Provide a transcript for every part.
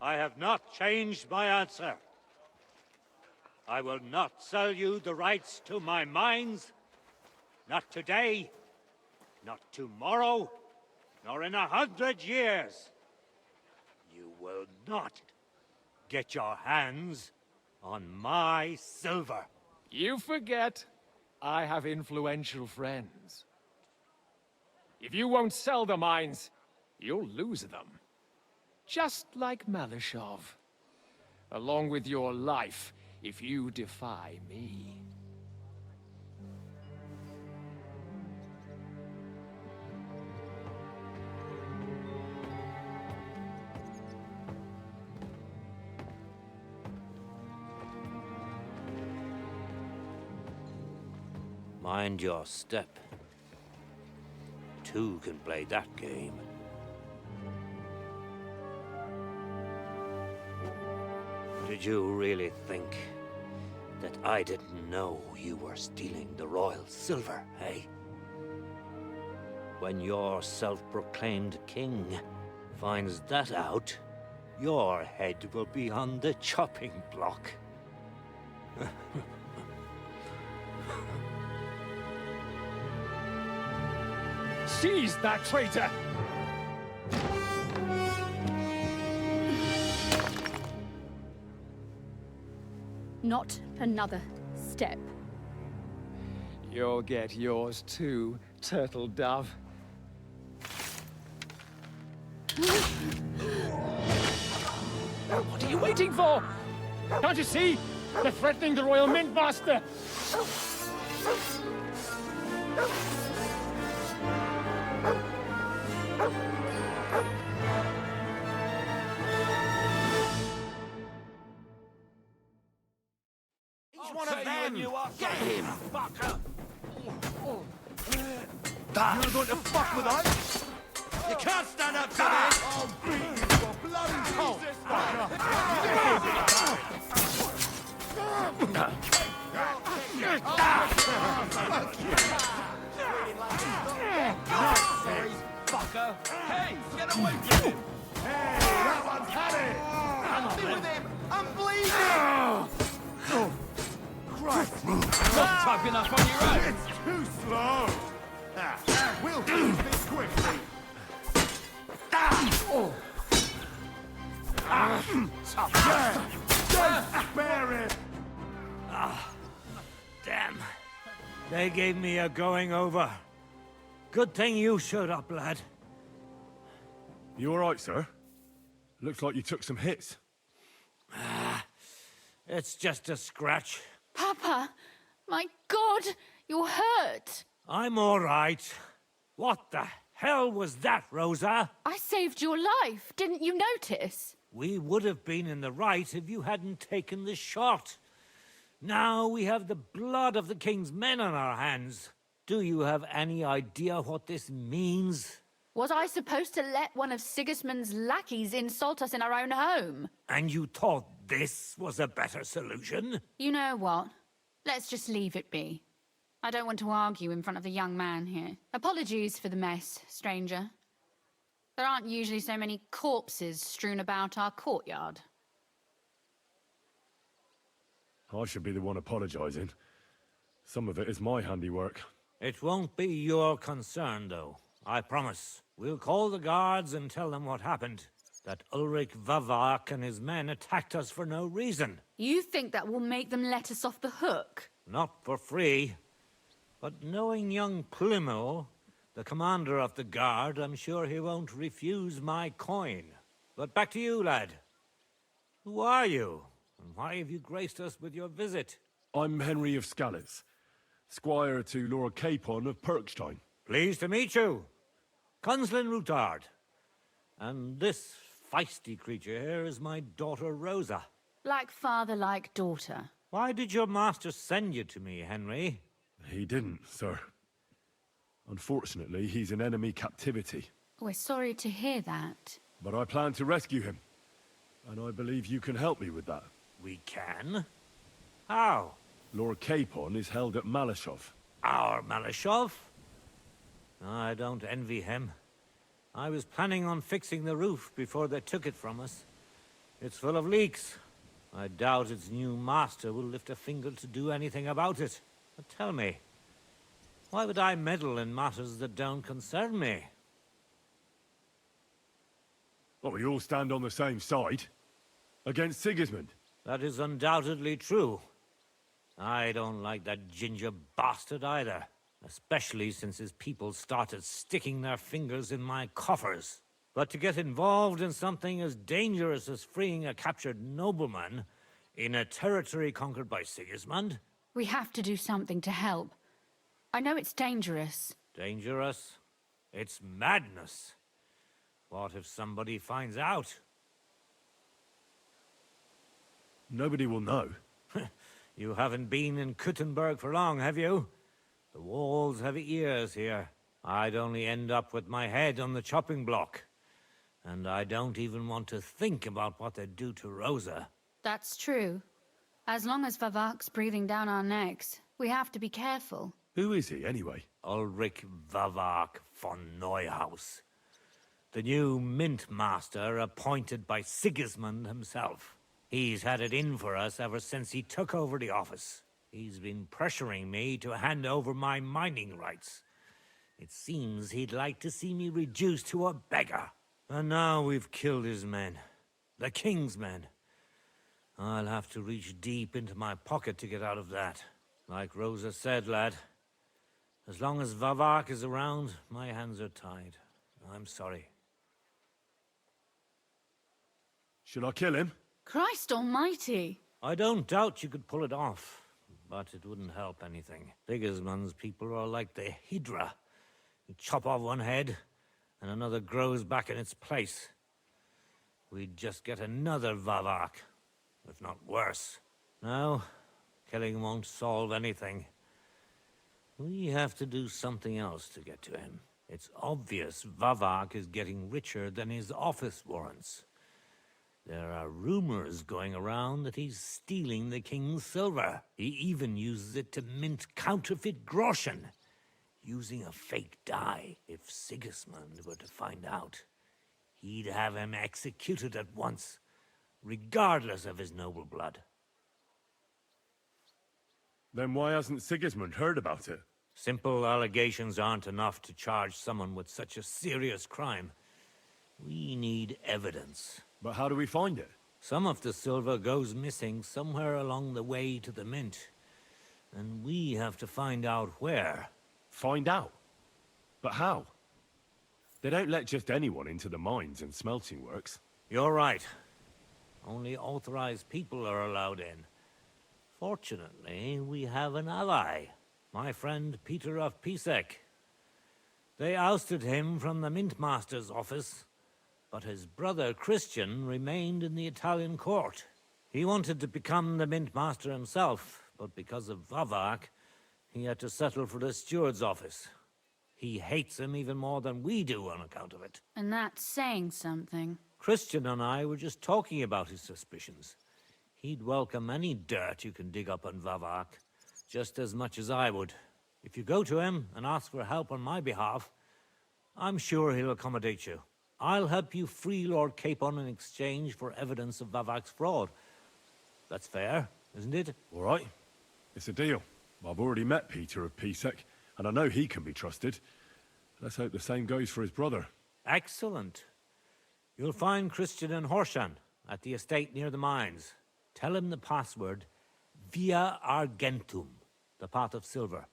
I have not changed my answer. I will not sell you the rights to my mines. Not today, not tomorrow, nor in 100 years. You will not get your hands on my silver. You forget, I have influential friends. If you won't sell the mines, you'll lose them. Just like Malashov. Along with your life, if you defy me. Mind your step. Two can play that game. Did you really think that I didn't know you were stealing the royal silver, eh? When your self-proclaimed king finds that out, your head will be on the chopping block. Seize that traitor! Not another step. You'll get yours too, turtle dove. What are you waiting for? Can't you see? They're threatening the Royal Mint Master! He's one of them! Get him, fucker! You're going to fuck with us? You can't stand up to this! I'll beat you for bloody cold, Sorry, fucker! Hey, get away from him! Hey, that one's had it! I'm with him! I'm bleeding! Christ, Not tough enough on your own! it's too slow! We'll finish this quickly! Don't spare it! Damn. They gave me a going over. Good thing you showed up, lad. You alright, sir? Looks like you took some hits. It's just a scratch. Papa! My God! You're hurt! I'm all right. What the hell was that, Rosa? I saved your life, didn't you notice? We would have been in the right if you hadn't taken the shot. Now we have the blood of the king's men on our hands. Do you have any idea what this means? Was I supposed to let one of Sigismund's lackeys insult us in our own home? And you thought this was a better solution? You know what? Let's just leave it be. I don't want to argue in front of the young man here. Apologies for the mess, stranger. There aren't usually so many corpses strewn about our courtyard. I should be the one apologising. Some of it is my handiwork. It won't be your concern, though. I promise. We'll call the guards and tell them what happened. That Ulrich Vavak and his men attacked us for no reason. You think that will make them let us off the hook? Not for free. But knowing young Plimo, the commander of the guard, I'm sure he won't refuse my coin. But back to you, lad. Who are you? And why have you graced us with your visit? I'm Henry of Scalitz, squire to Lord Capon of Perkstein. Pleased to meet you. Conslin Routard. And this feisty creature here is my daughter Rosa. Like father, like daughter. Why did your master send you to me, Henry? He didn't, sir. Unfortunately, he's in enemy captivity. We're sorry to hear that. But I plan to rescue him. And I believe you can help me with that. We can? How? Lord Capon is held at Malashov. Our Malashov? I don't envy him. I was planning on fixing the roof before they took it from us. It's full of leaks. I doubt its new master will lift a finger to do anything about it. But tell me, why would I meddle in matters that don't concern me? Well, we all stand on the same side. Against Sigismund. That is undoubtedly true. I don't like that ginger bastard either. Especially since his people started sticking their fingers in my coffers. But to get involved in something as dangerous as freeing a captured nobleman in a territory conquered by Sigismund? We have to do something to help. I know it's dangerous. Dangerous? It's madness. What if somebody finds out? Nobody will know. You haven't been in Kuttenberg for long, have you? The walls have ears here. I'd only end up with my head on the chopping block. And I don't even want to think about what they'd do to Rosa. That's true. As long as Vavak's breathing down our necks, we have to be careful. Who is he, anyway? Ulrich Vavak von Neuhaus. The new mint master appointed by Sigismund himself. He's had it in for us ever since he took over the office. He's been pressuring me to hand over my mining rights. It seems he'd like to see me reduced to a beggar. And now we've killed his men. The king's men. I'll have to reach deep into my pocket to get out of that. Like Rosa said, lad, as long as Vavak is around, my hands are tied. I'm sorry. Should I kill him? Christ almighty! I don't doubt you could pull it off, but it wouldn't help anything. Sigismund's people are like the Hydra. You chop off one head, and another grows back in its place. We'd just get another Vavak, if not worse. No, killing won't solve anything. We have to do something else to get to him. It's obvious Vavak is getting richer than his office warrants. There are rumors going around that he's stealing the king's silver. He even uses it to mint counterfeit groschen, using a fake die. If Sigismund were to find out, he'd have him executed at once, regardless of his noble blood. Then why hasn't Sigismund heard about it? Simple allegations aren't enough to charge someone with such a serious crime. We need evidence. But how do we find it? Some of the silver goes missing somewhere along the way to the mint. And we have to find out where. Find out? But how? They don't let just anyone into the mines and smelting works. You're right. Only authorized people are allowed in. Fortunately, we have an ally. My friend Peter of Pisek. They ousted him from the Mint Master's office, but his brother Christian remained in the Italian court. He wanted to become the Mint Master himself, but because of Vavak, he had to settle for the steward's office. He hates him even more than we do on account of it. And that's saying something. Christian and I were just talking about his suspicions. He'd welcome any dirt you can dig up on Vavak, just as much as I would. If you go to him and ask for help on my behalf, I'm sure he'll accommodate you. I'll help you free Lord Capon in exchange for evidence of Vavak's fraud. That's fair, isn't it? All right. It's a deal. I've already met Peter of Pisek, and I know he can be trusted. Let's hope the same goes for his brother. Excellent. You'll find Christian and Horshan at the estate near the mines. Tell him the password, Via Argentum, the pot of silver.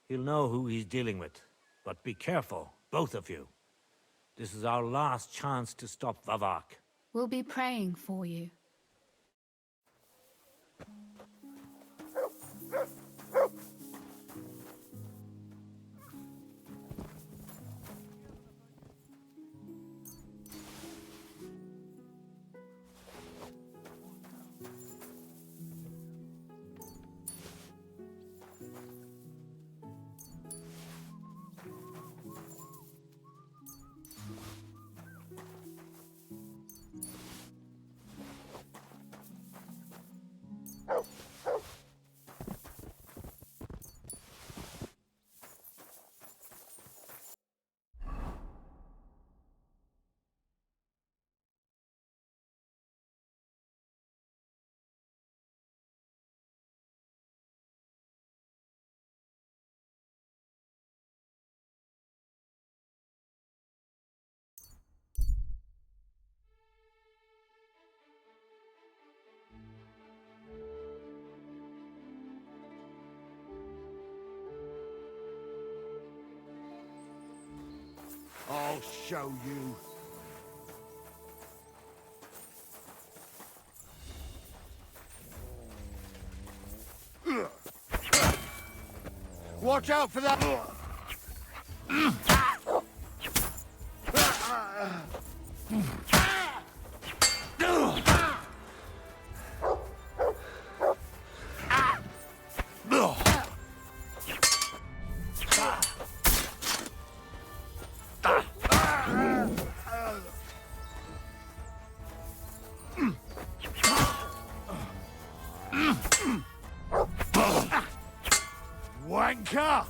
He'll know who he's dealing with. But be careful, both of you. This is our last chance to stop Vavak. We'll be praying for you. I'll show you. Watch out for that! Wanker!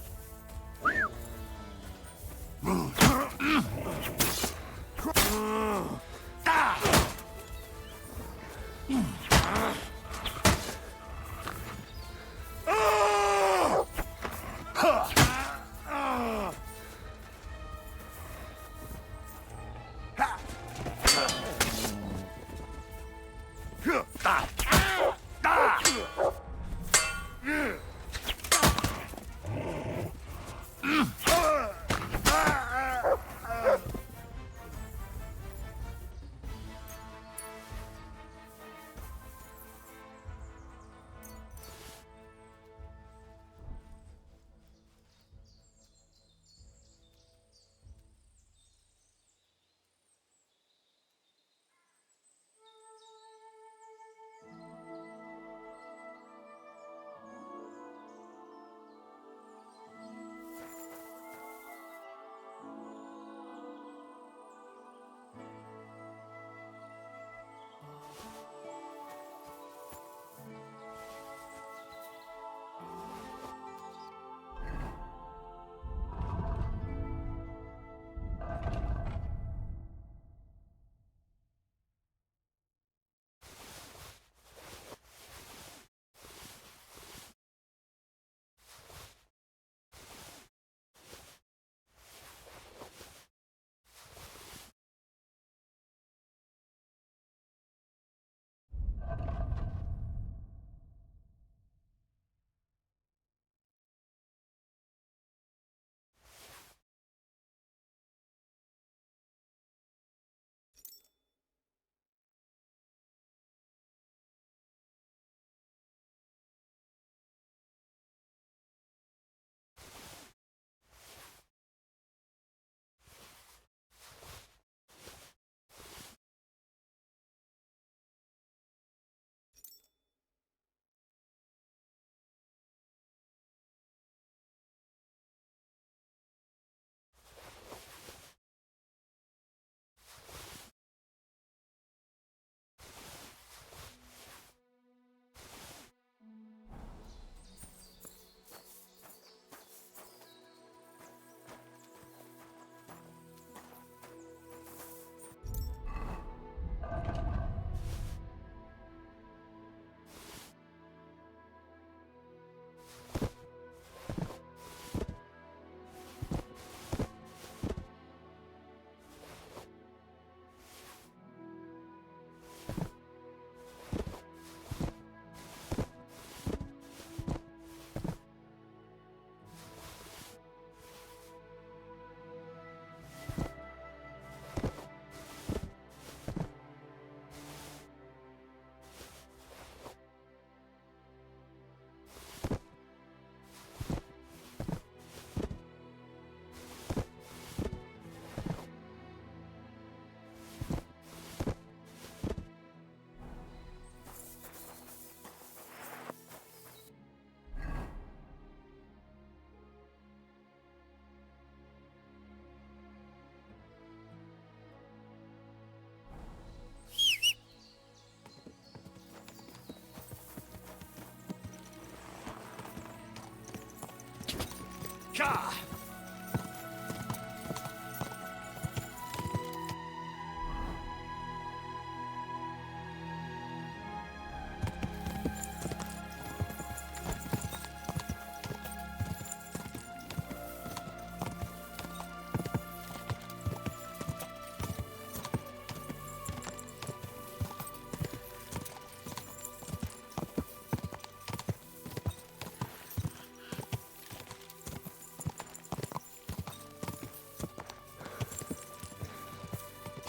Ka!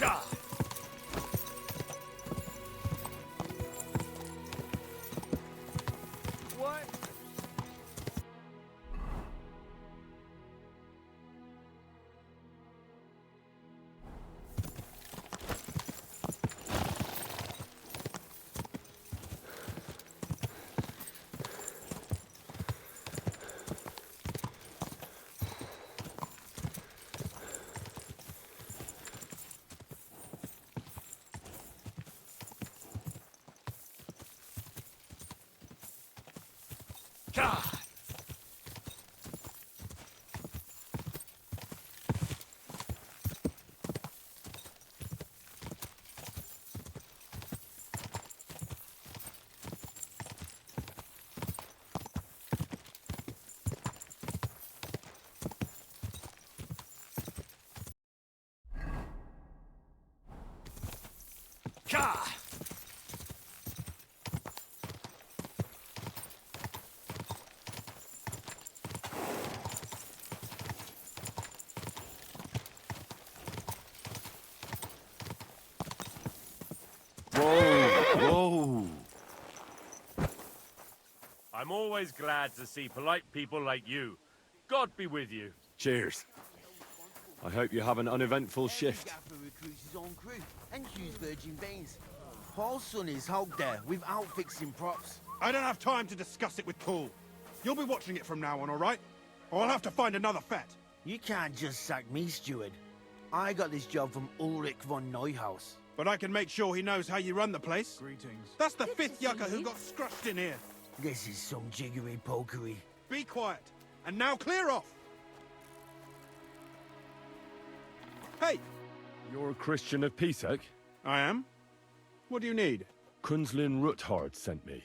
Die! What? God! God! Whoa! I'm always glad to see polite people like you. God be with you. Cheers. I hope you have an uneventful shift. Gaffer recruits his own crew and choose virgin veins. Paul's son is out there without fixing props. I don't have time to discuss it with Paul. You'll be watching it from now on, all right? Or I'll have to find another fet. You can't just sack me, steward. I got this job from Ulrich von Neuhaus. But I can make sure he knows how you run the place. Greetings. That's the Good fifth to see yucca who you. got scrushed in here. This is some jiggery pokery. Be quiet. And now clear off. Hey, You're a Christian of Pisek? I am. What do you need? Kunzlin Ruthard sent me.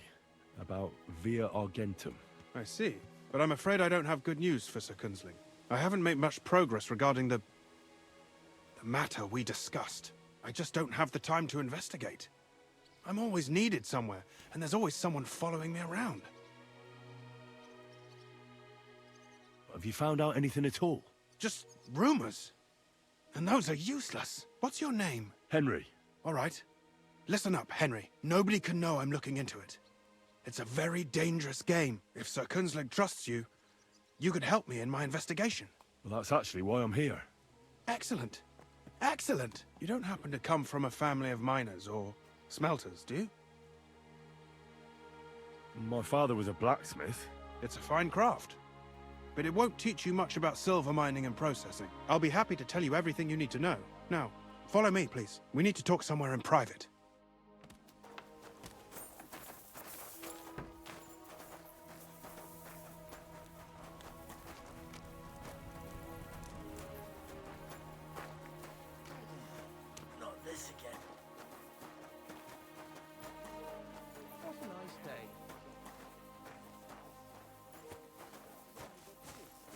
About Via Argentum. I see. But I'm afraid I don't have good news for Sir Kunzling. I haven't made much progress regarding the matter we discussed. I just don't have the time to investigate. I'm always needed somewhere, and there's always someone following me around. Have you found out anything at all? Just rumors. And those are useless. What's your name? Henry. All right. Listen up, Henry. Nobody can know I'm looking into it. It's a very dangerous game. If Sir Kunzling trusts you, you could help me in my investigation. Well, that's actually why I'm here. Excellent. Excellent. You don't happen to come from a family of miners or smelters, do you? My father was a blacksmith. It's a fine craft. But it won't teach you much about silver mining and processing. I'll be happy to tell you everything you need to know. Now, follow me, please. We need to talk somewhere in private. Not this again. What a nice day.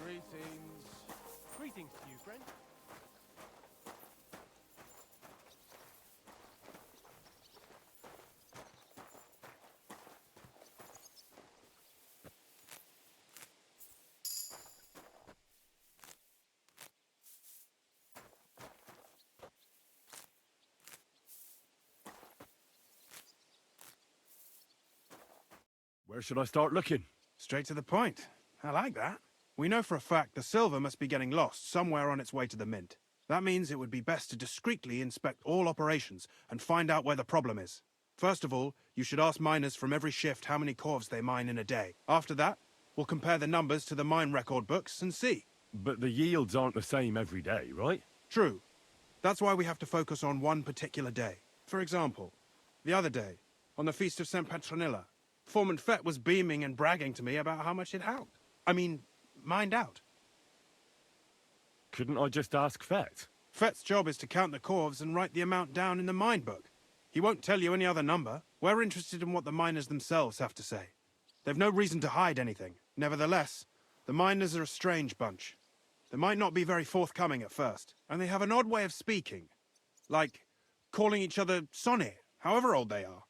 Greetings. Greetings to you, friend. Where should I start looking? Straight to the point. I like that. We know for a fact the silver must be getting lost somewhere on its way to the mint. That means it would be best to discreetly inspect all operations and find out where the problem is. First of all, you should ask miners from every shift how many corves they mine in a day. After that, we'll compare the numbers to the mine record books and see. But the yields aren't the same every day, right? True. That's why we have to focus on one particular day. For example, the other day, on the Feast of St. Petronilla, Foreman Fett was beaming and bragging to me about how much it helped. Mined out. Couldn't I just ask Fett? Fett's job is to count the corves and write the amount down in the mine book. He won't tell you any other number. We're interested in what the miners themselves have to say. They've no reason to hide anything. Nevertheless, the miners are a strange bunch. They might not be very forthcoming at first, and they have an odd way of speaking. Like calling each other Sonny, however old they are.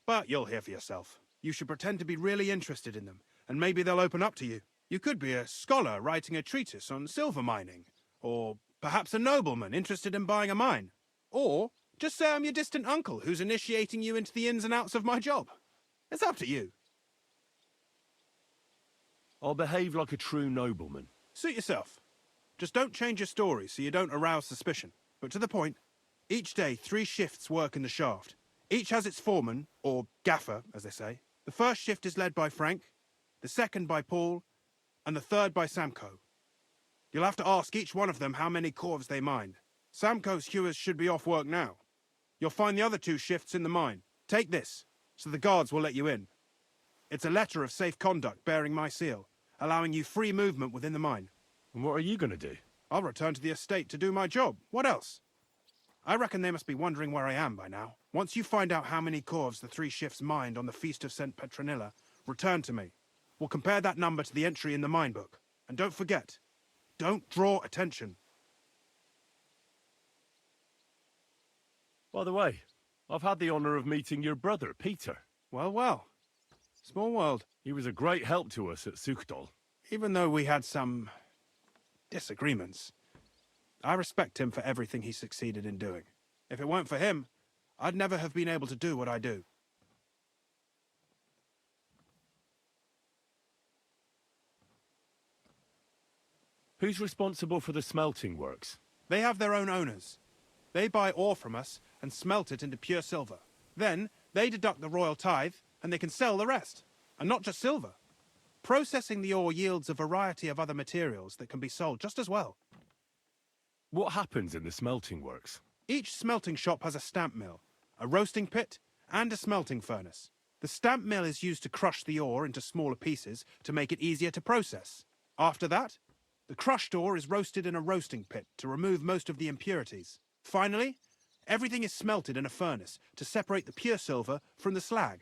But you'll hear for yourself. You should pretend to be really interested in them, and maybe they'll open up to you. You could be a scholar writing a treatise on silver mining, or Perhaps a nobleman interested in buying a mine. Or just say I'm your distant uncle who's initiating you into the ins and outs of my job. It's up to you. I'll behave like a true nobleman. Suit yourself. Just don't change your story so you don't arouse suspicion. But to the point, each day 3 shifts work in the shaft. Each has its foreman, or gaffer, as they say. The first shift is led by Frank, the second by Paul, and the third by Samko. You'll have to ask each one of them how many corves they mine. Samko's hewers should be off work now. You'll find the other 2 shifts in the mine. Take this, so the guards will let you in. It's a letter of safe conduct bearing my seal, allowing you free movement within the mine. And what are you gonna do? I'll return to the estate to do my job. What else? I reckon they must be wondering where I am by now. Once you find out how many corves the 3 shifts mined on the Feast of St. Petronilla, return to me. We'll compare that number to the entry in the mine book. And don't forget, don't draw attention. By the way, I've had the honor of meeting your brother, Peter. Well, well. Small world. He was a great help to us at Sukdal. Even though we had some disagreements, I respect him for everything he succeeded in doing. If it weren't for him, I'd never have been able to do what I do. Who's responsible for the smelting works? They have their own owners. They buy ore from us and smelt it into pure silver. Then, they deduct the royal tithe, and they can sell the rest. And not just silver. Processing the ore yields a variety of other materials that can be sold just as well. What happens in the smelting works? Each smelting shop has a stamp mill, a roasting pit, and a smelting furnace. The stamp mill is used to crush the ore into smaller pieces to make it easier to process. After that, the crushed ore is roasted in a roasting pit to remove most of the impurities. Finally, everything is smelted in a furnace to separate the pure silver from the slag.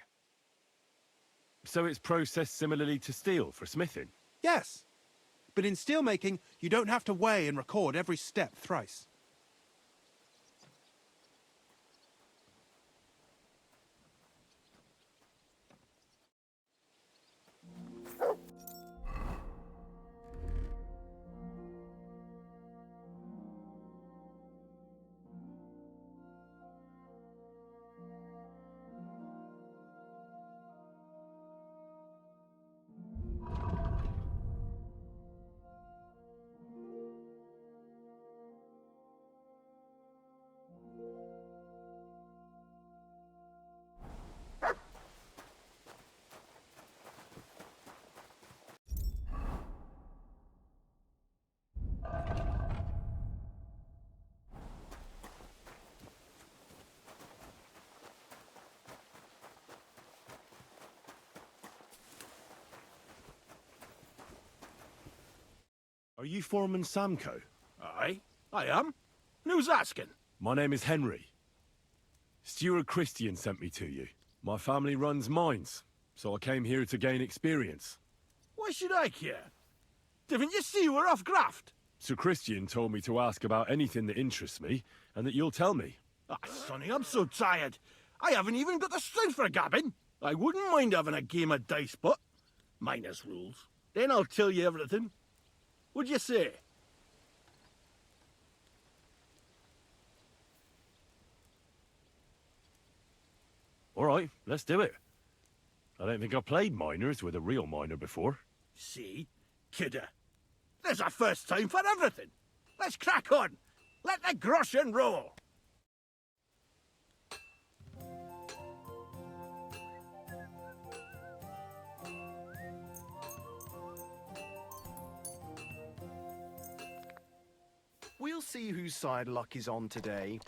So it's processed similarly to steel for smithing? Yes, but in steelmaking, you don't have to weigh and record every step thrice. Are you Foreman Samko? Aye, I am. And who's asking? My name is Henry. Steward Christian sent me to you. My family runs mines, so I came here to gain experience. Why should I care? Didn't you see we're off graft? Sir Christian told me to ask about anything that interests me, and that you'll tell me. Ah, Sonny, I'm so tired. I haven't even got the strength for gabbing. I wouldn't mind having a game of dice, but minus rules. Then I'll tell you everything. What'd you say? All right, let's do it. I don't think I've played miners with a real miner before. See? Kidder. There's a first time for everything. Let's crack on. Let the groschen roll. We'll see whose side luck is on today.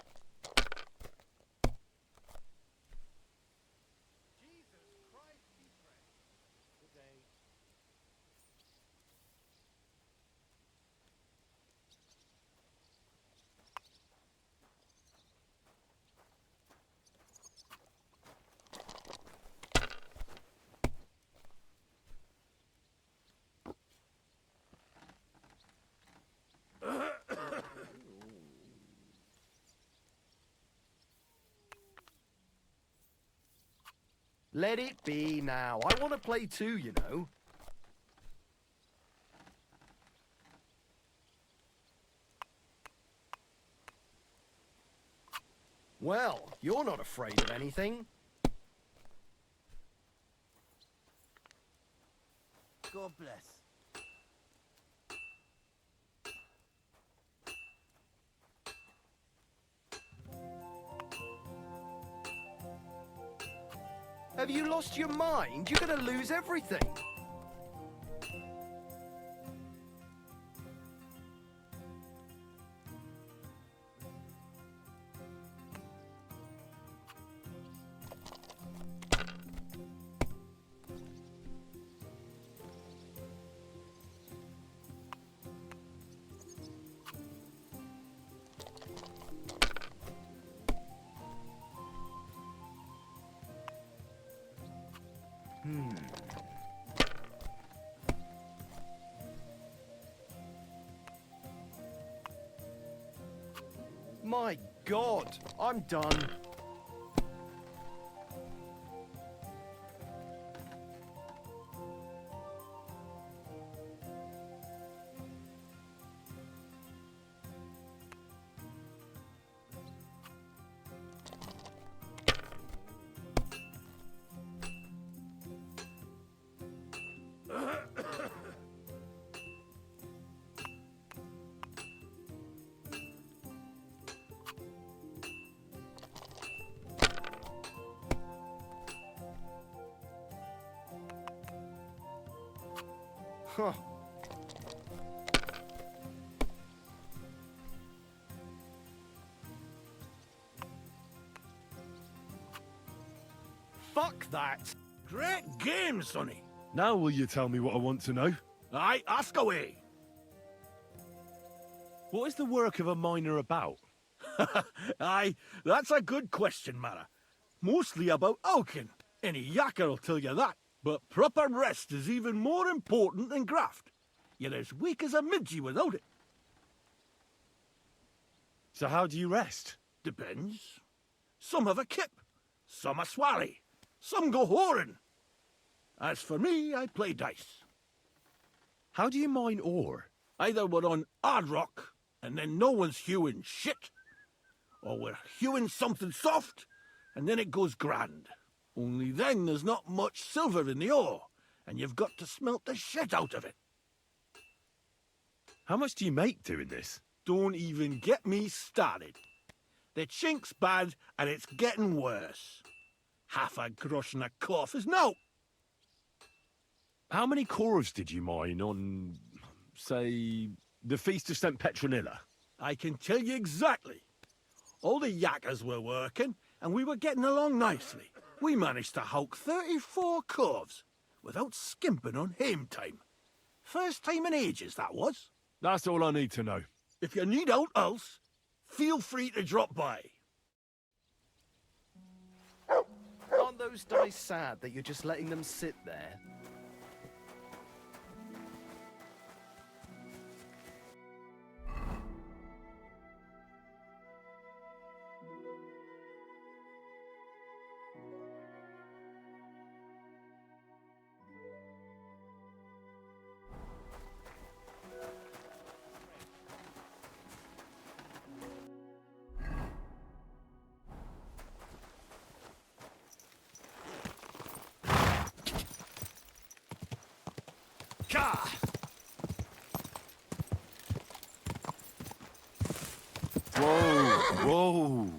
Let it be now. I want to play too, you know. Well, you're not afraid of anything. God bless. Have you lost your mind? You're gonna lose everything. My God, I'm done. Huh. Fuck that. Great game, Sonny. Now will you tell me what I want to know? Aye, ask away. What is the work of a miner about? Aye, that's a good question, Mara. Mostly about Alkin. Any yakker'll tell you that. But proper rest is even more important than graft. You're as weak as a midgie without it. So how do you rest? Depends. Some have a kip, some a swally, some go whoring. As for me, I play dice. How do you mine ore? Either we're on hard rock, and then no one's hewing shit, or we're hewing something soft, and then it goes grand. Only then there's not much silver in the ore, and you've got to smelt the shit out of it. How much do you make doing this? Don't even get me started. The chink's bad, and it's getting worse. Half a grosh and a cough is no. How many cores did you mine on, say, the Feast of St. Petronilla? I can tell you exactly. All the yakkers were working, and we were getting along nicely. We managed to hulk 34 corves without skimping on hame time. First time in ages, that was. That's all I need to know. If you need out else, feel free to drop by. Aren't those dice sad that you're just letting them sit there? Whoa, whoa.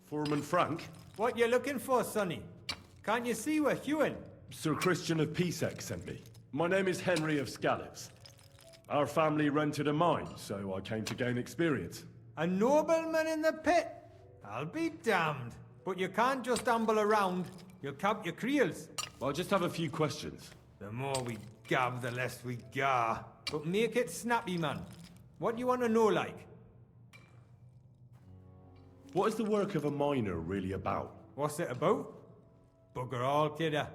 Foreman Frank? What you looking for, Sonny? Can't you see we're Hewin? Sir Christian of Pisek sent me. My name is Henry of Scallops. Our family rented a mine, so I came to gain experience. A nobleman in the pit? I'll be damned. But you can't just amble around. You'll count your creels. I just have a few questions. The more we gab, the less we gar. But make it snappy, man. What do you want to know, like? What is the work of a miner really about? What's it about? Bugger all, kidder.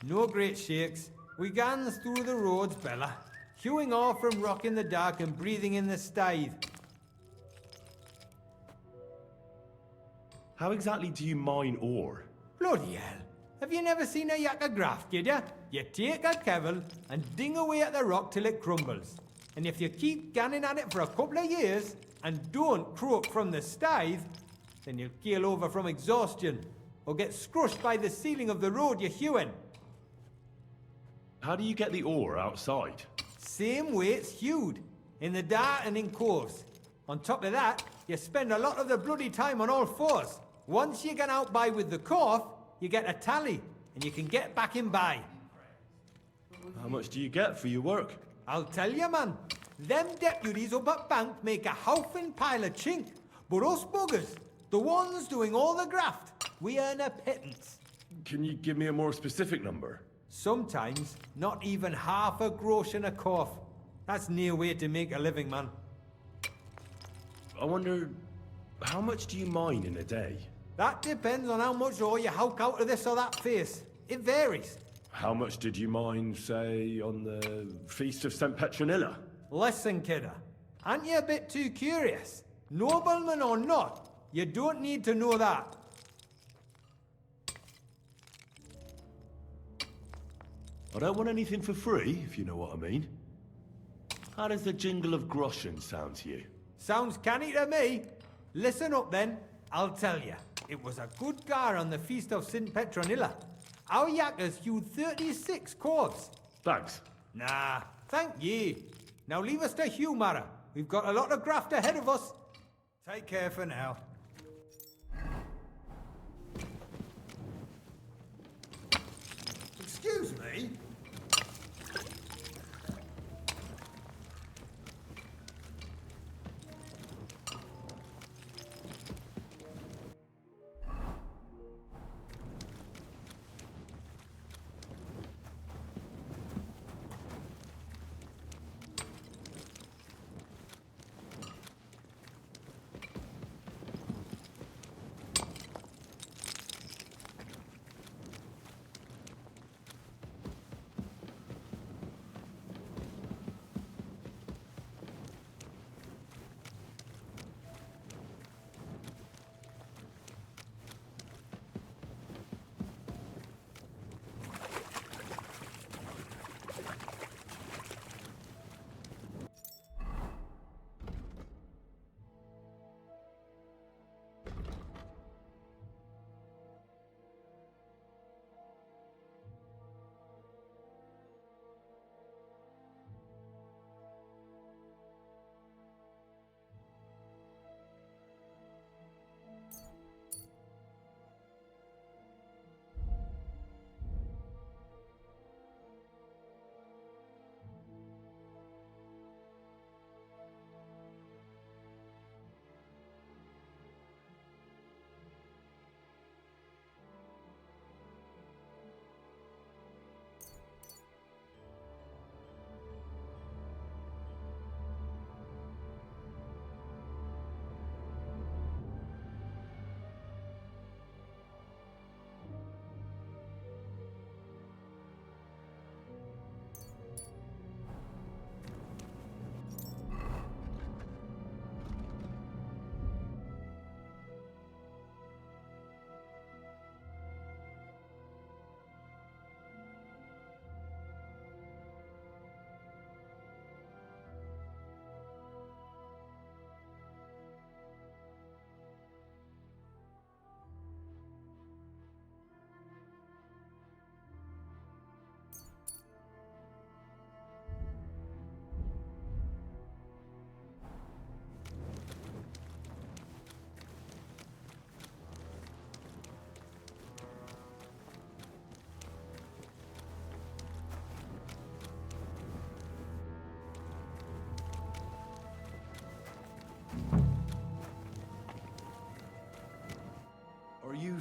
No great shakes. We gans through the roads, Bella. Hewing off from rock in the dark and breathing in the stithe. How exactly do you mine ore? Bloody hell. Have you never seen a yakka graft, kid ya? You take a kevel and ding away at the rock till it crumbles. And if you keep ganning at it for a couple of years and don't croak from the stithe, then you'll keel over from exhaustion or get scrushed by the ceiling of the road you're hewing. How do you get the ore outside? Same way it's hewed, in the dark and in coves. On top of that, you spend a lot of the bloody time on all fours. Once you get out by with the corf, you get a tally, and you can get back in by. How much do you get for your work? I'll tell you, man. Them deputies up at bank make a howfing pile of chink. But us buggers, the ones doing all the graft, we earn a pittance. Can you give me a more specific number? Sometimes, not even half a grosh and a corf. That's near way to make a living, man. I wonder, how much do you mine in a day? That depends on how much ore you howk out of this or that face. It varies. How much did you mine, say, on the Feast of St. Petronilla? Listen, kidder. Aren't you a bit too curious? Nobleman or not, you don't need to know that. I don't want anything for free, if you know what I mean. How does the jingle of groschen sound to you? Sounds canny to me. Listen up then, I'll tell you. It was a good gar on the Feast of St. Petronilla. Our yakkers hewed 36 cords. Thanks. Nah, thank ye. Now leave us to hew, Mara. We've got a lot of graft ahead of us. Take care for now. Excuse me?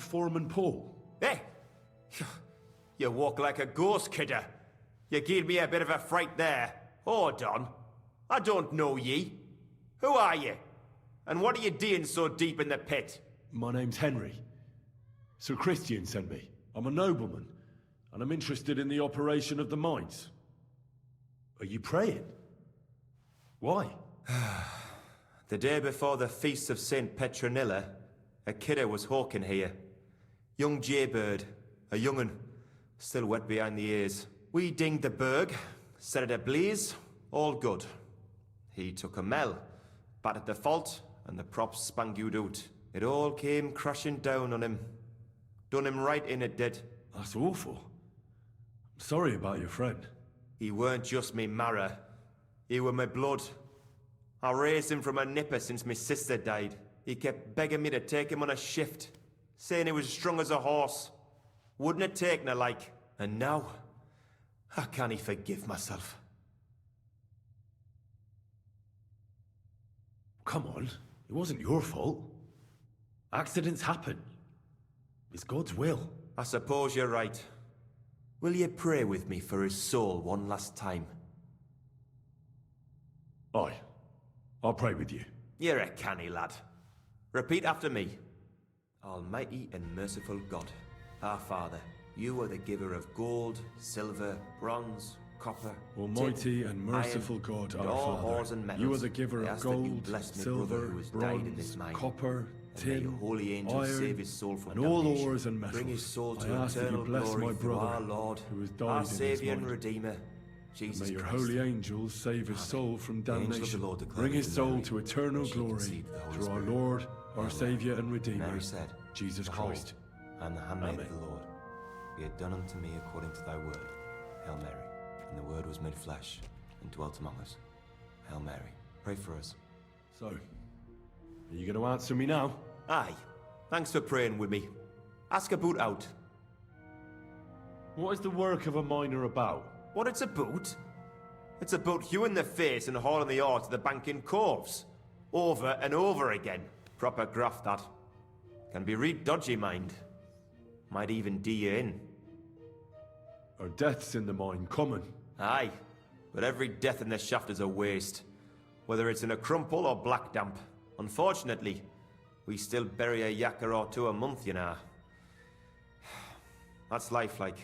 Foreman Paul? Eh? You walk like a ghost, kidder. You gave me a bit of a fright there. Hold on. I don't know ye. Who are ye? And what are you doing so deep in the pit? My name's Henry. Sir Christian sent me. I'm a nobleman, and I'm interested in the operation of the mines. Are you praying? Why? The day before the feast of St. Petronilla, a kidder was hawking here. Young jaybird, a young'un, still wet behind the ears. We dinged the berg, set it ablaze, all good. He took a mell, battered the fault, and the props spangued out. It all came crashing down on him. Done him right in, it did. That's awful. I'm sorry about your friend. He weren't just me marrow. He were my blood. I raised him from a nipper since my sister died. He kept begging me to take him on a shift, saying he was strong as a horse. Wouldn't have taken her like. And now, I can't forgive myself. Come on, it wasn't your fault. Accidents happen. It's God's will. I suppose you're right. Will you pray with me for his soul one last time? Aye. I'll pray with you. You're a canny lad. Repeat after me. Almighty and merciful God, our Father, you are the giver of gold, silver, bronze, copper, Almighty tin, and merciful iron, God, and our all Father, ores and metals. you are the giver I of ask that you gold, bless my brother silver, who has died in this bronze, mine. copper, And may your tin, holy angels iron, save his soul from and all damnation. ores and metals. Bring his soul I to ask that you eternal bless glory my through brother, our Lord, who has died our in his Saviour and mind. Redeemer, And Jesus may your Christ. holy angels save his soul from The angel of the damnation. Lord declared Bring his to soul Mary, to eternal when she glory conceived the Holy through our Spirit. Lord, our Amen. Saviour and Redeemer, Mary said, Jesus Behold, Christ. I am the handmaid Amen. of the Lord. Be it done unto me according to thy word. Hail Mary. And the word was made flesh and dwelt among us. Hail Mary. Pray for us. So, are you going to answer me now? Aye. Thanks for praying with me. Ask about out. What is the work of a miner about? What it's about? It's about hewing the face and hauling the ore to the bank in coves. Over and over again. Proper graft, that. Can be real dodgy, mind. Might even do you in. Are deaths in the mine common? Aye. But every death in the shaft is a waste. Whether it's in a crumple or black damp. Unfortunately, we still bury a yakker or two a month, you know. That's life like.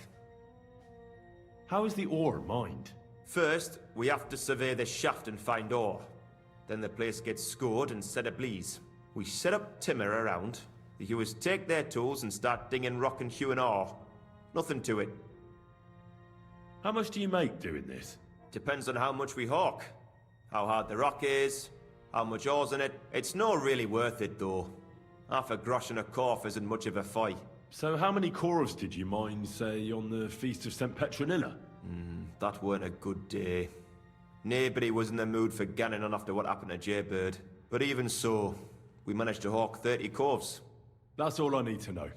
How is the ore mined? First, we have to survey the shaft and find ore. Then the place gets scored and set ablaze. We set up timber around. The hewers take their tools and start dinging rock and hewing ore. Nothing to it. How much do you make doing this? Depends on how much we hawk. How hard the rock is, how much ore's in it. It's not really worth it, though. Half a grosh and a corf isn't much of a fight. So how many corves did you mine, say, on the Feast of St. Petronilla? That weren't a good day. Nobody was in the mood for ganning on after what happened to Jaybird. But even so, we managed to hawk 30 corves. That's all I need to know.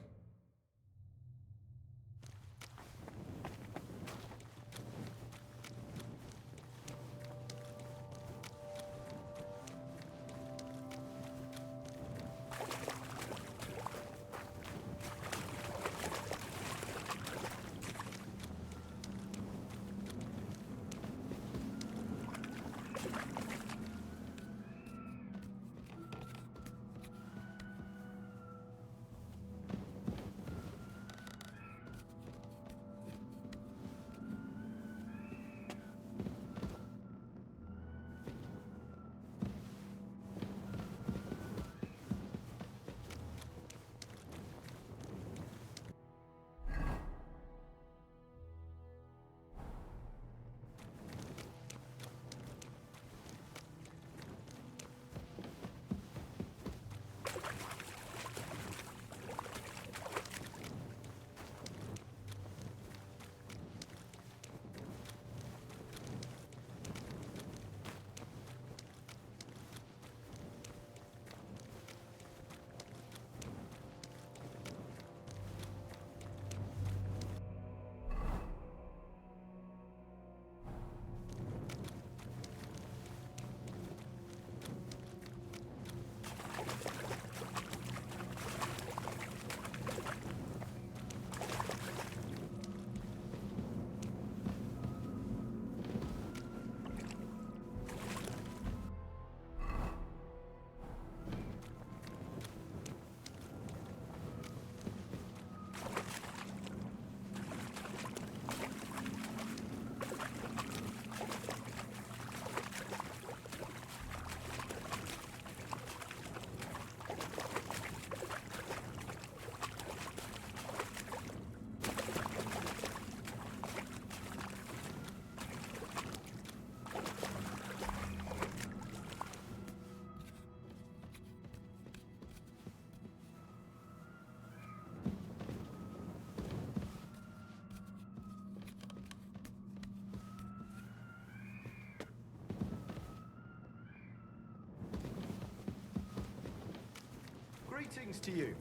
Greetings to you.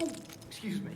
Oh, excuse me.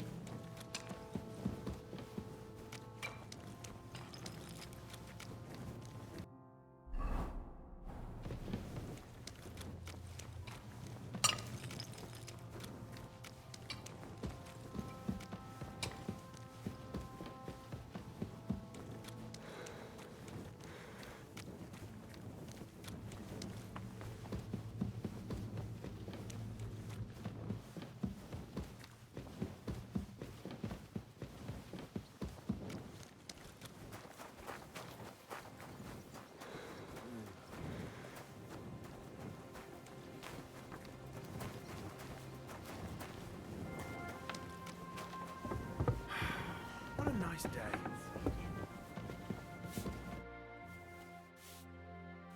What a nice day.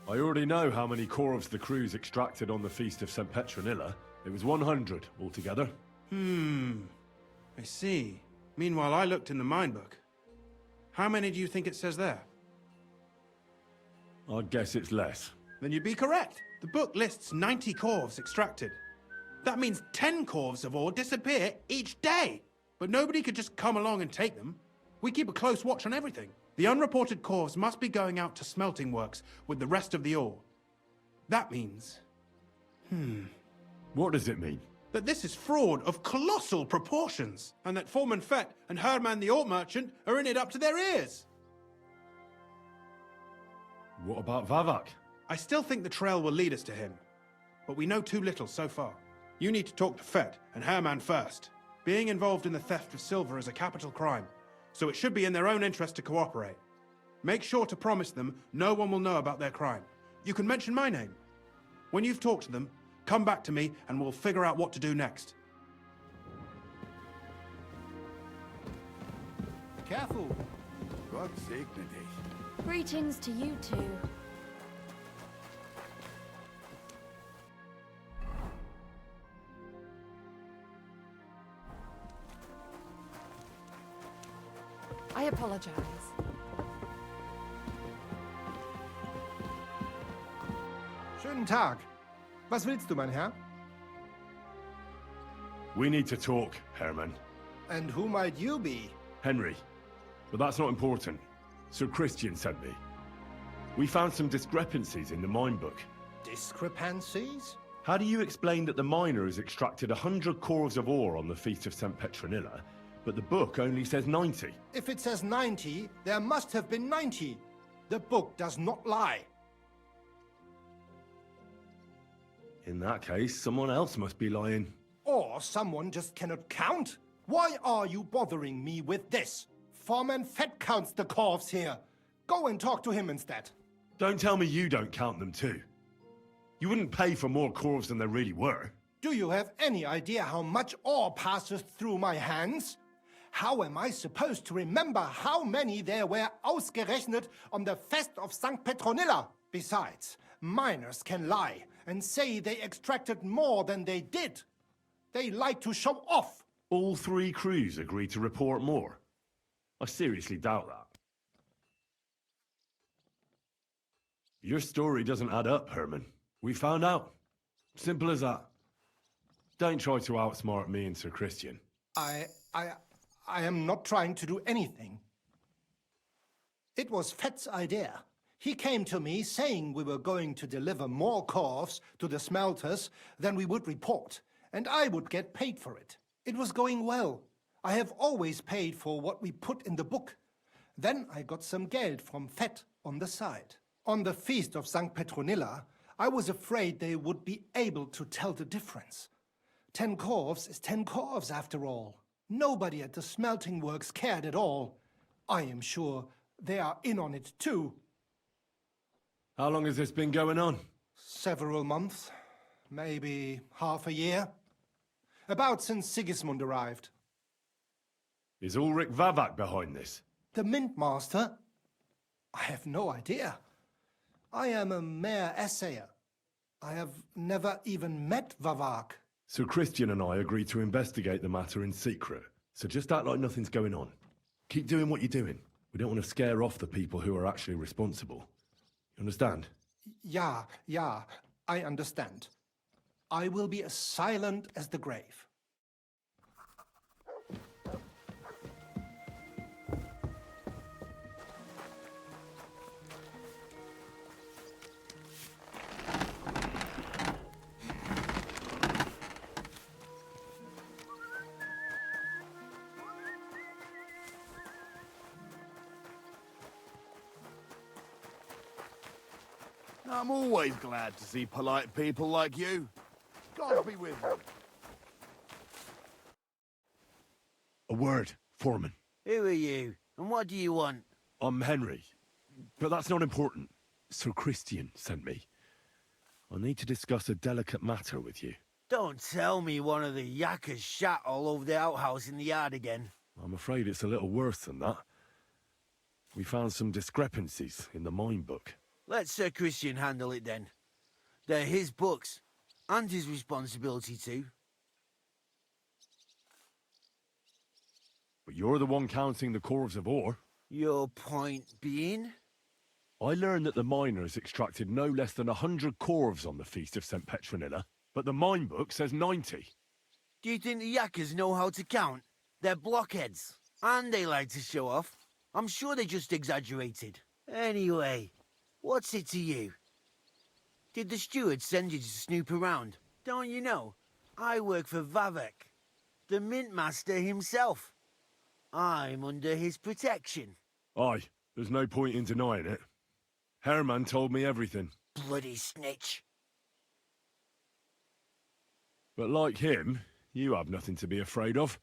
I already know how many Corvs the crews extracted on the Feast of St. Petronilla. It was 100 altogether. I see. Meanwhile, I looked in the mine book. How many do you think it says there? I'd guess it's less. Then you'd be correct. The book lists 90 Corvs extracted. That means 10 Corvs of ore disappear each day. But nobody could just come along and take them. We keep a close watch on everything. The unreported Corvs must be going out to smelting works with the rest of the ore. That means... What does it mean? that this is fraud of colossal proportions, and that Foreman Fett and Herman the ore merchant are in it up to their ears. What about Vavak? I still think the trail will lead us to him, but we know too little so far. You need to talk to Fett and Herman first. Being involved in the theft of silver is a capital crime, so it should be in their own interest to cooperate. Make sure to promise them no one will know about their crime. You can mention my name. When you've talked to them, come back to me and we'll figure out what to do next. Careful. God sake, Nadej. Greetings to you two. I apologize. Schönen Tag. Was willst du, mein Herr? We need to talk, Herman. And who might you be? Henry. But that's not important. Sir Christian sent me. We found some discrepancies in the mine book. Discrepancies? How do you explain that the miner has extracted 100 corves of ore on the Feast of St. Petronilla, but the book only says 90? If it says 90, there must have been 90. The book does not lie. In that case, someone else must be lying. Or someone just cannot count. Why are you bothering me with this? Foreman Fett counts the corves here. Go and talk to him instead. Don't tell me you don't count them too. You wouldn't pay for more corves than there really were. Do you have any idea how much ore passes through my hands? How am I supposed to remember how many there were ausgerechnet on the Fest of St. Petronilla? Besides, miners can lie and say they extracted more than they did. They like to show off. All three crews agreed to report more. I seriously doubt that. Your story doesn't add up, Herman. We found out. Simple as that. Don't try to outsmart me and Sir Christian. I am not trying to do anything. It was Fett's idea. He came to me saying we were going to deliver more corves to the smelters than we would report, and I would get paid for it. It was going well. I have always paid for what we put in the book. Then I got some geld from Fett on the side. On the Feast of St. Petronilla, I was afraid they would be able to tell the difference. 10 corves is 10 corves after all. Nobody at the smelting works cared at all. I am sure they are in on it too. How long has this been going on? Several months, maybe half a year. About since Sigismund arrived. Is Ulrich Vavak behind this? The Mint Master? I have no idea. I am a mere assayer. I have never even met Vavak. Sir Christian and I agreed to investigate the matter in secret, so just act like nothing's going on. Keep doing what you're doing. We don't want to scare off the people who are actually responsible. You understand? Yeah, I understand. I will be as silent as the grave. I'm always glad to see polite people like you. God be with you. A word, Foreman. Who are you, and what do you want? I'm Henry, but that's not important. Sir Christian sent me. I need to discuss a delicate matter with you. Don't tell me one of the yakkers shat all over the outhouse in the yard again. I'm afraid it's a little worse than that. We found some discrepancies in the mine book. Let Sir Christian handle it then. They're his books, and his responsibility too. But you're the one counting the corves of ore. Your point being? I learned that the miners extracted no less than 100 corves on the Feast of St. Petronilla, but the mine book says 90. Do you think the yakkers know how to count? They're blockheads, and they like to show off. I'm sure they just exaggerated. Anyway, what's it to you? Did the steward send you to snoop around? Don't you know? I work for Vavek, the mint master himself. I'm under his protection. Aye, there's no point in denying it. Herman told me everything. Bloody snitch. But like him, you have nothing to be afraid of.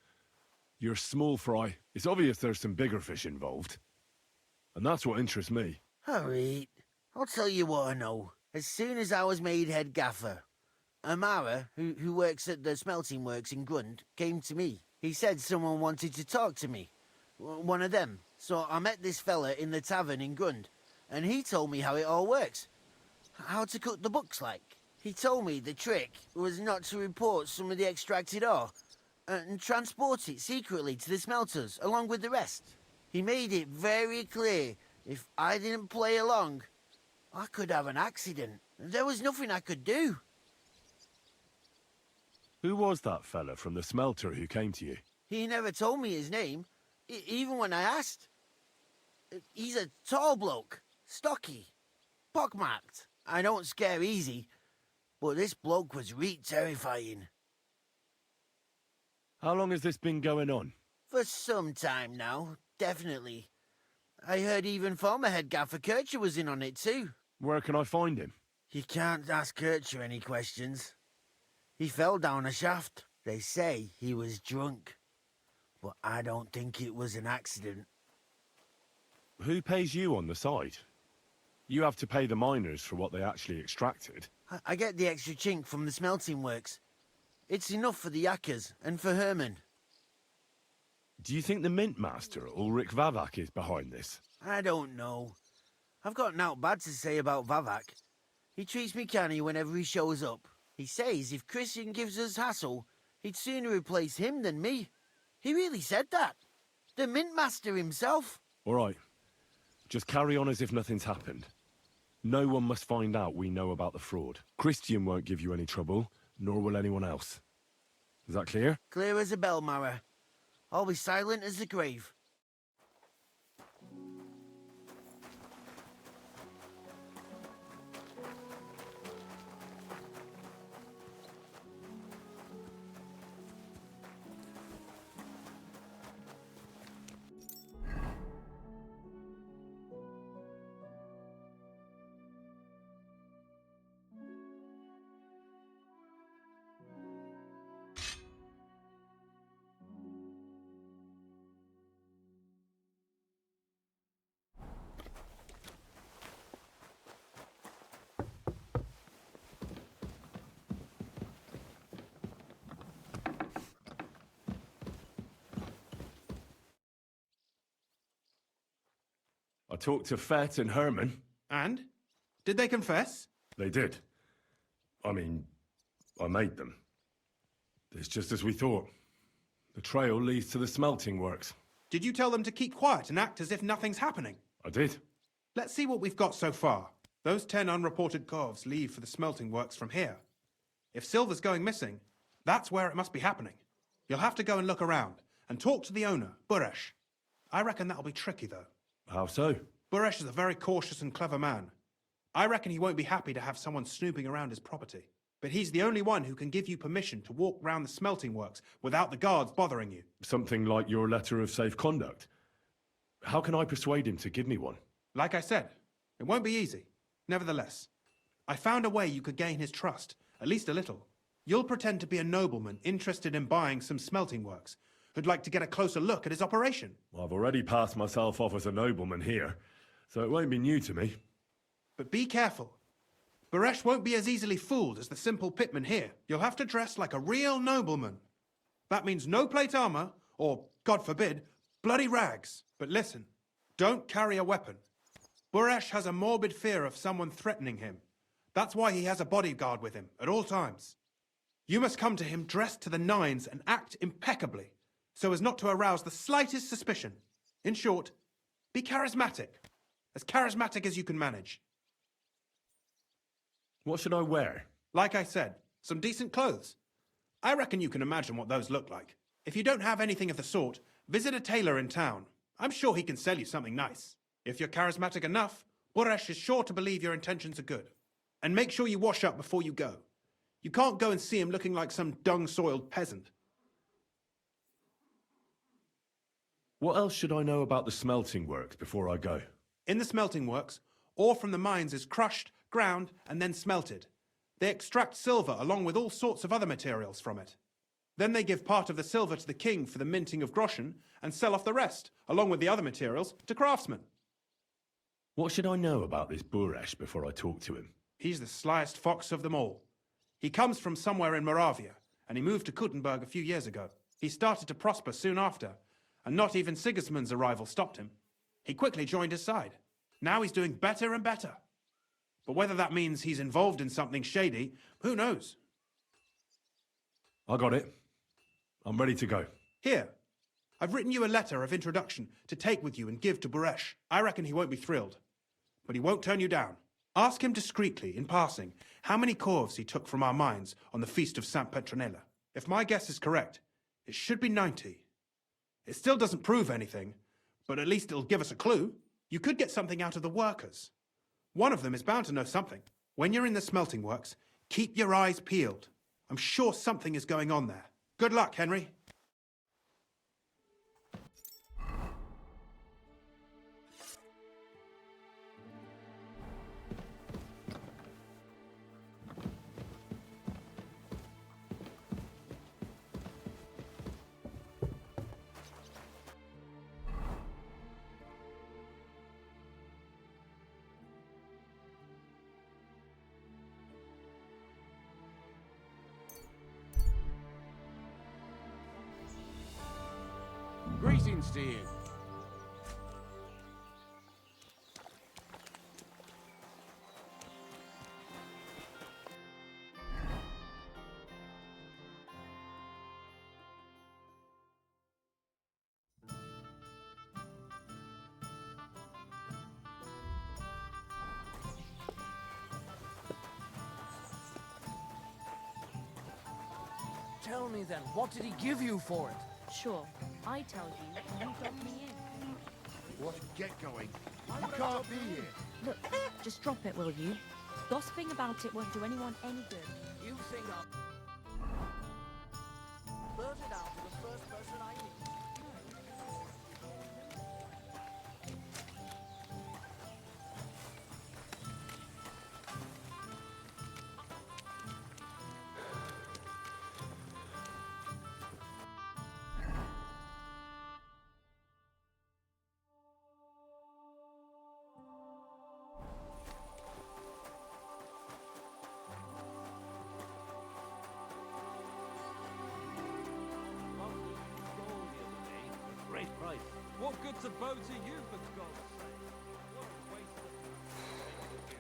You're small fry. It's obvious there's some bigger fish involved. And that's what interests me. Alright, I'll tell you what I know. As soon as I was made head gaffer, Amara, who works at the smelting works in Grund, came to me. He said someone wanted to talk to me. One of them. So I met this fella in the tavern in Grund, and he told me how it all works. How to cook the books like. He told me the trick was not to report some of the extracted ore, and transport it secretly to the smelters, along with the rest. He made it very clear, if I didn't play along, I could have an accident. There was nothing I could do. Who was that fella from the smelter who came to you? He never told me his name, even when I asked. He's a tall bloke, stocky, pockmarked. I don't scare easy, but this bloke was terrifying. How long has this been going on? For some time now, definitely. I heard even former head gaffer Kircher was in on it too. Where can I find him? You can't ask Kircher any questions. He fell down a shaft. They say he was drunk, but I don't think it was an accident. Who pays you on the side? You have to pay the miners for what they actually extracted. I get the extra chink from the smelting works. It's enough for the yakkers and for Herman. Do you think the mint master, Ulrich Vavak, is behind this? I don't know. I've got naught bad to say about Vavak. He treats me canny whenever he shows up. He says if Christian gives us hassle, he'd sooner replace him than me. He really said that. The mint master himself. All right. Just carry on as if nothing's happened. No one must find out we know about the fraud. Christian won't give you any trouble, nor will anyone else. Is that clear? Clear as a bell, Mara. I'll be silent as the grave. I talked to Fett and Herman. And? Did they confess? They did. I mean, I made them. It's just as we thought. The trail leads to the smelting works. Did you tell them to keep quiet and act as if nothing's happening? I did. Let's see what we've got so far. Those 10 unreported corves leave for the smelting works from here. If silver's going missing, that's where it must be happening. You'll have to go and look around and talk to the owner, Buresh. I reckon that'll be tricky, though. How so? Buresh is a very cautious and clever man. I reckon he won't be happy to have someone snooping around his property. But he's the only one who can give you permission to walk round the smelting works without the guards bothering you. Something like your letter of safe conduct? How can I persuade him to give me one? Like I said, it won't be easy. Nevertheless, I found a way you could gain his trust, at least a little. You'll pretend to be a nobleman interested in buying some smelting works, who'd like to get a closer look at his operation. I've already passed myself off as a nobleman here, so it won't be new to me. But be careful. Buresh won't be as easily fooled as the simple pitman here. You'll have to dress like a real nobleman. That means no plate armor, or, God forbid, bloody rags. But listen, don't carry a weapon. Buresh has a morbid fear of someone threatening him. That's why he has a bodyguard with him at all times. You must come to him dressed to the nines and act impeccably, so as not to arouse the slightest suspicion. In short, be charismatic as you can manage. What should I wear? Like I said, some decent clothes. I reckon you can imagine what those look like. If you don't have anything of the sort, visit a tailor in town. I'm sure he can sell you something nice. If you're charismatic enough, Buresh is sure to believe your intentions are good. And make sure you wash up before you go. You can't go and see him looking like some dung-soiled peasant. What else should I know about the smelting works before I go? In the smelting works, ore from the mines is crushed, ground, and then smelted. They extract silver along with all sorts of other materials from it. Then they give part of the silver to the king for the minting of groschen and sell off the rest, along with the other materials, to craftsmen. What should I know about this Buresh before I talk to him? He's the slyest fox of them all. He comes from somewhere in Moravia, and he moved to Kuttenberg a few years ago. He started to prosper soon after, and not even Sigismund's arrival stopped him. He quickly joined his side. Now he's doing better and better. But whether that means he's involved in something shady, who knows? I got it. I'm ready to go. Here, I've written you a letter of introduction to take with you and give to Buresh. I reckon he won't be thrilled, but he won't turn you down. Ask him discreetly, in passing, how many corves he took from our mines on the feast of Saint Petronilla. If my guess is correct, it should be 90. It still doesn't prove anything, but at least it'll give us a clue. You could get something out of the workers. One of them is bound to know something. When you're in the smelting works, keep your eyes peeled. I'm sure something is going on there. Good luck, Henry. Greetings to you. Tell me then, what did he give you for it? Sure, I tell you, you drop me in. What? Get going. You can't be here. Look, just drop it, will you? Gossiping about it won't do anyone any good. You think I'll... blurt it out to the first person I meet. Great price. What good's a bow to you, for God's sake? What a waste of time.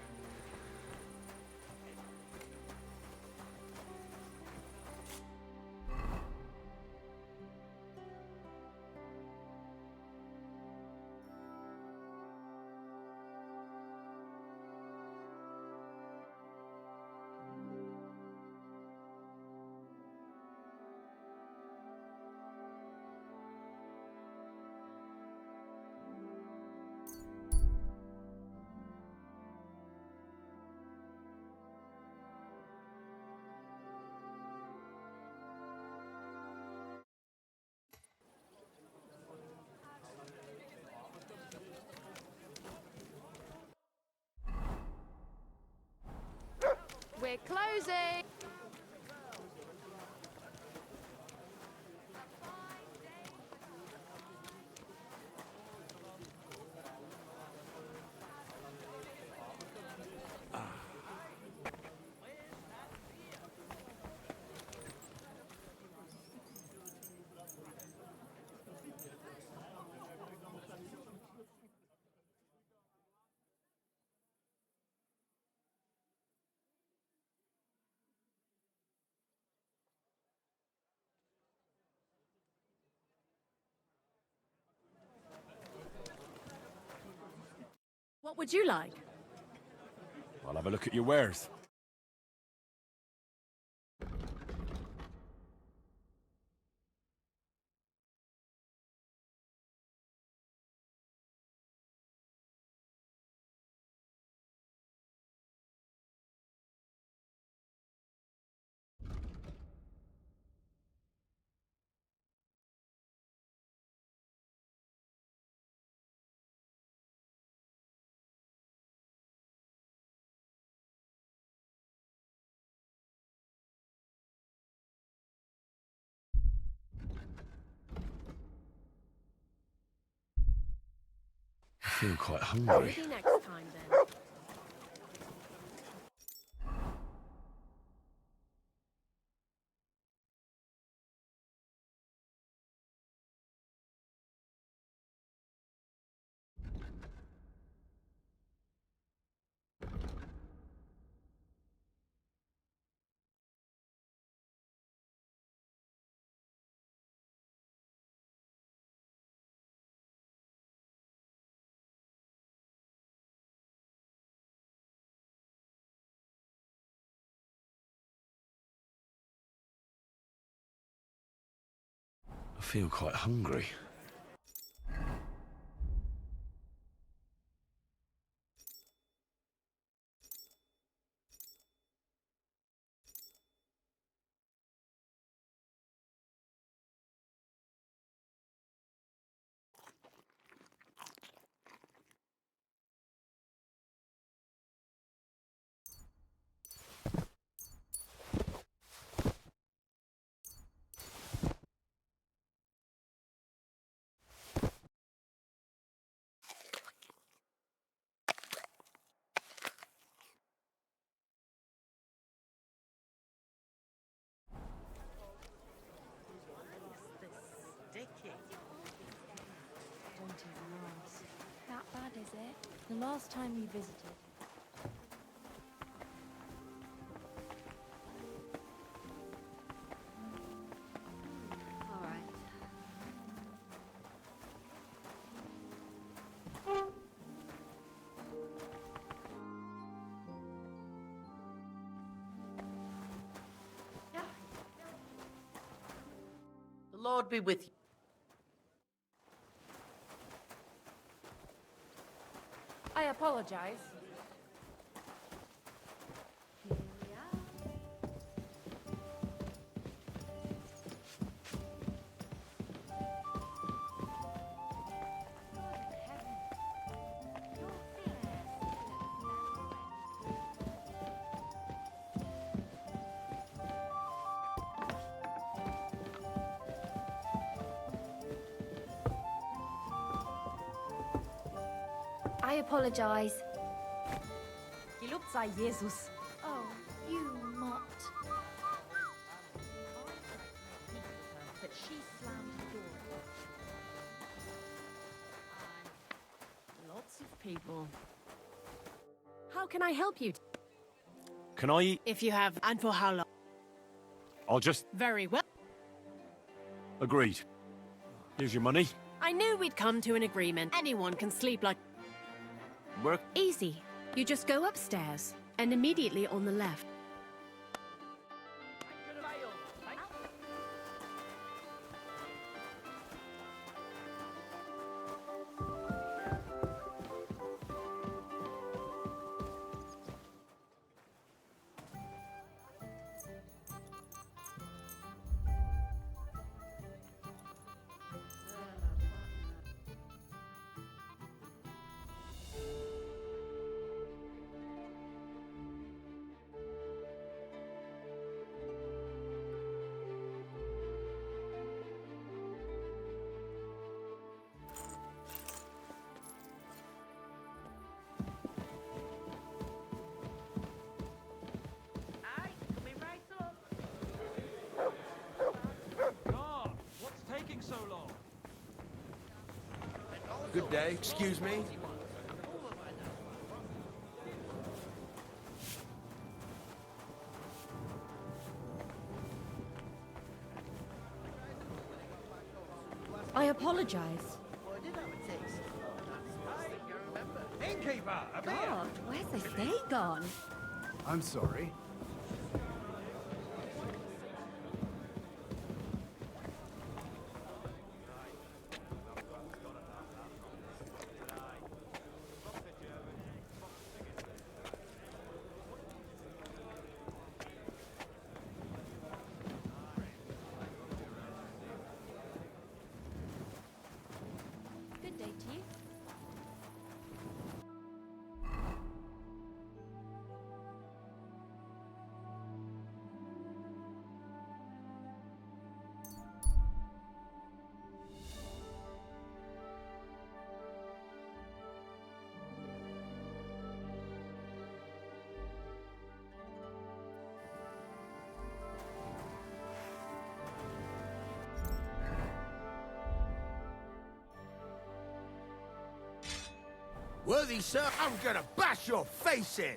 We're closing! What would you like? I'll have a look at your wares. I feel quite hungry. Maybe next time then. I feel quite hungry. That bad, is it? The last time we visited. All right. The Lord be with you. I apologize. I apologize. Gelobt sei Jesus. Oh, you mot. But she slammed the door. Lots of people. How can I help you? Can I eat? If you have, and for how long? I'll just... Very well. Agreed. Here's your money. I knew we'd come to an agreement. Anyone can sleep like... Work. Easy. You just go upstairs, and immediately on the left. Good day. Excuse me. I apologize. Innkeeper, a beer! God, where's this day gone? I'm sorry. Good day to you. Worthy sir, I'm gonna bash your face in!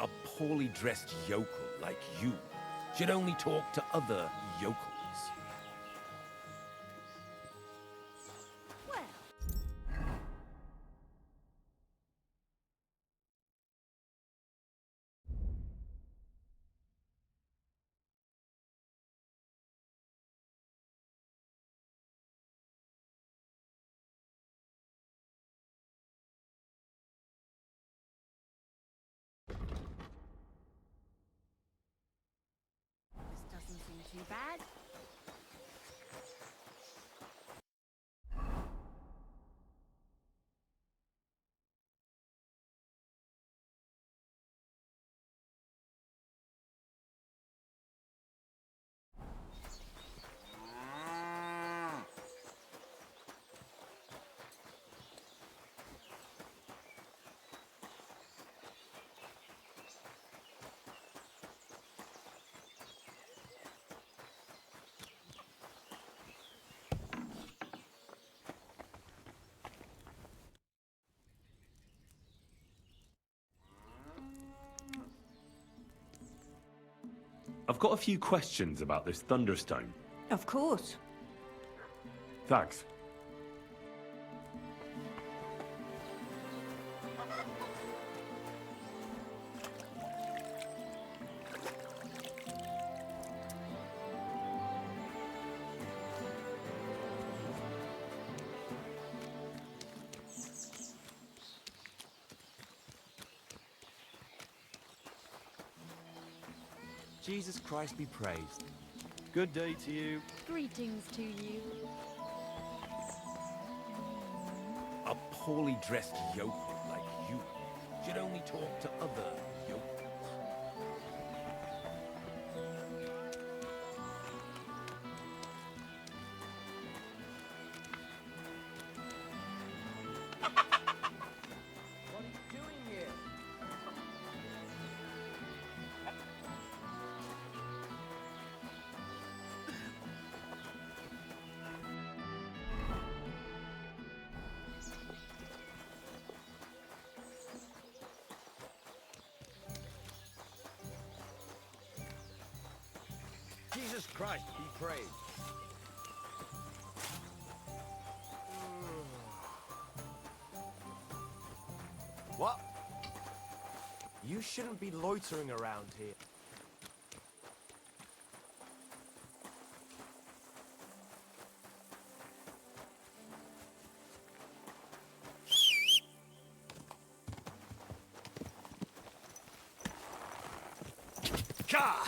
A poorly dressed yokel like you should only talk to other yokels. This doesn't seem too bad. I've got a few questions about this Thunderstone. Of course. Thanks. Jesus Christ be praised. Good day to you. Greetings to you. A poorly dressed yokel like you should only talk to other yokels. Jesus Christ be praised. What? You shouldn't be loitering around here. Gah!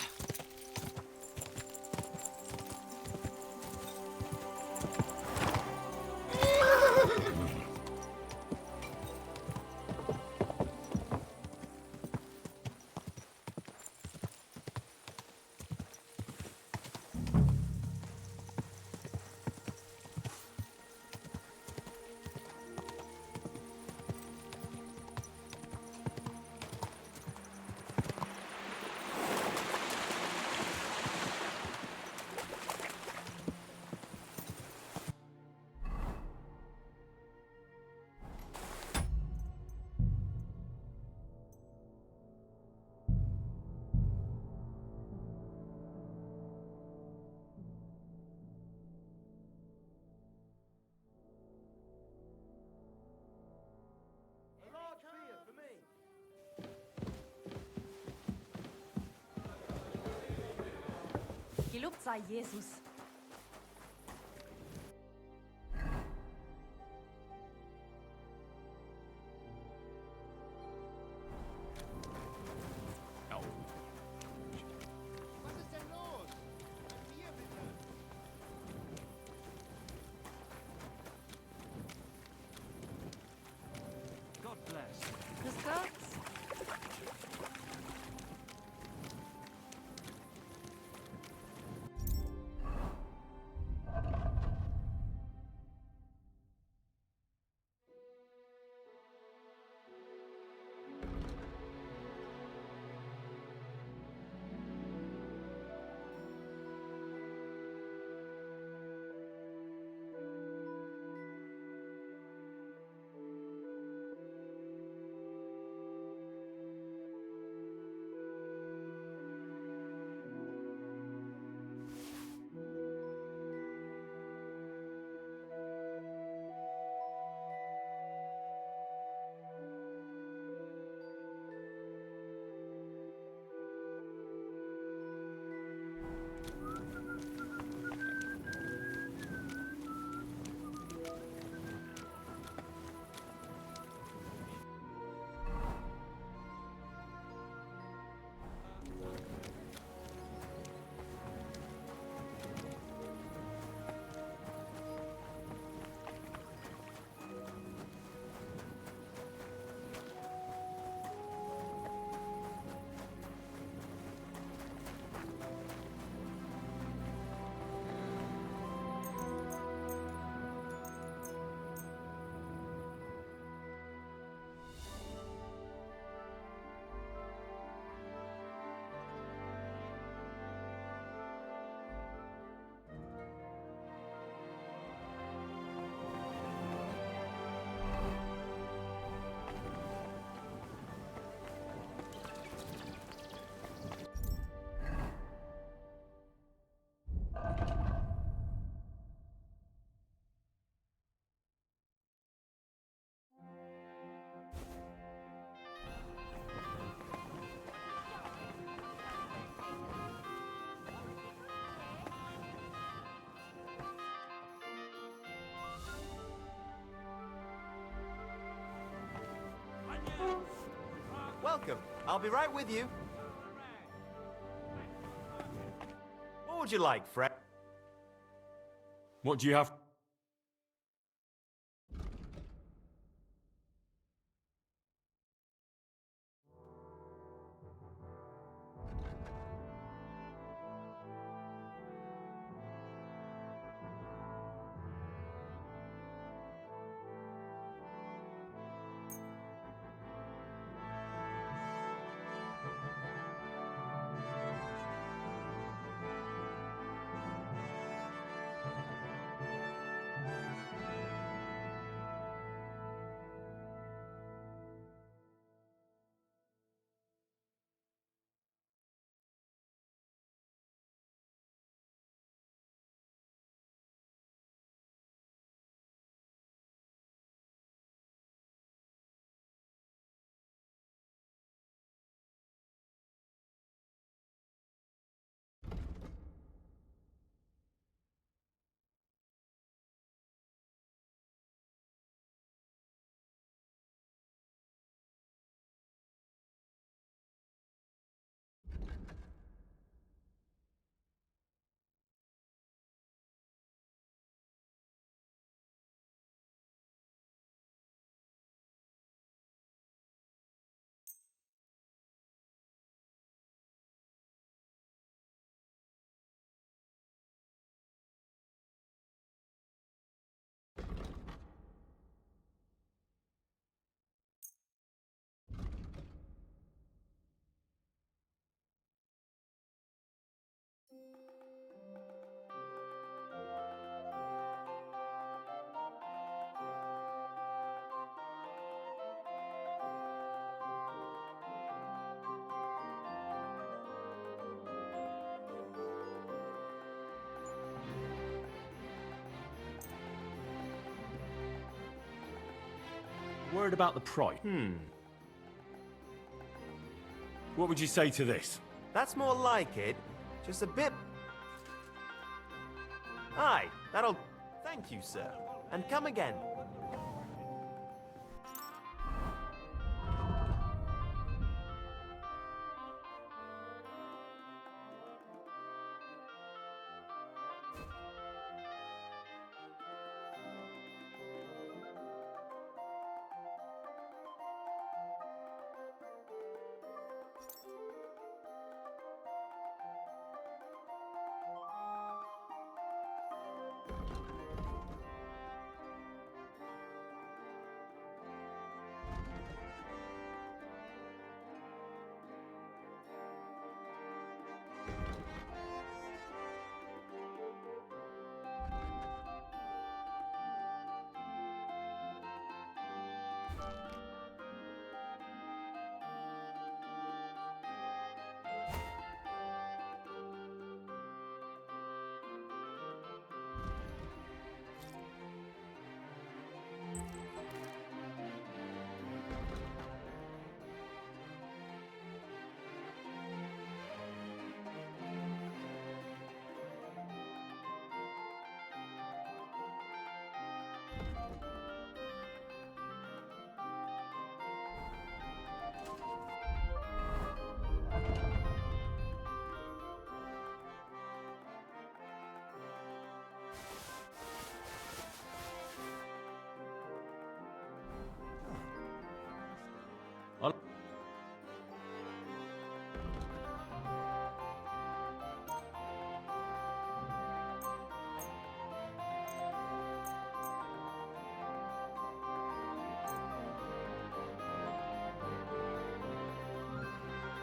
Gelobt sei Jesus. Was ist denn los? Ein Bier bitte. God bless. Grüß Gott. Welcome. I'll be right with you. What would you like, Fred? What do you have? Word about the price. What would you say to this? That's more like it. Just a bit... Aye, that'll... Thank you, sir. And come again.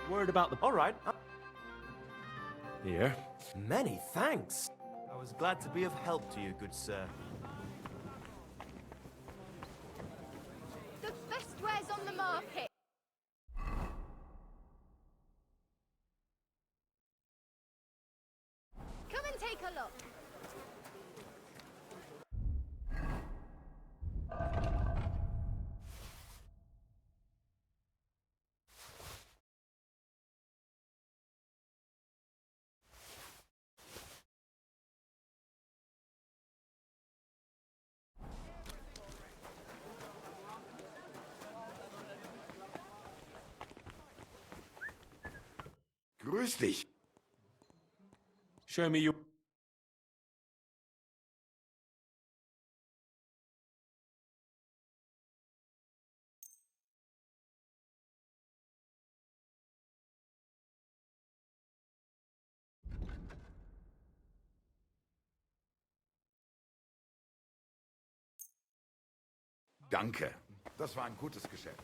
Word about the... All right. Here. Many thanks. I was glad to be of help to you, good sir. The best wares on the market. Come and take a look. Grüß dich. Show me your... Danke. Das war ein gutes Geschäft.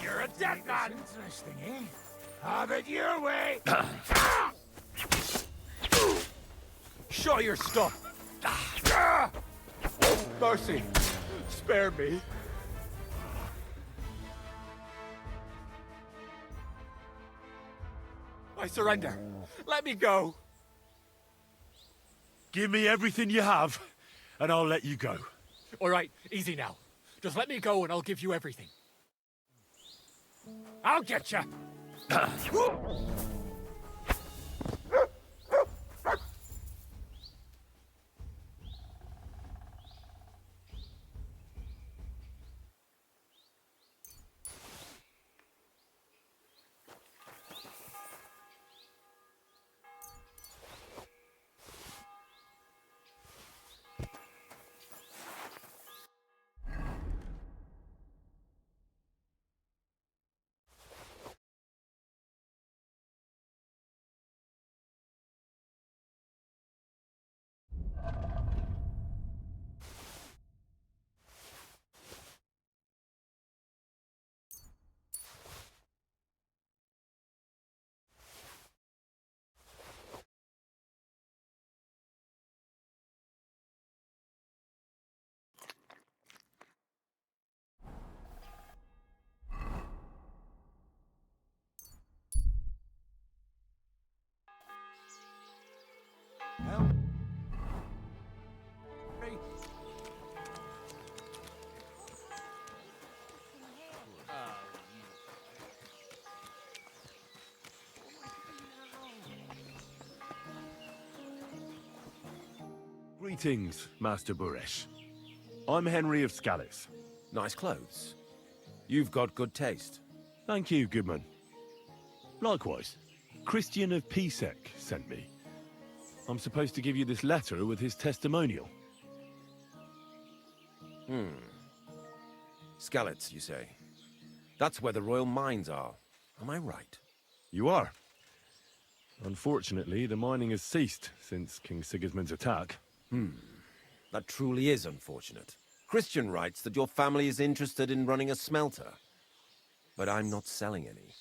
You're a dead man! Interesting, eh? Have it your way! Show your stuff! Mercy! Spare me! I surrender! Let me go! Give me everything you have, and I'll let you go. All right, easy now. Just let me go and I'll give you everything. I'll get you! Greetings, Master Buresh. I'm Henry of Scallis. Nice clothes. You've got good taste. Thank you, Goodman. Likewise, Christian of Pisek sent me. I'm supposed to give you this letter with his testimonial. Skalitz, you say? That's where the royal mines are. Am I right? You are. Unfortunately, the mining has ceased since King Sigismund's attack. That truly is unfortunate. Christian writes that your family is interested in running a smelter. But I'm not selling any.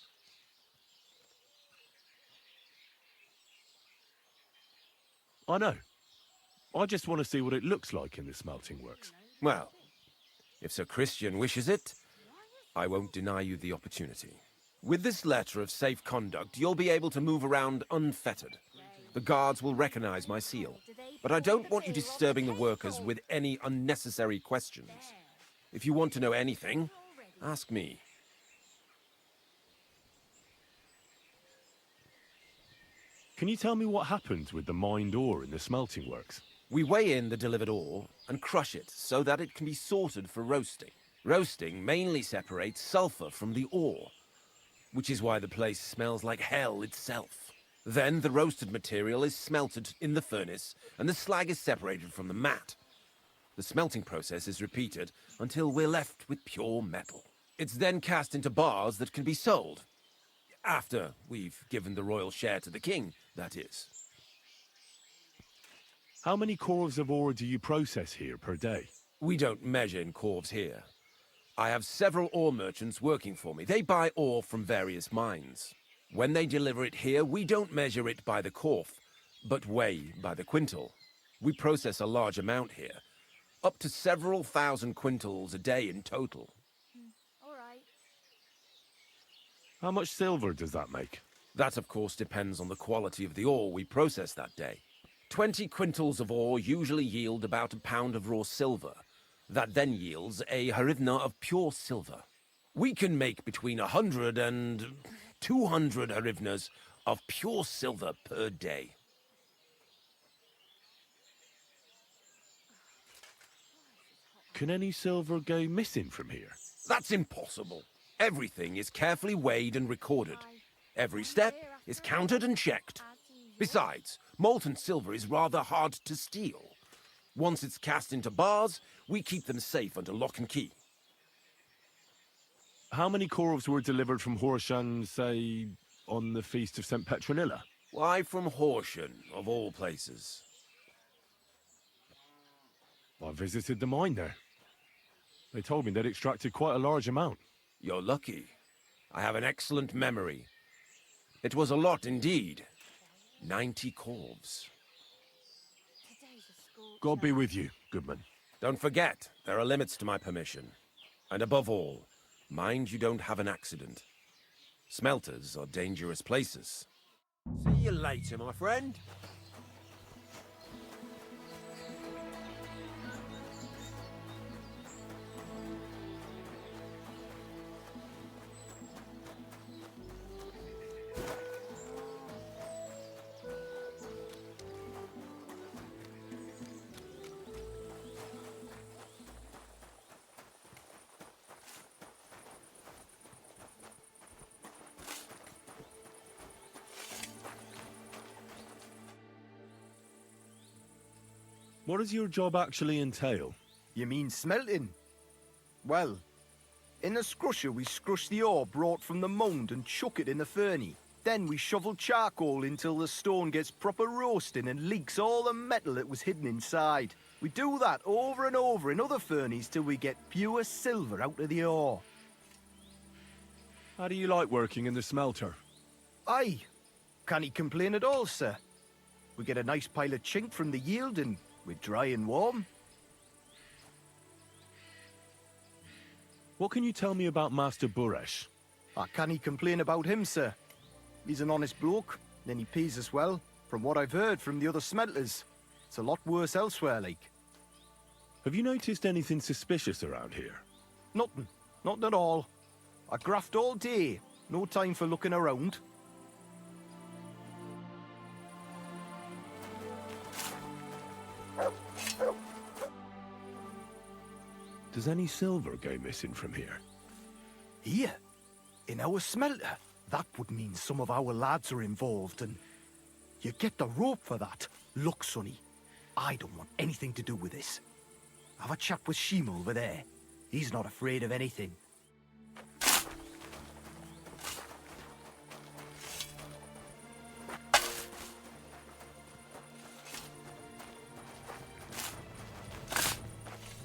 I know. I just want to see what it looks like in the smelting works. Well, if Sir Christian wishes it, I won't deny you the opportunity. With this letter of safe conduct, you'll be able to move around unfettered. The guards will recognize my seal. But I don't want you disturbing the workers with any unnecessary questions. If you want to know anything, ask me. Can you tell me what happened with the mined ore in the smelting works? We weigh in the delivered ore and crush it so that it can be sorted for roasting. Roasting mainly separates sulfur from the ore, which is why the place smells like hell itself. Then the roasted material is smelted in the furnace and the slag is separated from the matte. The smelting process is repeated until we're left with pure metal. It's then cast into bars that can be sold. After we've given the royal share to the king, that is. How many corves of ore do you process here per day? We don't measure in corves here. I have several ore merchants working for me. They buy ore from various mines. When they deliver it here, we don't measure it by the corf, but weigh by the quintal. We process a large amount here, up to several thousand quintals a day in total. How much silver does that make? That, of course, depends on the quality of the ore we process that day. 20 quintals of ore usually yield about a pound of raw silver. That then yields a hryvnia of pure silver. We can make between 100 and 200 hryvnias of pure silver per day. Can any silver go missing from here? That's impossible. Everything is carefully weighed and recorded. Every step is counted and checked. Besides, molten silver is rather hard to steal. Once it's cast into bars, we keep them safe under lock and key. How many corves were delivered from Horshan, say, on the Feast of St. Petronilla? Why from Horshan, of all places? I visited the mine there. They told me they'd extracted quite a large amount. You're lucky. I have an excellent memory. It was a lot indeed. 90 corves. God be with you, Goodman. Don't forget, there are limits to my permission. And above all, mind you don't have an accident. Smelters are dangerous places. See you later, my friend. What does your job actually entail? You mean smelting? Well, in the scrusher we scrush the ore brought from the mound and chuck it in the furnace. Then we shovel charcoal until the stone gets proper roasting and leaks all the metal that was hidden inside. We do that over and over in other furnaces till we get pure silver out of the ore. How do you like working in the smelter? Aye, can't complain at all, sir. We get a nice pile of chink from the yield and we're dry and warm. What can you tell me about Master Buresh? I can't complain about him, sir. He's an honest bloke, and he pays us well. From what I've heard from the other smelters, it's a lot worse elsewhere, like. Have you noticed anything suspicious around here? Nothing. Nothing at all. I graft all day. No time for looking around. Does any silver go missing from here? Here? In our smelter? That would mean some of our lads are involved, and you get the rope for that. Look, Sonny, I don't want anything to do with this. Have a chat with Shima over there. He's not afraid of anything.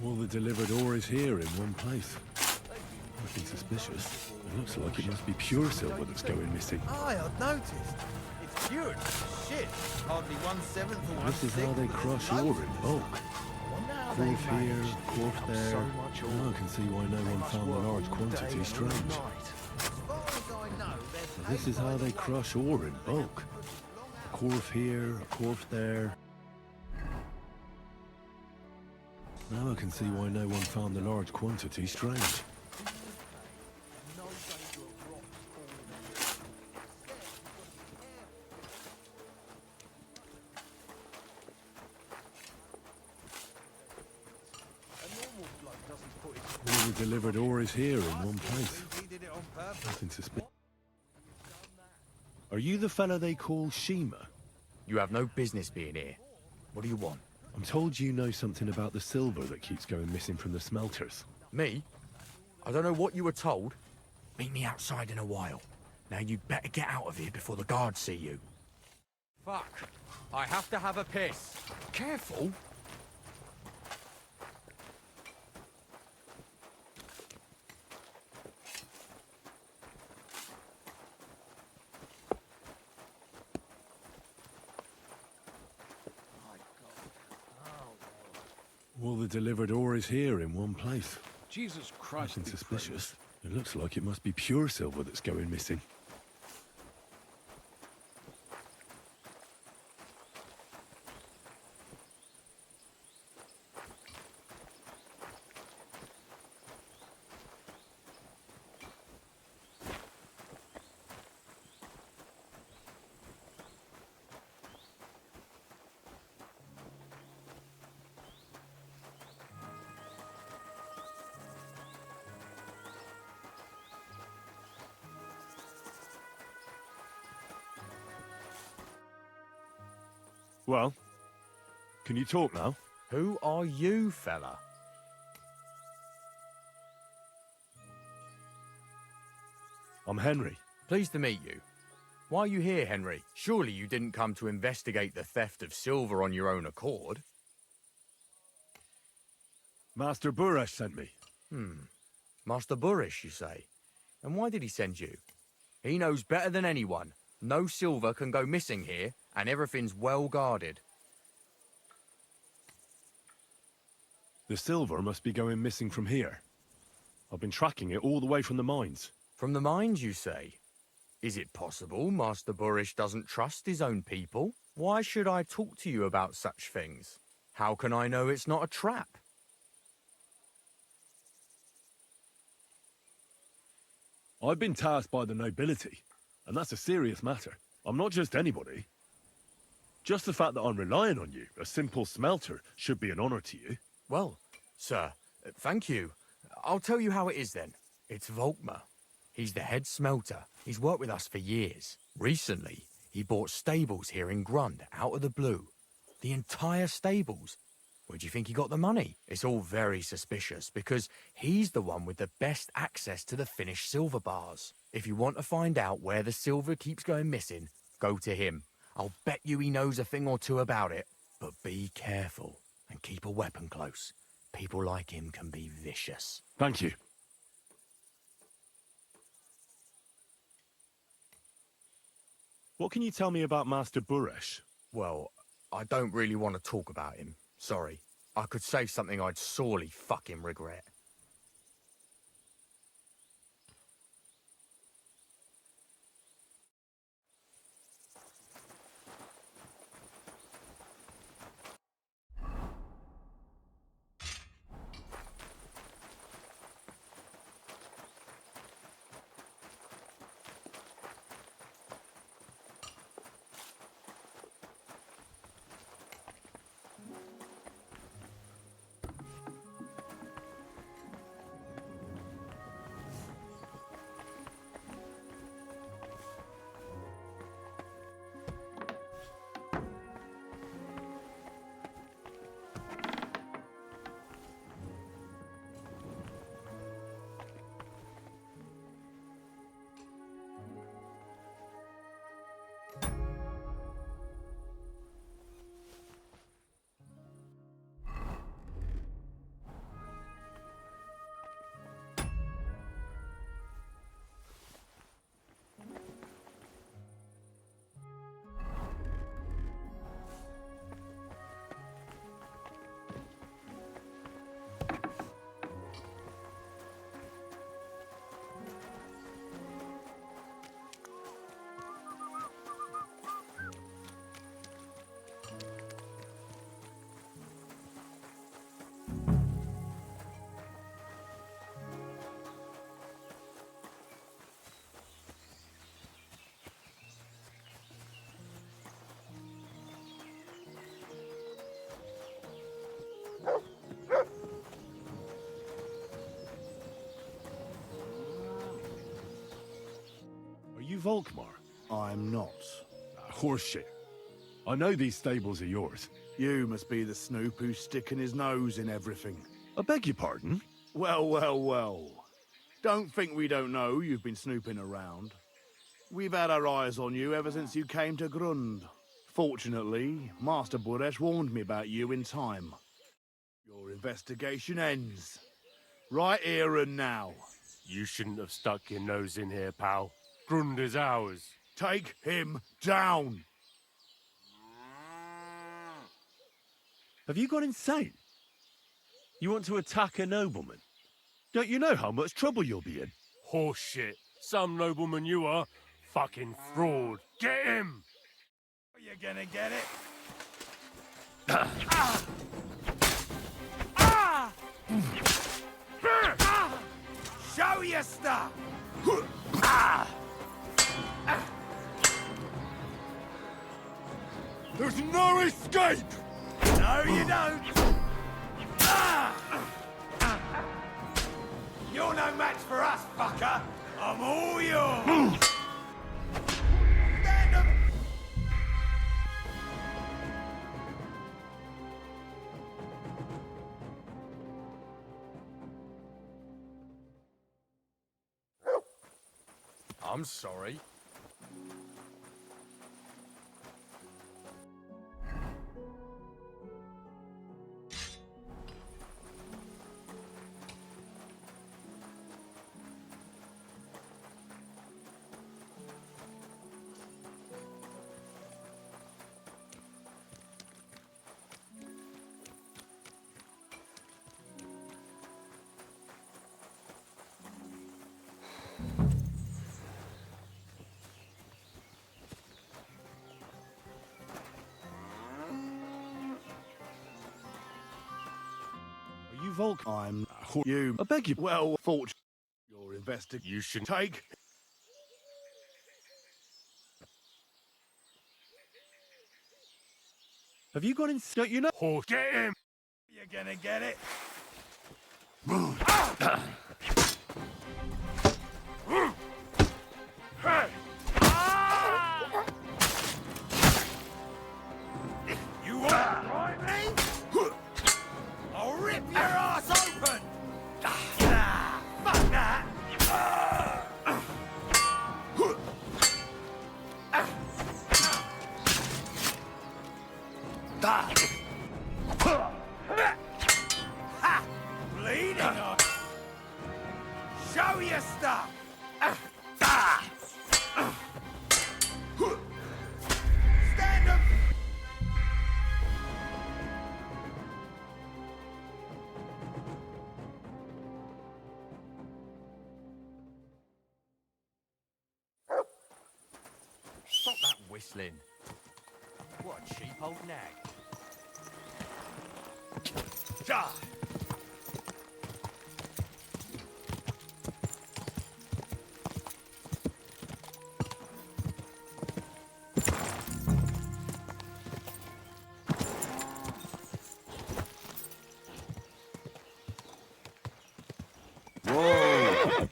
All the delivered ore is here in one place. Nothing suspicious. It looks like it must be pure silver that's going missing. Aye, I've noticed. It's pure shit. Hardly 1/7 or 1/6. This is how they crush ore in bulk. Quarf here, quarf there. Now I can see why no one found the large quantity strange. So this is how they crush ore in bulk. Quarf here, quarf there. Now I can see why no one found the large quantity strange. All the delivered ore is here in one place. Nothing suspicious. Are you the fella they call Shima? You have no business being here. What do you want? I'm told you know something about the silver that keeps going missing from the smelters. Me? I don't know what you were told. Meet me outside in a while. Now you'd better get out of here before the guards see you. Fuck. I have to have a piss. Careful. All the delivered ore is here in one place. Jesus Christ. Nothing suspicious. It looks like it must be pure silver that's going missing. Well, can you talk now? Who are you, fella? I'm Henry. Pleased to meet you. Why are you here, Henry? Surely you didn't come to investigate the theft of silver on your own accord? Master Buresh sent me. Master Burish, you say? And why did he send you? He knows better than anyone. No silver can go missing here, and everything's well guarded. The silver must be going missing from here. I've been tracking it all the way from the mines. From the mines, you say? Is it possible Master Burish doesn't trust his own people? Why should I talk to you about such things? How can I know it's not a trap? I've been tasked by the nobility, and that's a serious matter. I'm not just anybody. Just the fact that I'm relying on you, a simple smelter, should be an honor to you. Well, sir, thank you. I'll tell you how it is then. It's Volkmar. He's the head smelter. He's worked with us for years. Recently, he bought stables here in Grund, out of the blue. The entire stables. Where do you think he got the money? It's all very suspicious, because he's the one with the best access to the finished silver bars. If you want to find out where the silver keeps going missing, go to him. I'll bet you he knows a thing or two about it. But be careful, and keep a weapon close. People like him can be vicious. Thank you. What can you tell me about Master Buresh? Well, I don't really want to talk about him. Sorry. I could say something I'd sorely fucking regret. you Volkmar? I'm not. Horseshit. I know these stables are yours. You must be the snoop who's sticking his nose in everything. I beg your pardon? Well, well, well. Don't think we don't know you've been snooping around. We've had our eyes on you ever since you came to Grund. Fortunately, Master Buresh warned me about you in time. Your investigation ends. Right here and now. You shouldn't have stuck your nose in here, pal. Grund is ours. Take him down! Have you gone insane? You want to attack a nobleman? Don't you know how much trouble you'll be in? Horseshit. Some nobleman you are. Fucking fraud. Get him! Are you gonna get it? Show your stuff! There's no escape! No, you don't! You're no match for us, fucker! I'm all yours! Stand up! I'm sorry. Are you Volk? I'm you. I beg you. Well, fortune. Your investigation. You should Take. Have you gone in? Don't you know? Horse. Get him! You're gonna get it. You want to try me? I'll rip your ass open! Fuck that! Ha! Bleeding on. Show your stuff! Stand up! Stop that whistling. What a cheap old nag. Die! Whoa!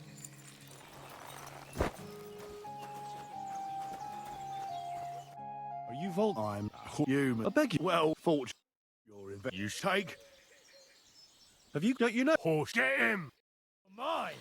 Are you Volk? I'm you. I beg you. Well, fortune. You take. Have you? Don't you know? Horse. Get him! Mine.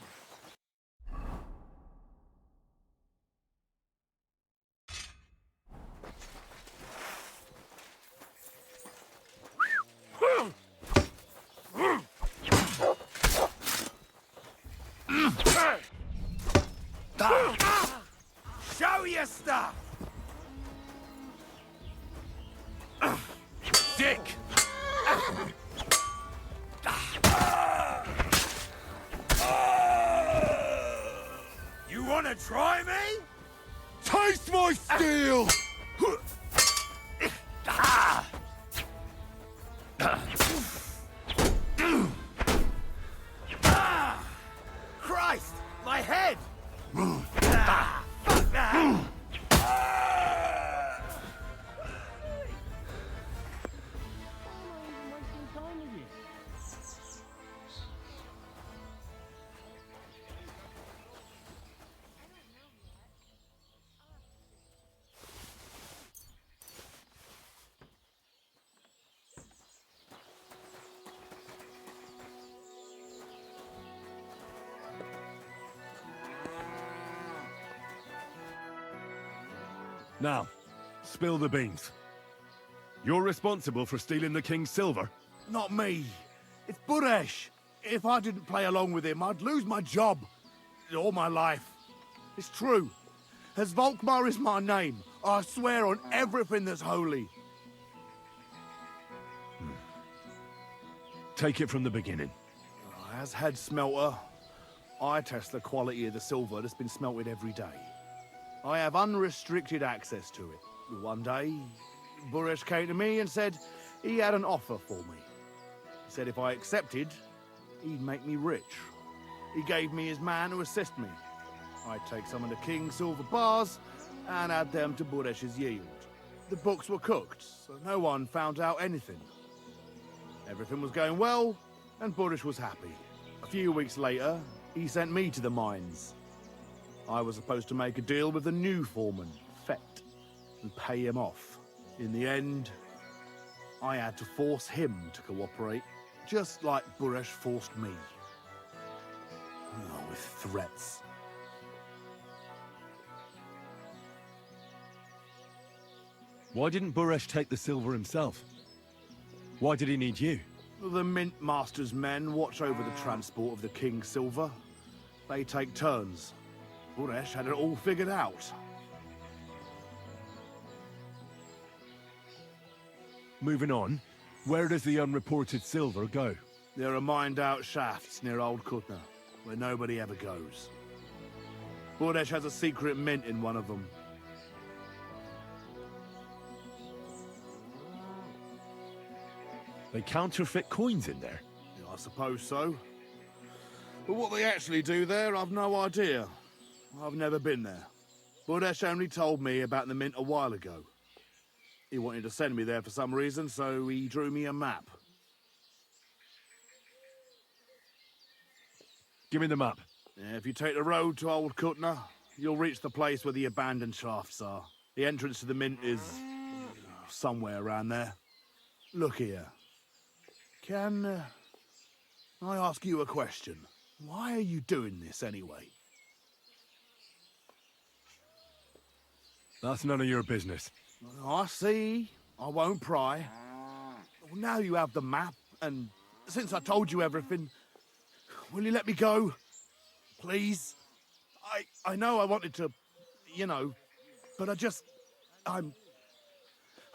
Show your stuff. Dick! You wanna try me? Taste my steel! Christ! My head! Fuck that! Now, spill the beans. You're responsible for stealing the king's silver? Not me. It's Buresh. If I didn't play along with him, I'd lose my job. All my life. It's true. As Volkmar is my name, I swear on everything that's holy. Take it from the beginning. As head smelter, I test the quality of the silver that's been smelted every day. I have unrestricted access to it. One day, Buresh came to me and said he had an offer for me. He said if I accepted, he'd make me rich. He gave me his man to assist me. I'd take some of the king's silver bars and add them to Buresh's yield. The books were cooked, so no one found out anything. Everything was going well, and Buresh was happy. A few weeks later, he sent me to the mines. I was supposed to make a deal with the new foreman, Fett, and pay him off. In the end, I had to force him to cooperate, just like Buresh forced me. Oh, with threats. Why didn't Buresh take the silver himself? Why did he need you? The Mint Master's men watch over the transport of the king's silver. They take turns. Buresh had it all figured out. Moving on, where does the unreported silver go? There are mined-out shafts near Old Kutna, where nobody ever goes. Buresh has a secret mint in one of them. They counterfeit coins in there? I suppose so. But what they actually do there, I've no idea. I've never been there. Buresh only told me about the mint a while ago. He wanted to send me there for some reason, so he drew me a map. Give me the map. If you take the road to Old Kutna, you'll reach the place where the abandoned shafts are. The entrance to the mint is somewhere around there. Look here. Can I ask you a question? Why are you doing this anyway? That's none of your business. I see. I won't pry. Well, now you have the map, and since I told you everything, will you let me go? Please? I know I wanted to, you know, but I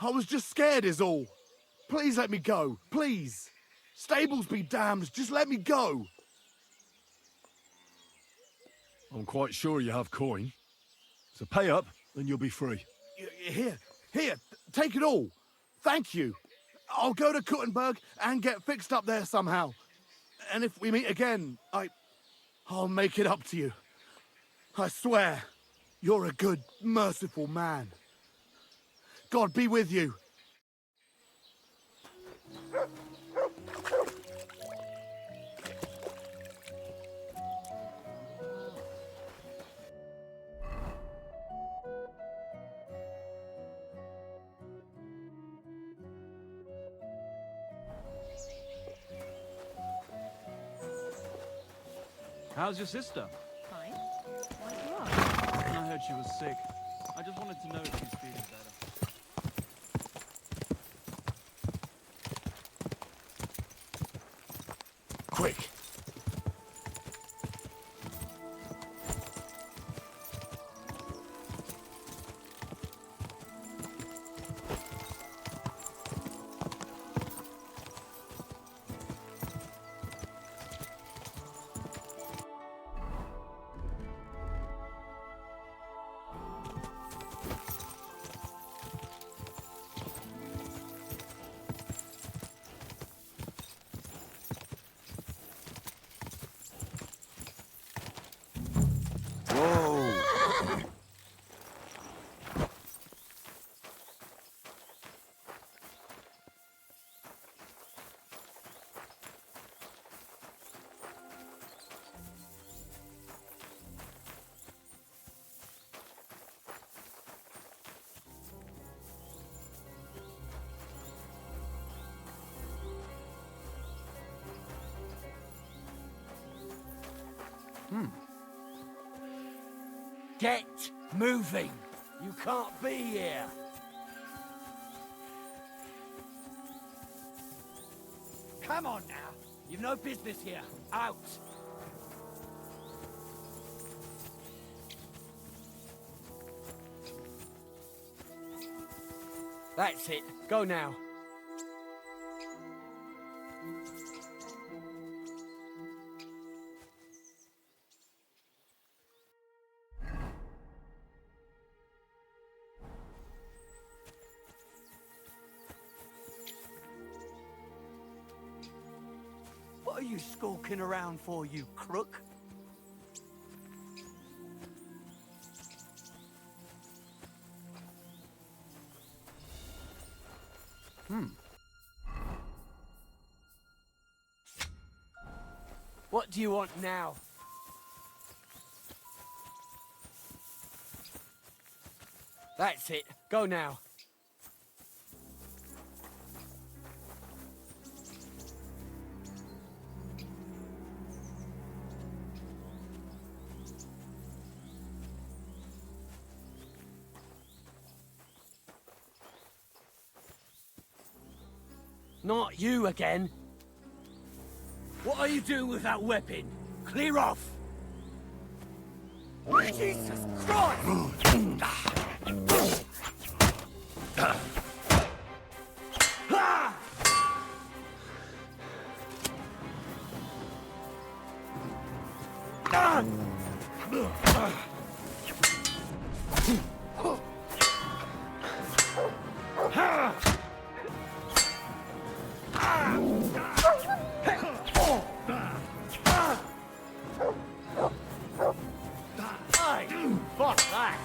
was just scared is all. Please let me go, please. Stables be damned, just let me go. I'm quite sure you have coin. So pay up, and you'll be free. Here, take it all. Thank you. I'll go to Kuttenberg and get fixed up there somehow. And if we meet again, I'll make it up to you. I swear, you're a good, merciful man. God be with you. How's your sister? Fine. Why you ask? I heard she was sick. I just wanted to know if she's feeling better. Quick! Get moving! You can't be here. Come on now. You've no business here. Out. That's it. Go now. What are you skulking around for, you crook? What do you want now? That's it. Go now. Not you again. What are you doing with that weapon? Clear off! Jesus Christ! Fuck that!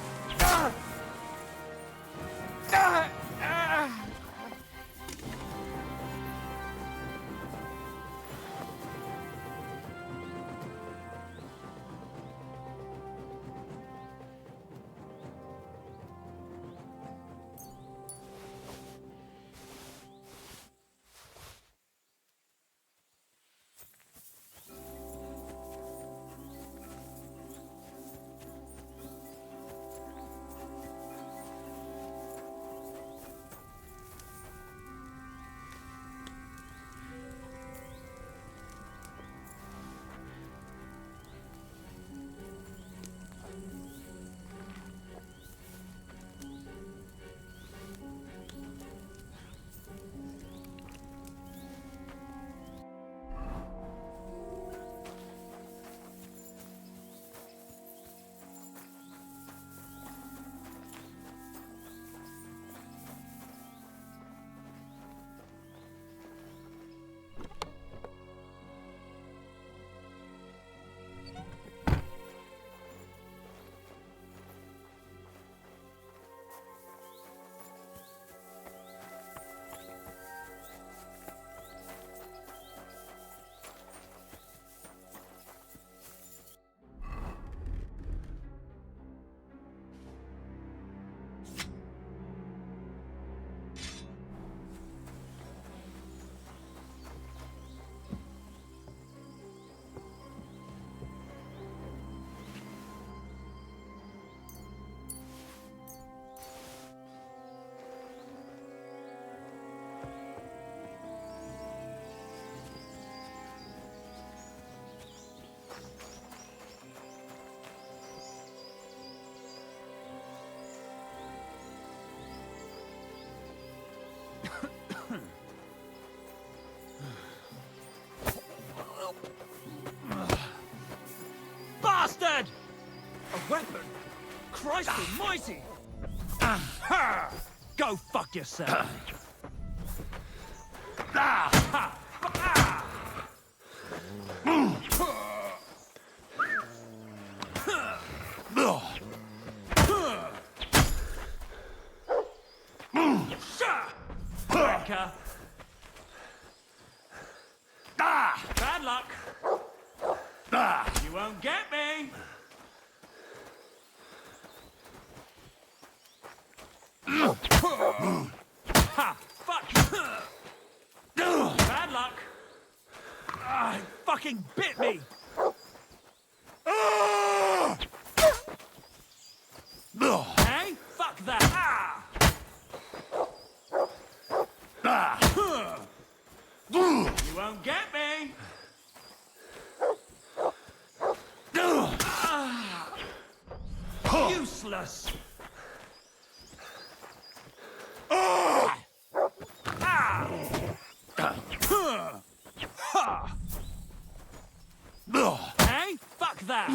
Bastard! A weapon? Christ almighty! Go fuck yourself! Wrecker. Bad luck. You won't get me. Ha! Fuck! Bad luck. He fucking bit me. Hey, fuck Don't get me! Useless! Hey, fuck that!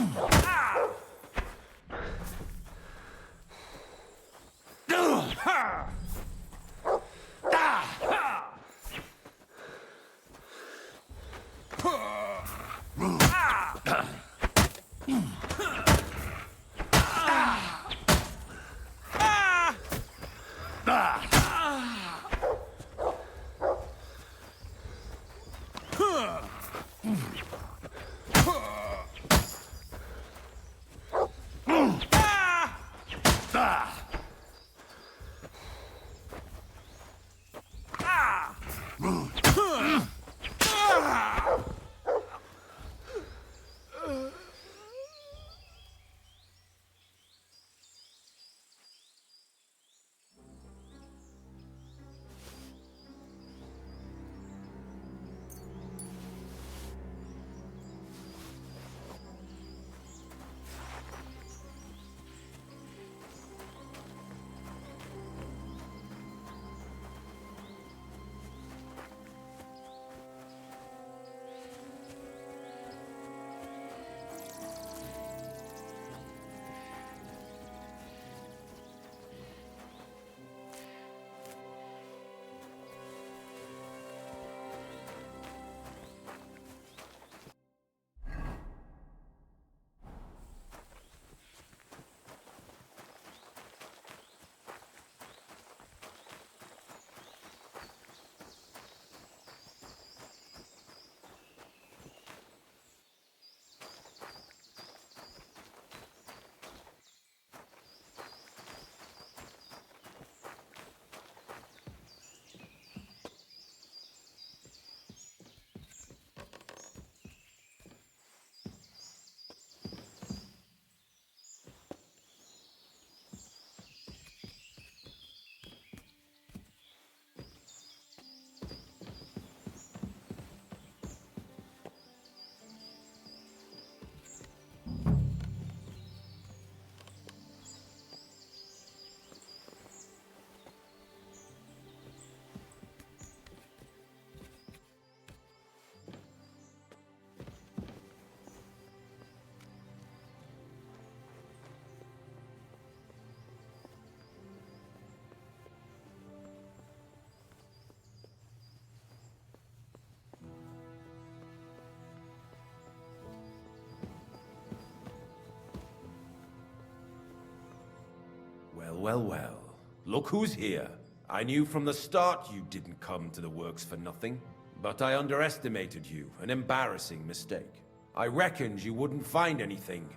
Well. Look who's here. I knew from the start you didn't come to the works for nothing. But I underestimated you. An embarrassing mistake. I reckoned you wouldn't find anything.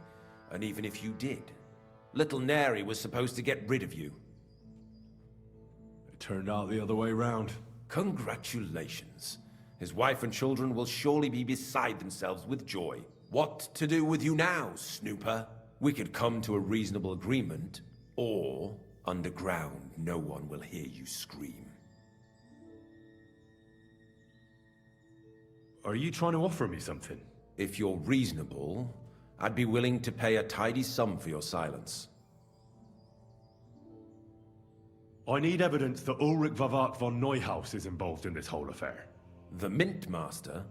And even if you did, little Neri was supposed to get rid of you. It turned out the other way round. Congratulations. His wife and children will surely be beside themselves with joy. What to do with you now, snooper? We could come to a reasonable agreement, or underground, no one will hear you scream. Are you trying to offer me something? If you're reasonable, I'd be willing to pay a tidy sum for your silence. I need evidence that Ulrich Vavart von Neuhaus is involved in this whole affair. The Mint Master?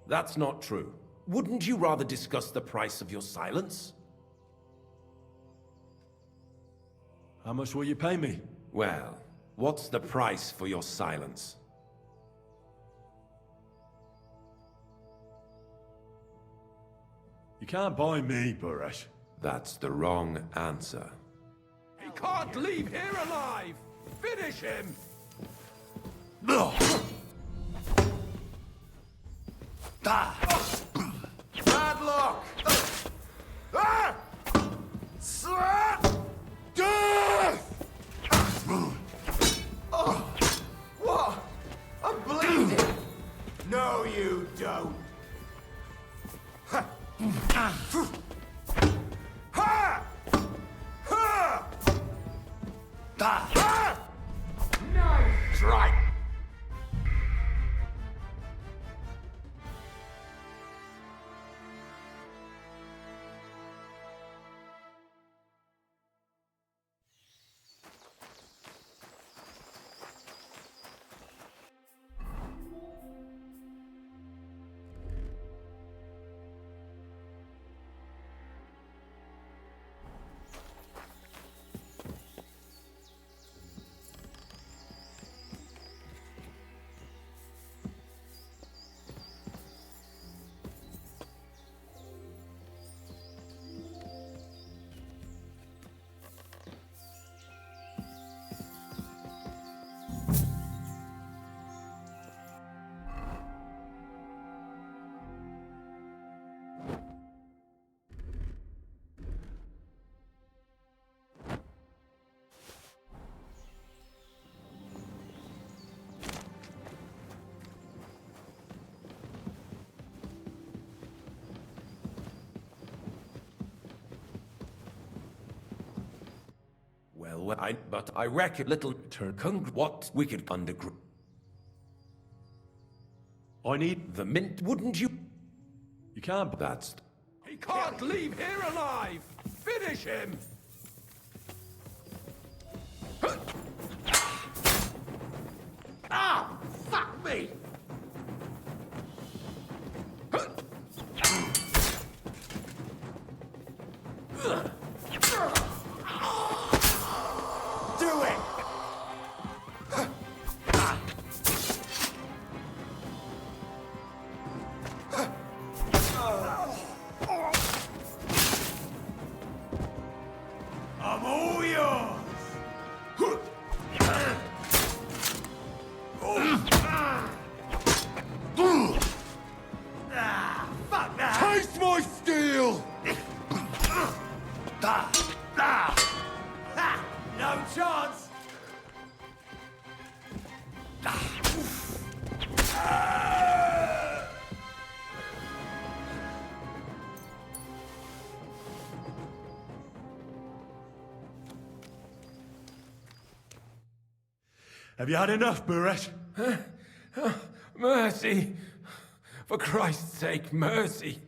That's not true. Wouldn't you rather discuss the price of your silence? How much will you pay me? Well, what's the price for your silence? You can't buy me, Buresh. That's the wrong answer. He can't leave here alive! Finish him! Bad luck! What? I'm bleeding! No, you don't! Nice! Right! well, but I reckon little Turkung what wicked underground. I need the mint, wouldn't you? You can't. That's. He can't leave here alive! Finish him! Ah! Fuck me! Do it! I'm all yours! Fuck that! Taste my steel! No chance! Have you had enough, Buresh? Mercy! For Christ's sake, mercy!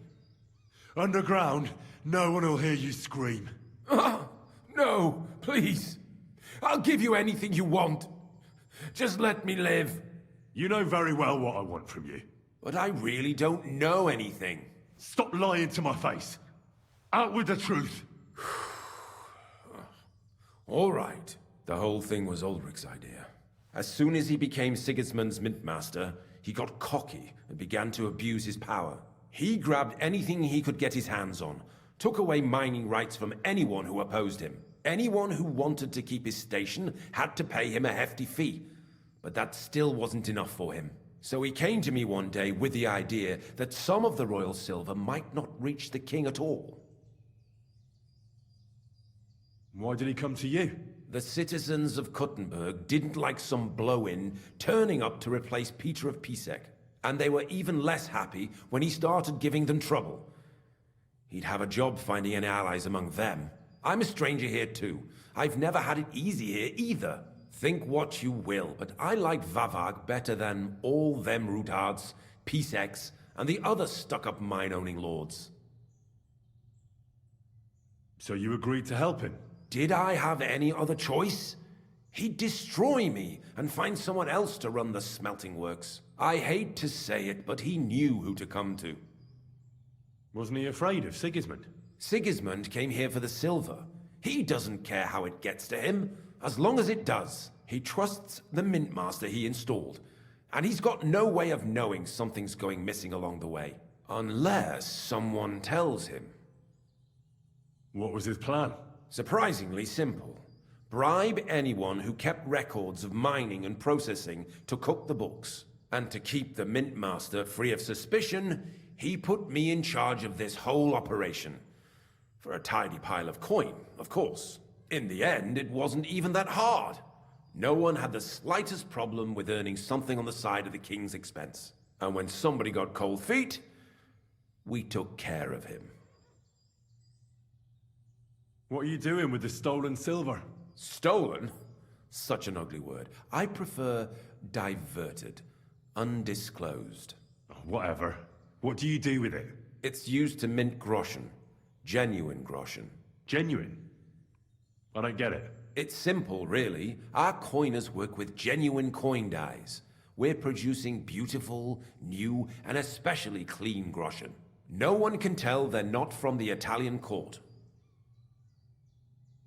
Underground, no one will hear you scream. No, please. I'll give you anything you want. Just let me live. You know very well what I want from you. But I really don't know anything. Stop lying to my face. Out with the truth. All right. The whole thing was Ulrich's idea. As soon as he became Sigismund's Mintmaster, he got cocky and began to abuse his power. He grabbed anything he could get his hands on, took away mining rights from anyone who opposed him. Anyone who wanted to keep his station had to pay him a hefty fee. But that still wasn't enough for him. So he came to me one day with the idea that some of the royal silver might not reach the king at all. Why did he come to you? The citizens of Kuttenberg didn't like some blow-in turning up to replace Peter of Pisek. And they were even less happy when he started giving them trouble. He'd have a job finding any allies among them. I'm a stranger here too. I've never had it easy here either. Think what you will, but I like Vavag better than all them Rutards, Piseks, and the other stuck-up mine-owning lords. So you agreed to help him? Did I have any other choice? He'd destroy me and find someone else to run the smelting works. I hate to say it, but he knew who to come to. Wasn't he afraid of Sigismund? Sigismund came here for the silver. He doesn't care how it gets to him, as long as it does. He trusts the Mintmaster he installed, and he's got no way of knowing something's going missing along the way. Unless someone tells him. What was his plan? Surprisingly simple. Bribe anyone who kept records of mining and processing to cook the books. And to keep the Mintmaster free of suspicion, he put me in charge of this whole operation. For a tidy pile of coin, of course. In the end, it wasn't even that hard. No one had the slightest problem with earning something on the side of the king's expense. And when somebody got cold feet, we took care of him. What are you doing with the stolen silver? Stolen? Such an ugly word. I prefer diverted, undisclosed. Whatever. What do you do with it? It's used to mint groschen. Genuine groschen. Genuine? I don't get it. It's simple, really. Our coiners work with genuine coin dyes. We're producing beautiful, new, and especially clean groschen. No one can tell they're not from the Italian court.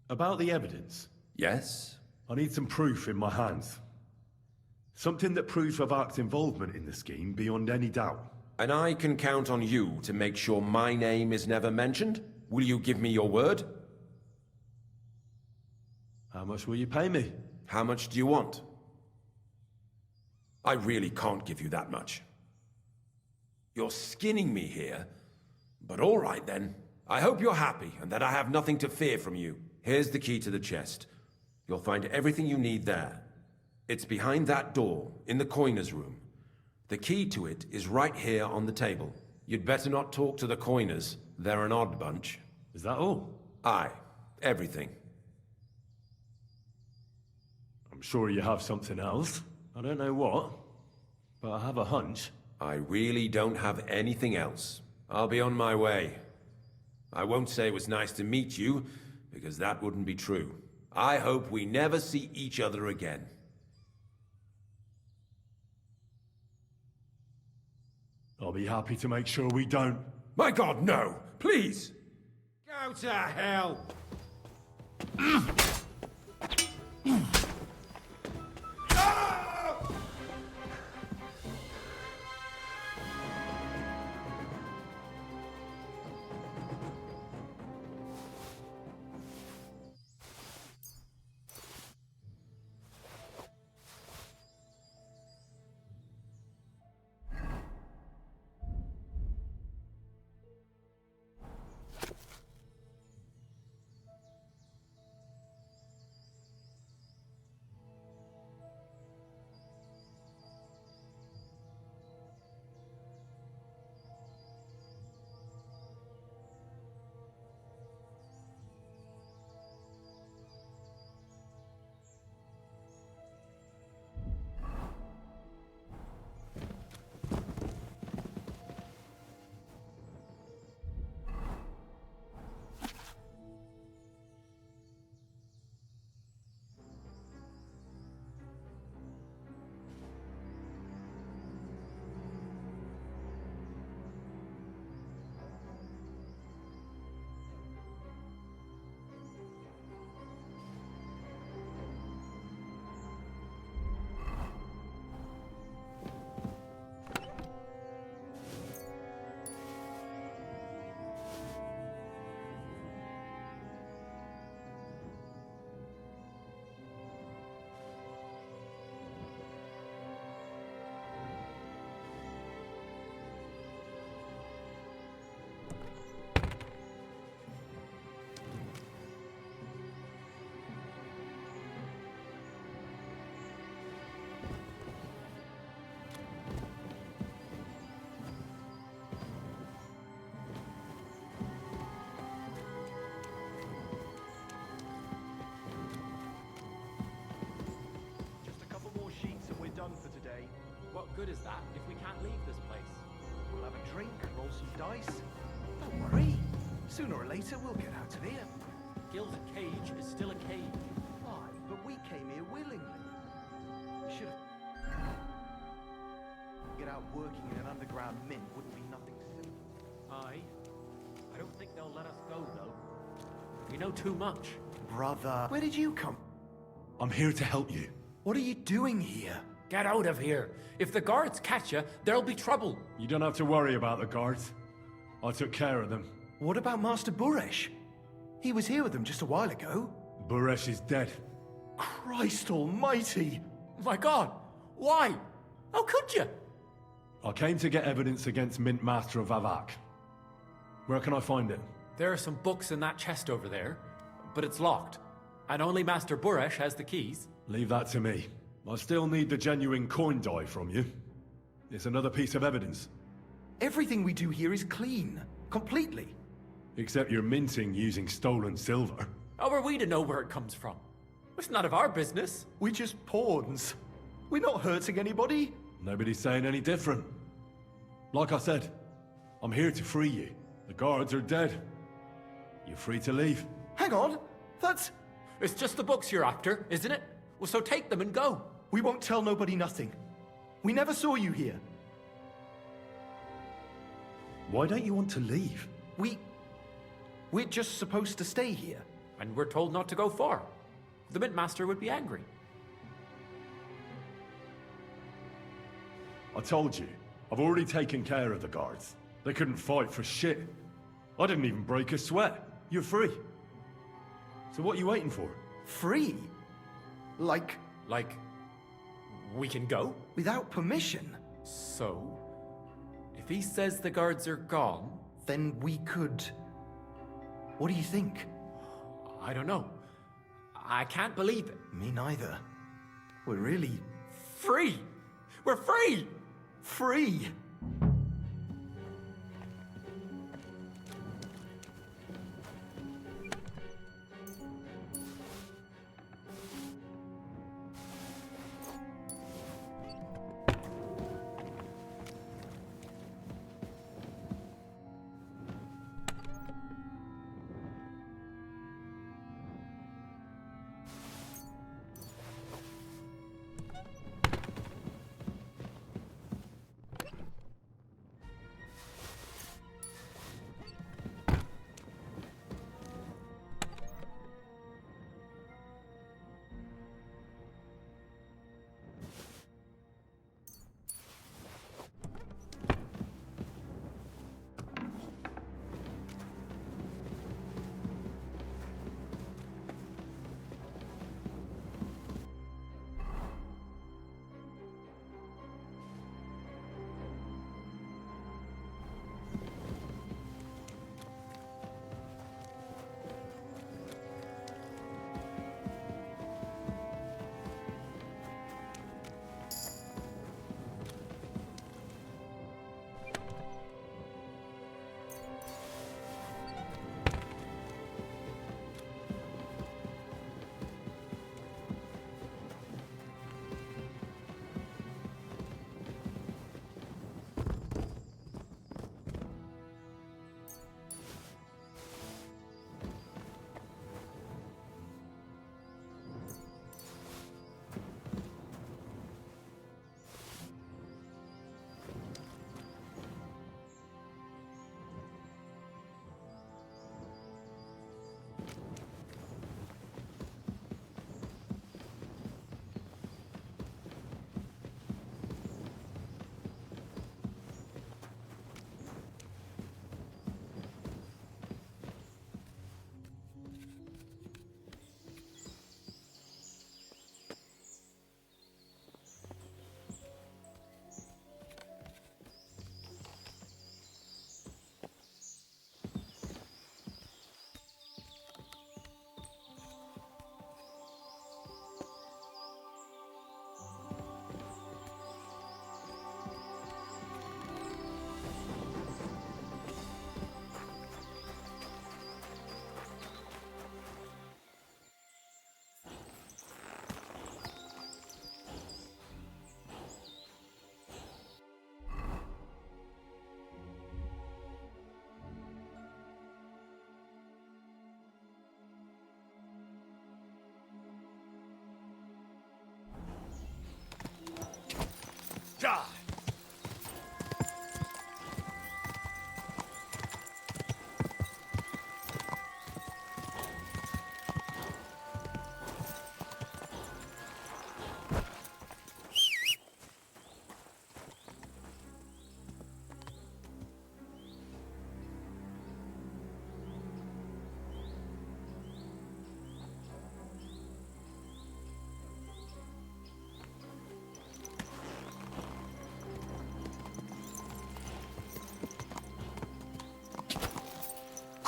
About the evidence? Yes? I need some proof in my hands. Something that proves Vavak's involvement in the scheme beyond any doubt. And I can count on you to make sure my name is never mentioned? Will you give me your word? How much will you pay me? How much do you want? I really can't give you that much. You're skinning me here. But all right then. I hope you're happy and that I have nothing to fear from you. Here's the key to the chest. You'll find everything you need there. It's behind that door, in the coiner's room. The key to it is right here on the table. You'd better not talk to the coiners. They're an odd bunch. Is that all? Aye. Everything. I'm sure you have something else. I don't know what, but I have a hunch. I really don't have anything else. I'll be on my way. I won't say it was nice to meet you, because that wouldn't be true. I hope we never see each other again. I'll be happy to make sure we don't. My God, no! Please! Go to hell! Done for today. What good is that if we can't leave this place? We'll have a drink, roll some dice. Don't worry. Sooner or later, we'll get out of here. Gil's cage is still a cage. Fine, but we came here willingly. We should have... Get out working in an underground mint wouldn't be nothing simple. Aye. I don't think they'll let us go, though. We know too much. Brother, where did you come? I'm here to help you. What are you doing here? Get out of here. If the guards catch you, there'll be trouble. You don't have to worry about the guards. I took care of them. What about Master Buresh? He was here with them just a while ago. Buresh is dead. Christ almighty! My God! Why? How could you? I came to get evidence against Mint Master of Avak. Where can I find it? There are some books in that chest over there, but it's locked. And only Master Buresh has the keys. Leave that to me. I still need the genuine coin die from you. It's another piece of evidence. Everything we do here is clean. Completely. Except you're minting using stolen silver. How are we to know where it comes from? It's none of our business. We're just pawns. We're not hurting anybody. Nobody's saying any different. Like I said, I'm here to free you. The guards are dead. You're free to leave. Hang on. That's... It's just the books you're after, isn't it? Well, so take them and go. We won't tell nobody nothing. We never saw you here. Why don't you want to leave? We're just supposed to stay here. And we're told not to go far. The Mint Master would be angry. I told you, I've already taken care of the guards. They couldn't fight for shit. I didn't even break a sweat. You're free. So what are you waiting for? Free? Like, we can go? Without permission? So, if he says the guards are gone... Then we could... What do you think? I don't know. I can't believe it. Me neither. We're really... Free! We're free! Free!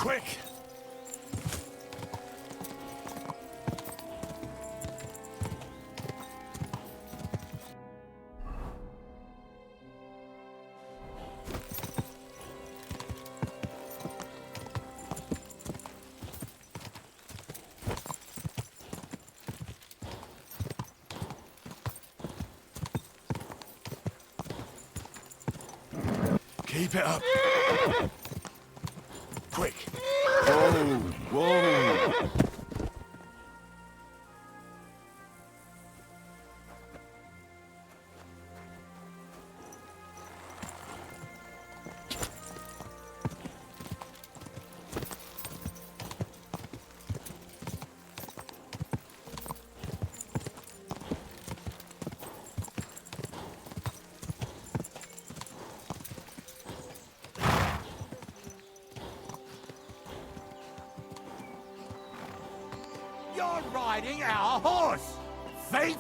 Quick! Keep it up. Quick. Whoa, whoa. You're riding our horse, thief!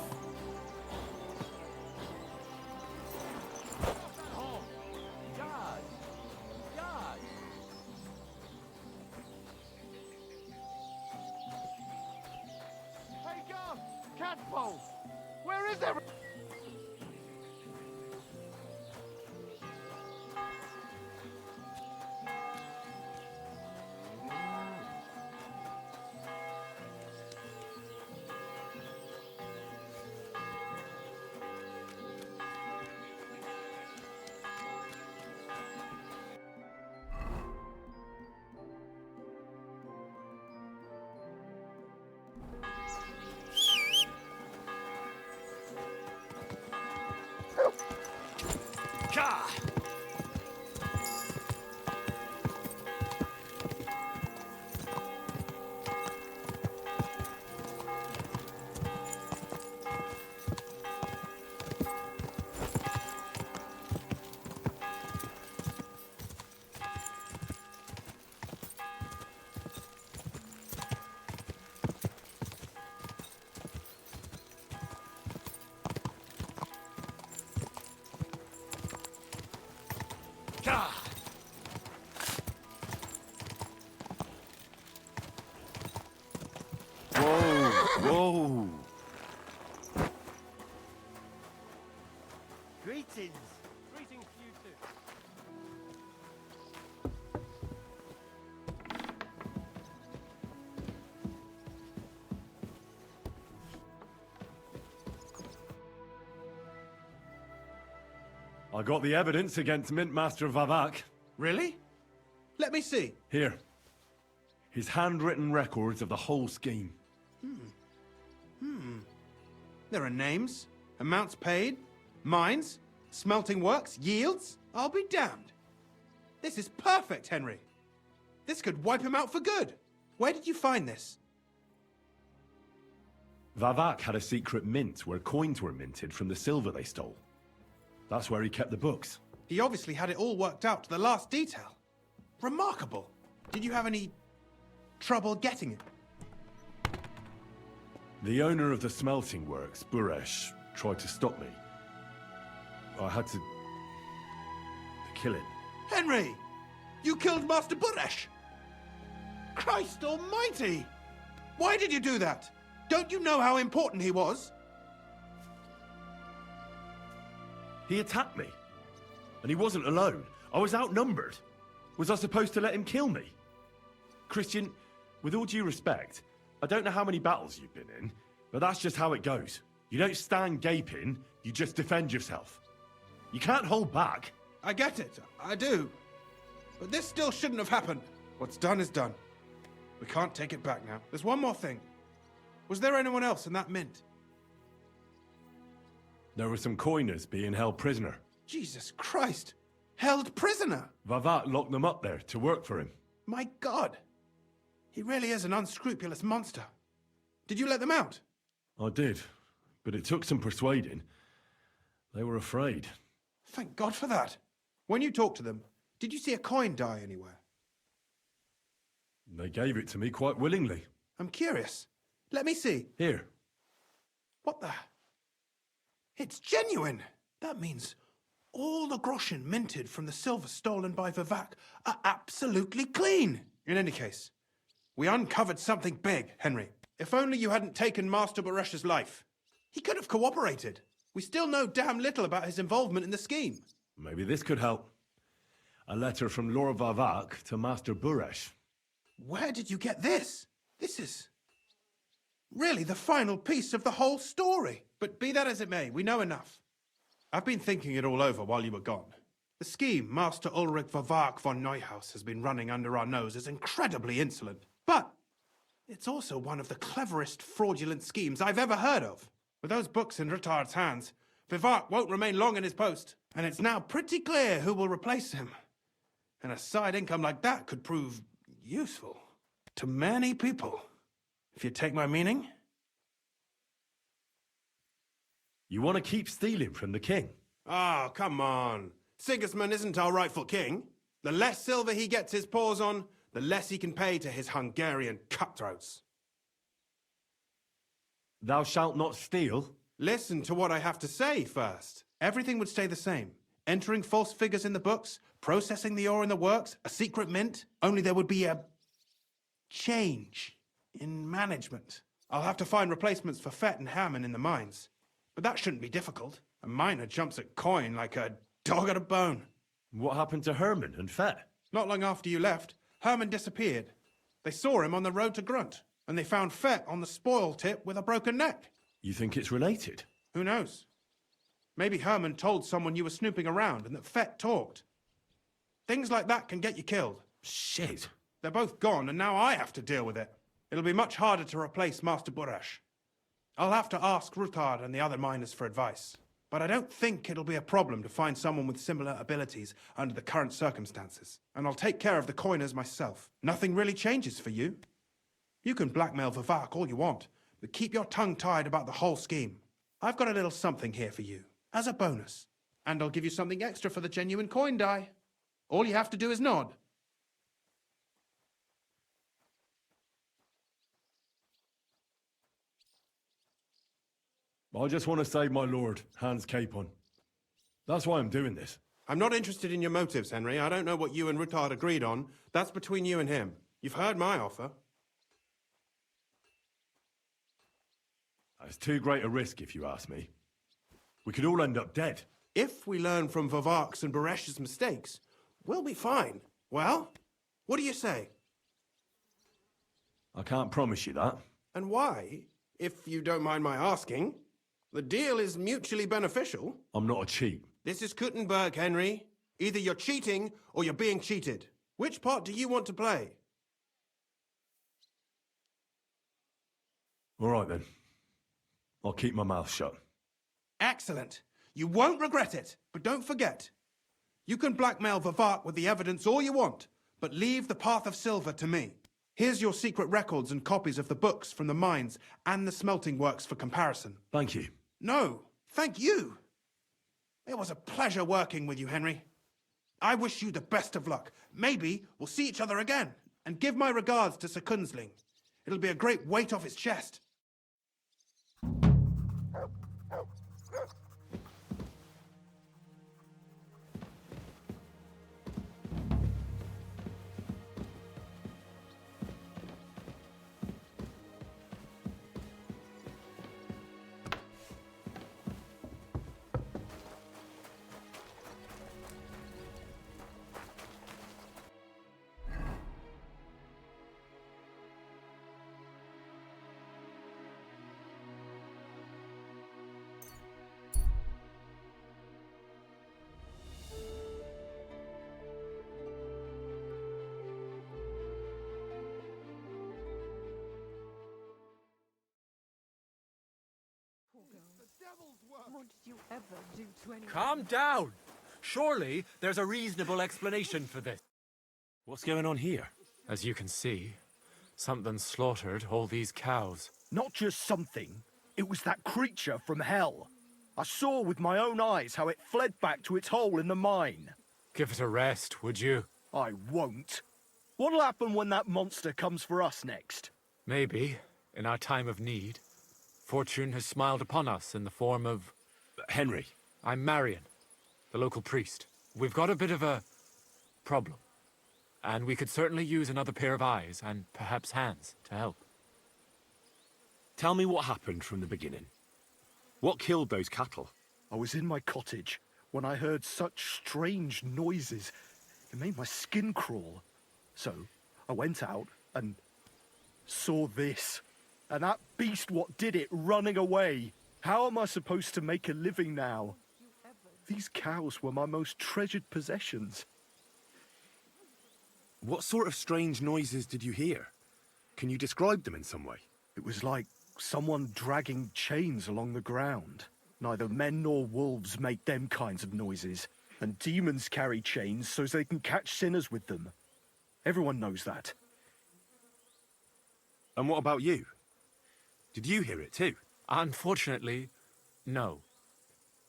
Hey, Garth! Catpole! Where is everyone? Gah! Gah! Whoa, whoa. Greetings. Greetings to you too. I got the evidence against Mintmaster Vavak. Really? Let me see. Here. His handwritten records of the whole scheme. There are names, amounts paid, mines, smelting works, yields. I'll be damned. This is perfect, Henry. This could wipe him out for good. Where did you find this? Vavak had a secret mint where coins were minted from the silver they stole. That's where he kept the books. He obviously had it all worked out to the last detail. Remarkable. Did you have any trouble getting it? The owner of the smelting works, Buresh, tried to stop me. I had to kill him. Henry! You killed Master Buresh! Christ almighty! Why did you do that? Don't you know how important he was? He attacked me. And he wasn't alone. I was outnumbered. Was I supposed to let him kill me? Christian, with all due respect, I don't know how many battles you've been in, but that's just how it goes. You don't stand gaping, you just defend yourself. You can't hold back. I get it, I do. But this still shouldn't have happened. What's done is done. We can't take it back now. There's one more thing. Was there anyone else in that mint? There were some coiners being held prisoner. Jesus Christ! Held prisoner! Vavak locked them up there to work for him. My God! He really is an unscrupulous monster. Did you let them out? I did, but it took some persuading. They were afraid. Thank God for that. When you talked to them, did you see a coin die anywhere? They gave it to me quite willingly. I'm curious. Let me see. Here. What the? It's genuine! That means all the groschen minted from the silver stolen by Vivak are absolutely clean! In any case, we uncovered something big, Henry. If only you hadn't taken Master Baresh's life. He could have cooperated. We still know damn little about his involvement in the scheme. Maybe this could help. A letter from Lord Vavak to Master Buresh. Where did you get this? This is really the final piece of the whole story. But be that as it may, we know enough. I've been thinking it all over while you were gone. The scheme Master Ulrich Vavak von Neuhaus has been running under our nose is incredibly insolent. But it's also one of the cleverest fraudulent schemes I've ever heard of. With those books in Rittard's hands, Vivart won't remain long in his post, and it's now pretty clear who will replace him. And a side income like that could prove useful to many people, if you take my meaning. You want to keep stealing from the king? Oh, come on. Sigismund isn't our rightful king. The less silver he gets his paws on, the less he can pay to his Hungarian cutthroats. Thou shalt not steal? Listen to what I have to say first. Everything would stay the same. Entering false figures in the books, processing the ore in the works, a secret mint. Only there would be a change in management. I'll have to find replacements for Fett and Hammond in the mines. But that shouldn't be difficult. A miner jumps at coin like a dog at a bone. What happened to Herman and Fett? Not long after you left, Herman disappeared. They saw him on the road to Grunt, and they found Fett on the spoil tip with a broken neck. You think it's related? Who knows? Maybe Herman told someone you were snooping around and that Fett talked. Things like that can get you killed. Shit. They're both gone, and now I have to deal with it. It'll be much harder to replace Master Buresh. I'll have to ask Ruthard and the other miners for advice. But I don't think it'll be a problem to find someone with similar abilities under the current circumstances. And I'll take care of the coiners myself. Nothing really changes for you. You can blackmail Vivak all you want, but keep your tongue tied about the whole scheme. I've got a little something here for you, as a bonus. And I'll give you something extra for the genuine coin die. All you have to do is nod. I just want to save my lord, Hans Capon. That's why I'm doing this. I'm not interested in your motives, Henry. I don't know what you and Ruttard agreed on. That's between you and him. You've heard my offer. It's too great a risk, if you ask me. We could all end up dead. If we learn from Vavak's and Baresh's mistakes, we'll be fine. Well, what do you say? I can't promise you that. And why, if you don't mind my asking? The deal is mutually beneficial. I'm not a cheat. This is Kuttenberg, Henry. Either you're cheating or you're being cheated. Which part do you want to play? All right, then. I'll keep my mouth shut. Excellent. You won't regret it. But don't forget, you can blackmail Vavak with the evidence all you want, but leave the Path of Silver to me. Here's your secret records and copies of the books from the mines and the smelting works for comparison. Thank you. No, thank you. It was a pleasure working with you, Henry. I wish you the best of luck. Maybe we'll see each other again. And give my regards to Sir Kunzling. It'll be a great weight off his chest. What did you ever do to anyone? Calm down! Surely there's a reasonable explanation for this. What's going on here? As you can see, something slaughtered all these cows. Not just something. It was that creature from hell. I saw with my own eyes how it fled back to its hole in the mine. Give it a rest, would you? I won't. What'll happen when that monster comes for us next? Maybe, in our time of need, fortune has smiled upon us in the form of... Henry. I'm Marion, the local priest. We've got a bit of a problem. And we could certainly use another pair of eyes, and perhaps hands, to help. Tell me what happened from the beginning. What killed those cattle? I was in my cottage when I heard such strange noises. It made my skin crawl. So I went out and saw this. And that beast what did it running away. How am I supposed to make a living now? These cows were my most treasured possessions. What sort of strange noises did you hear? Can you describe them in some way? It was like someone dragging chains along the ground. Neither men nor wolves make them kinds of noises. And demons carry chains so they can catch sinners with them. Everyone knows that. And what about you? Did you hear it too? Unfortunately, no.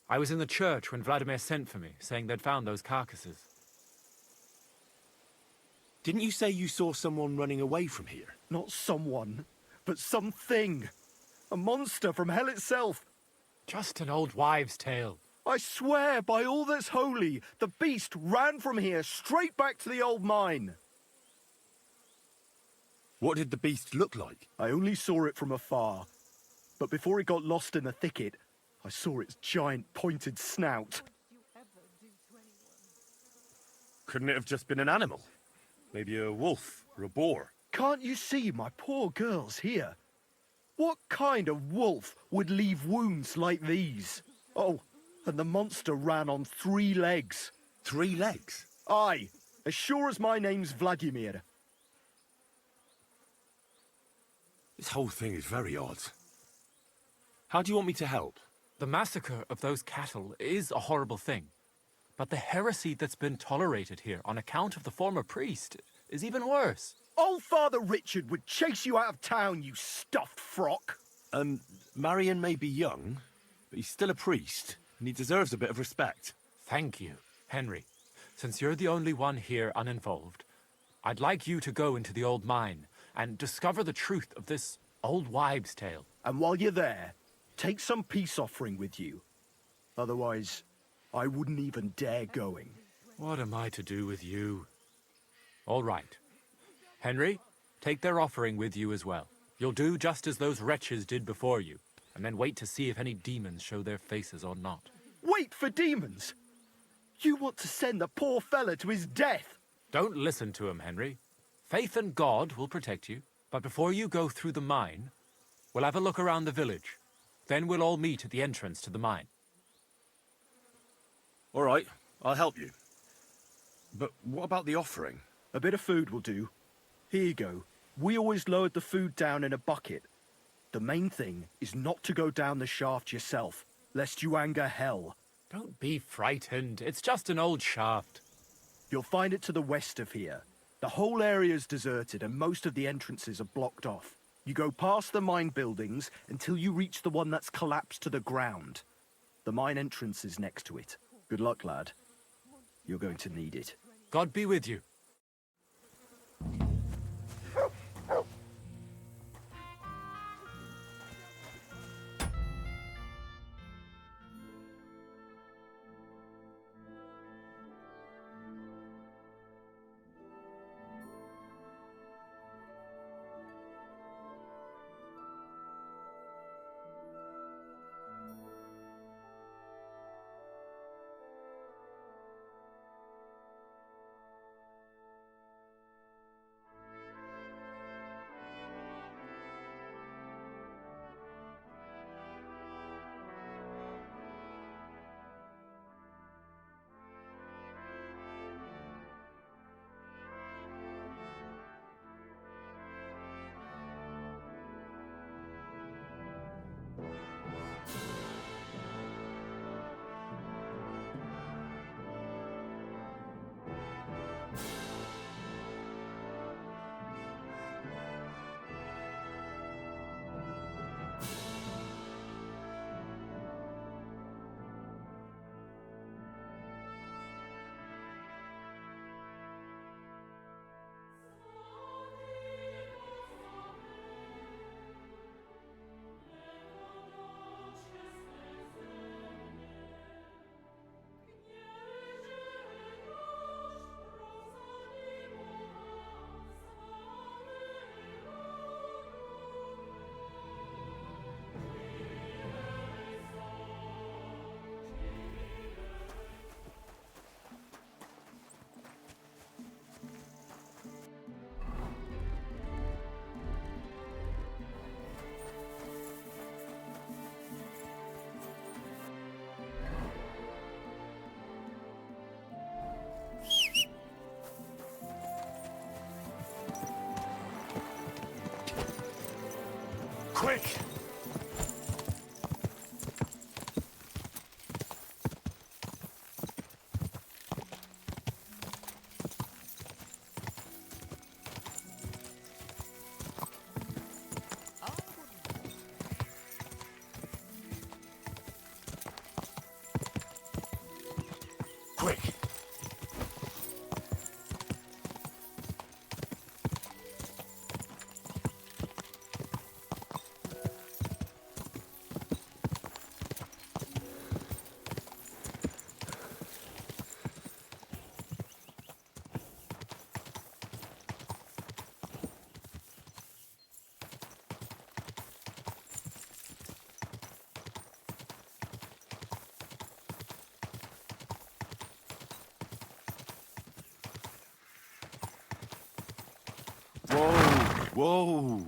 I was in the church when Vladimir sent for me, saying they'd found those carcasses. Didn't you say you saw someone running away from here? Not someone, but something. A monster from hell itself. Just an old wives' tale. I swear by all that's holy, the beast ran from here straight back to the old mine. What did the beast look like? I only saw it from afar. But before it got lost in the thicket, I saw its giant pointed snout. Couldn't it have just been an animal? Maybe a wolf or a boar? Can't you see my poor girls here? What kind of wolf would leave wounds like these? Oh, and the monster ran on 3 legs. 3 legs? Aye, as sure as my name's Vladimir. This whole thing is very odd. How do you want me to help? The massacre of those cattle is a horrible thing. But the heresy that's been tolerated here on account of the former priest is even worse. Old Father Richard would chase you out of town, you stuffed frock. Marion may be young, but he's still a priest, and he deserves a bit of respect. Thank you, Henry. Since you're the only one here uninvolved, I'd like you to go into the old mine and discover the truth of this old wives' tale. And while you're there, take some peace offering with you. Otherwise, I wouldn't even dare going. What am I to do with you? All right. Henry, take their offering with you as well. You'll do just as those wretches did before you, and then wait to see if any demons show their faces or not. Wait for demons? You want to send the poor fella to his death? Don't listen to him, Henry. Faith in God will protect you, but before you go through the mine, we'll have a look around the village. Then we'll all meet at the entrance to the mine. All right, I'll help you. But what about the offering? A bit of food will do. Here you go. We always lowered the food down in a bucket. The main thing is not to go down the shaft yourself, lest you anger hell. Don't be frightened. It's just an old shaft. You'll find it to the west of here. The whole area's deserted and most of the entrances are blocked off. You go past the mine buildings until you reach the one that's collapsed to the ground. The mine entrance is next to it. Good luck, lad. You're going to need it. God be with you. Quick! Quick! Whoa!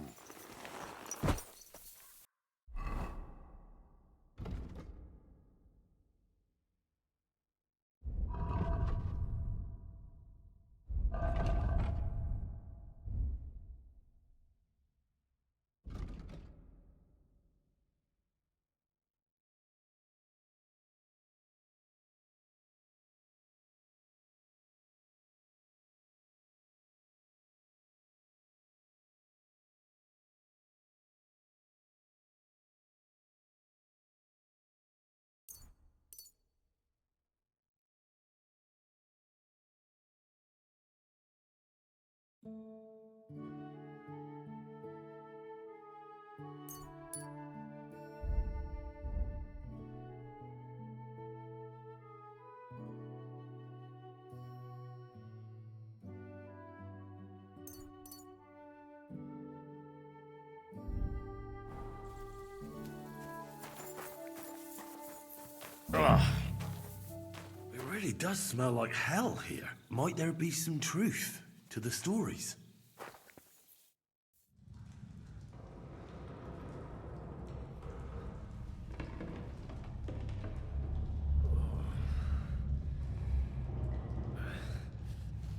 Ugh. It really does smell like hell here. Might there be some truth to the stories?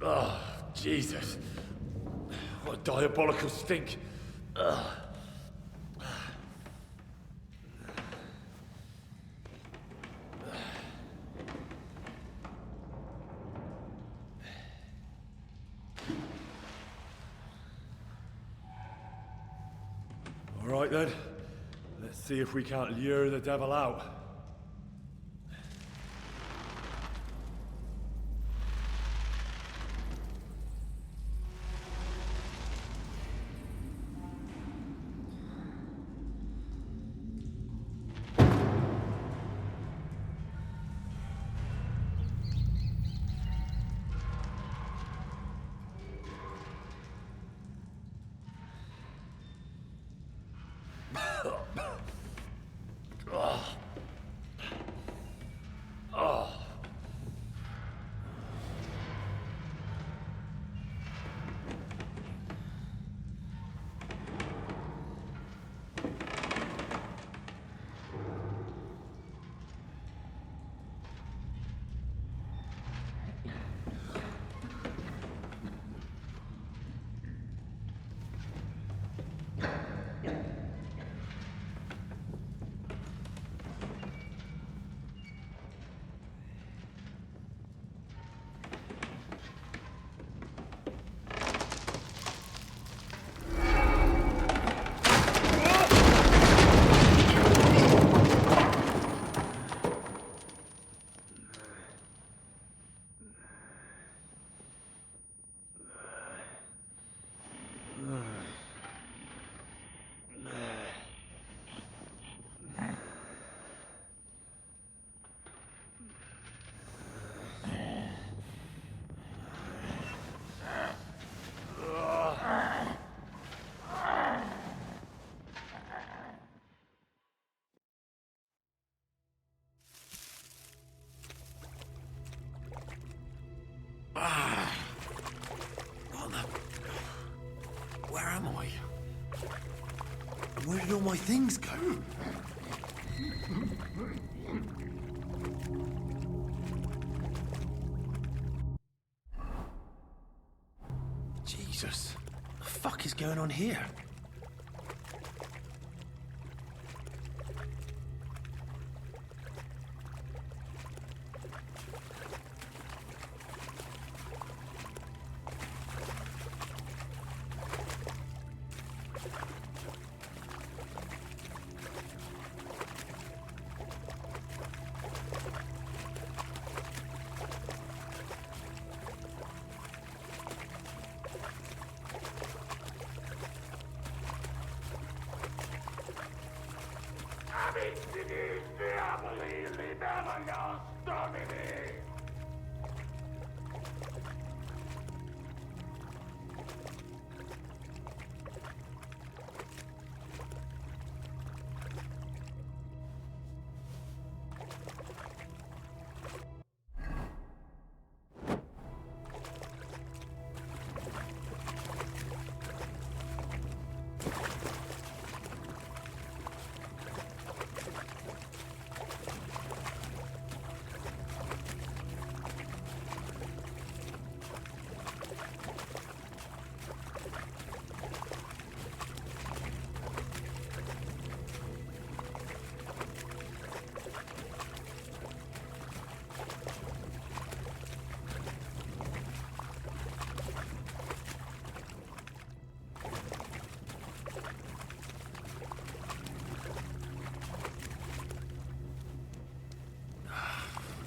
Oh, Jesus. What a diabolical stink. Ugh. All right then. Let's see if we can't lure the devil out. Where am I? Where did all my things go? Jesus. What the fuck is going on here?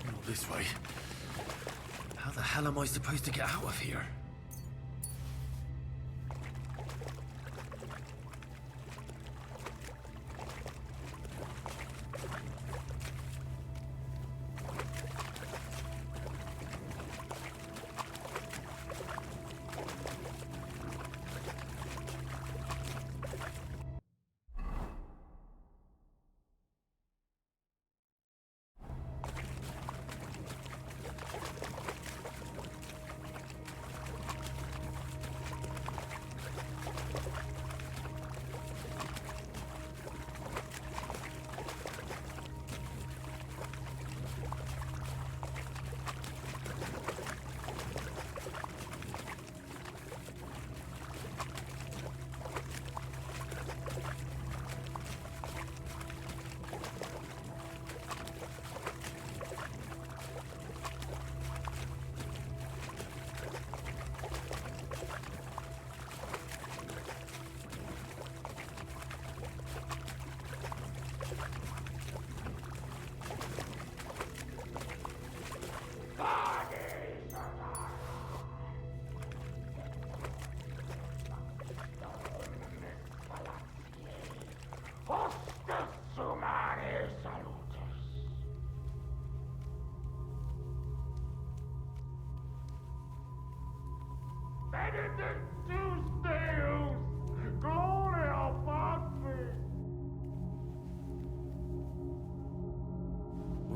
Not this way. How the hell am I supposed to get out of here?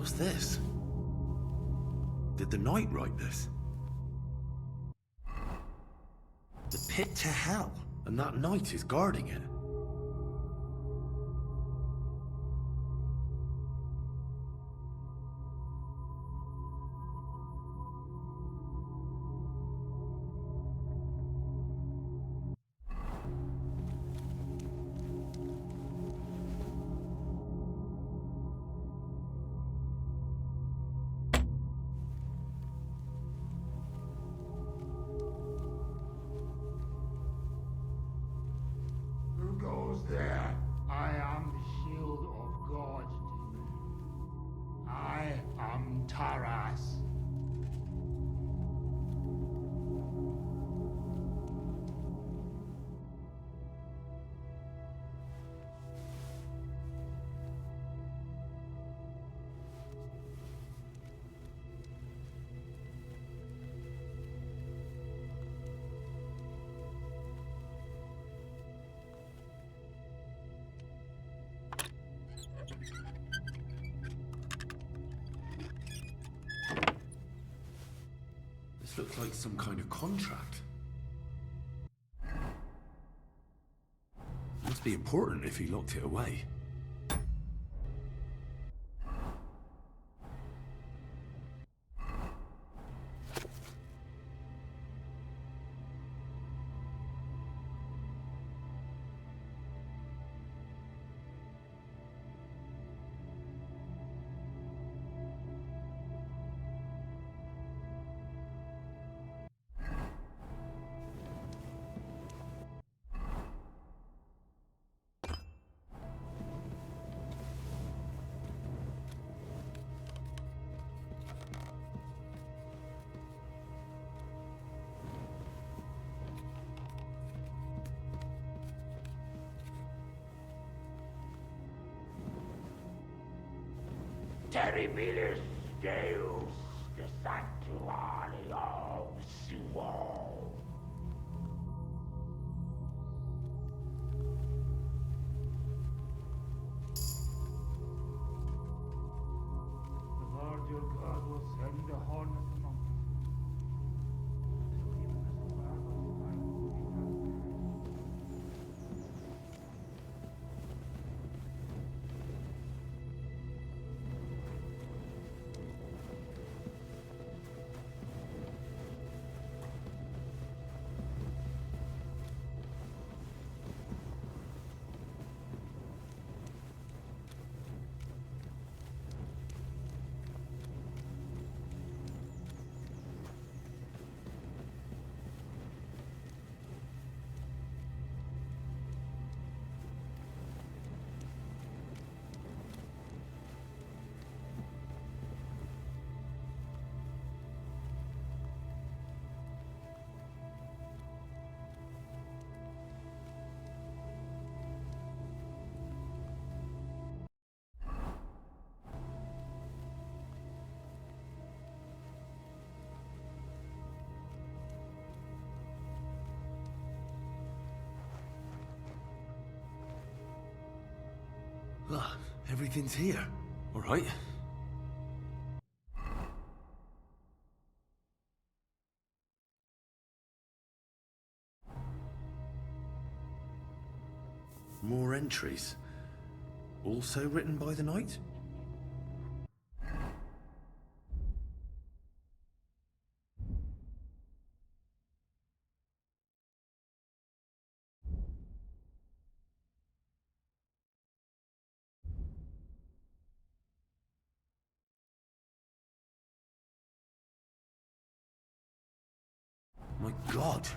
What's this? Did the knight write this? The pit to hell, and that knight is guarding it. There, I am the shield of God, demon. I am Taras. This looks like some kind of contract. Must be important if he locked it away. Terribilis Deus de Sanctuario Suo. The Lord your God will send a hornet among you. So even as the barbarous fight will be done. Ah, everything's here. All right. More entries. Also written by the knight? My God.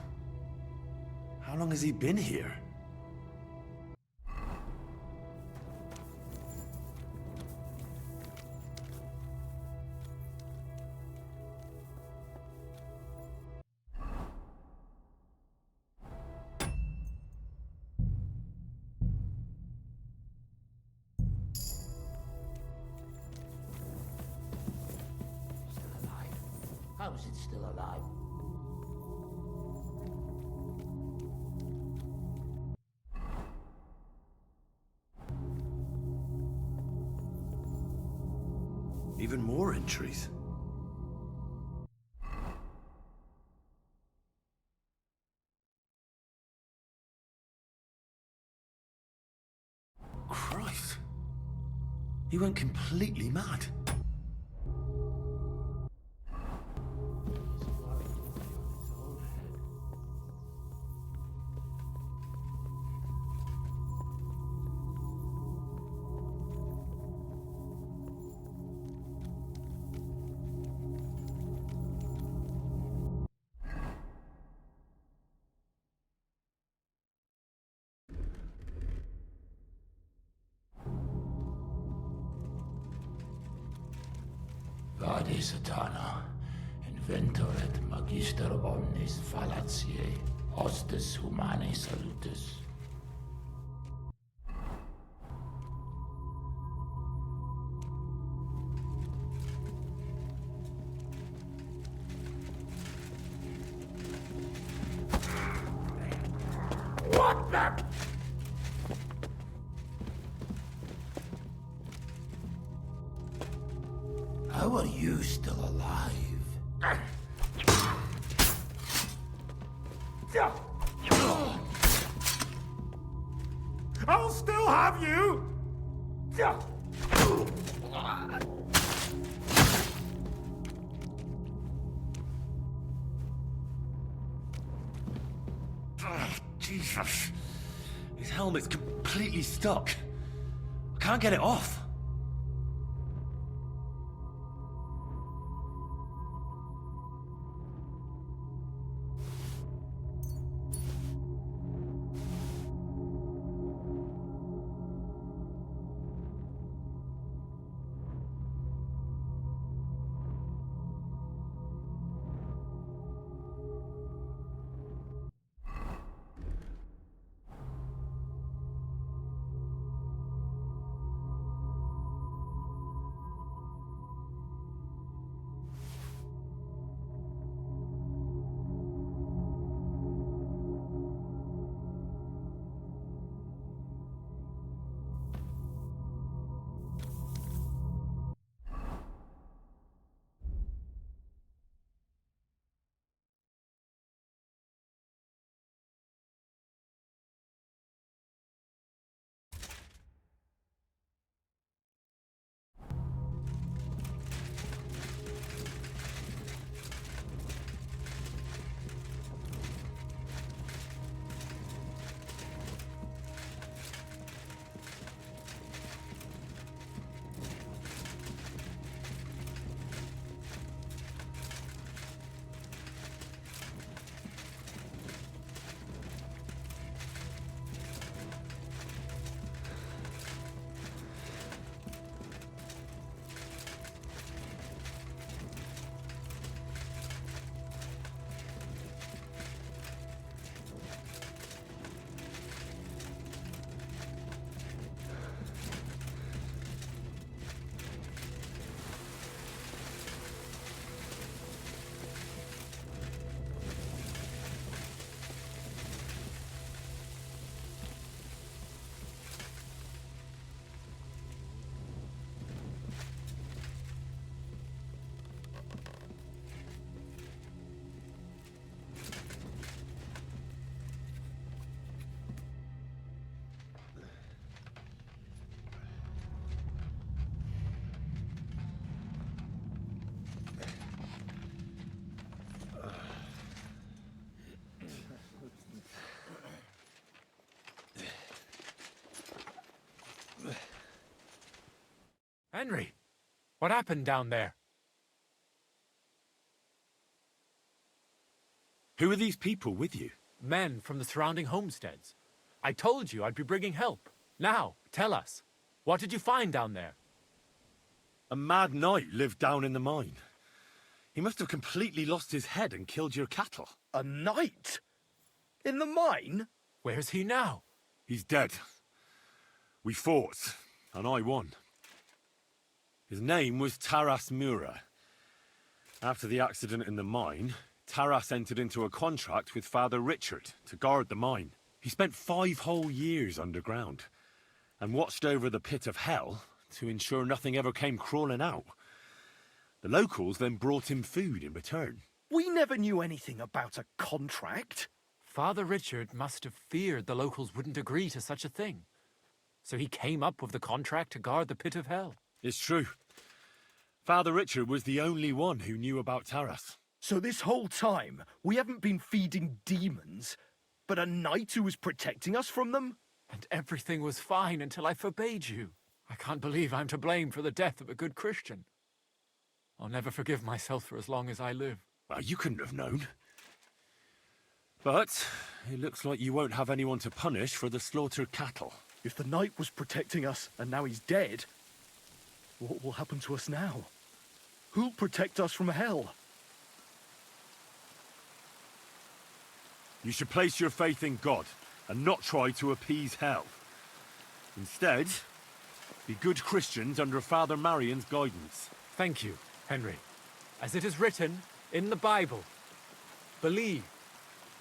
How long has he been here? How is it still alive? Even more entries. Christ. He went completely mad. Vade Satana, inventor et magister omnis fallaciae, hostis humani salutis. What the? How are you still alive? I'll still have you! Jesus. His helmet's completely stuck. I can't get it off. Henry, what happened down there? Who are these people with you? Men from the surrounding homesteads. I told you I'd be bringing help. Now, tell us, what did you find down there? A mad knight lived down in the mine. He must have completely lost his head and killed your cattle. A knight? In the mine? Where's he now? He's dead. We fought, and I won. His name was Taras Mura. After the accident in the mine, Taras entered into a contract with Father Richard to guard the mine. He spent 5 whole years underground and watched over the pit of hell to ensure nothing ever came crawling out. The locals then brought him food in return. We never knew anything about a contract. Father Richard must have feared the locals wouldn't agree to such a thing. So he came up with the contract to guard the pit of hell. It's true. Father Richard was the only one who knew about Taras. So this whole time, we haven't been feeding demons, but a knight who was protecting us from them? And everything was fine until I forbade you. I can't believe I'm to blame for the death of a good Christian. I'll never forgive myself for as long as I live. Well, you couldn't have known. But it looks like you won't have anyone to punish for the slaughtered cattle. If the knight was protecting us and now he's dead, what will happen to us now? Who'll protect us from hell? You should place your faith in God and not try to appease hell. Instead, be good Christians under Father Marion's guidance. Thank you, Henry. As it is written in the Bible, believe,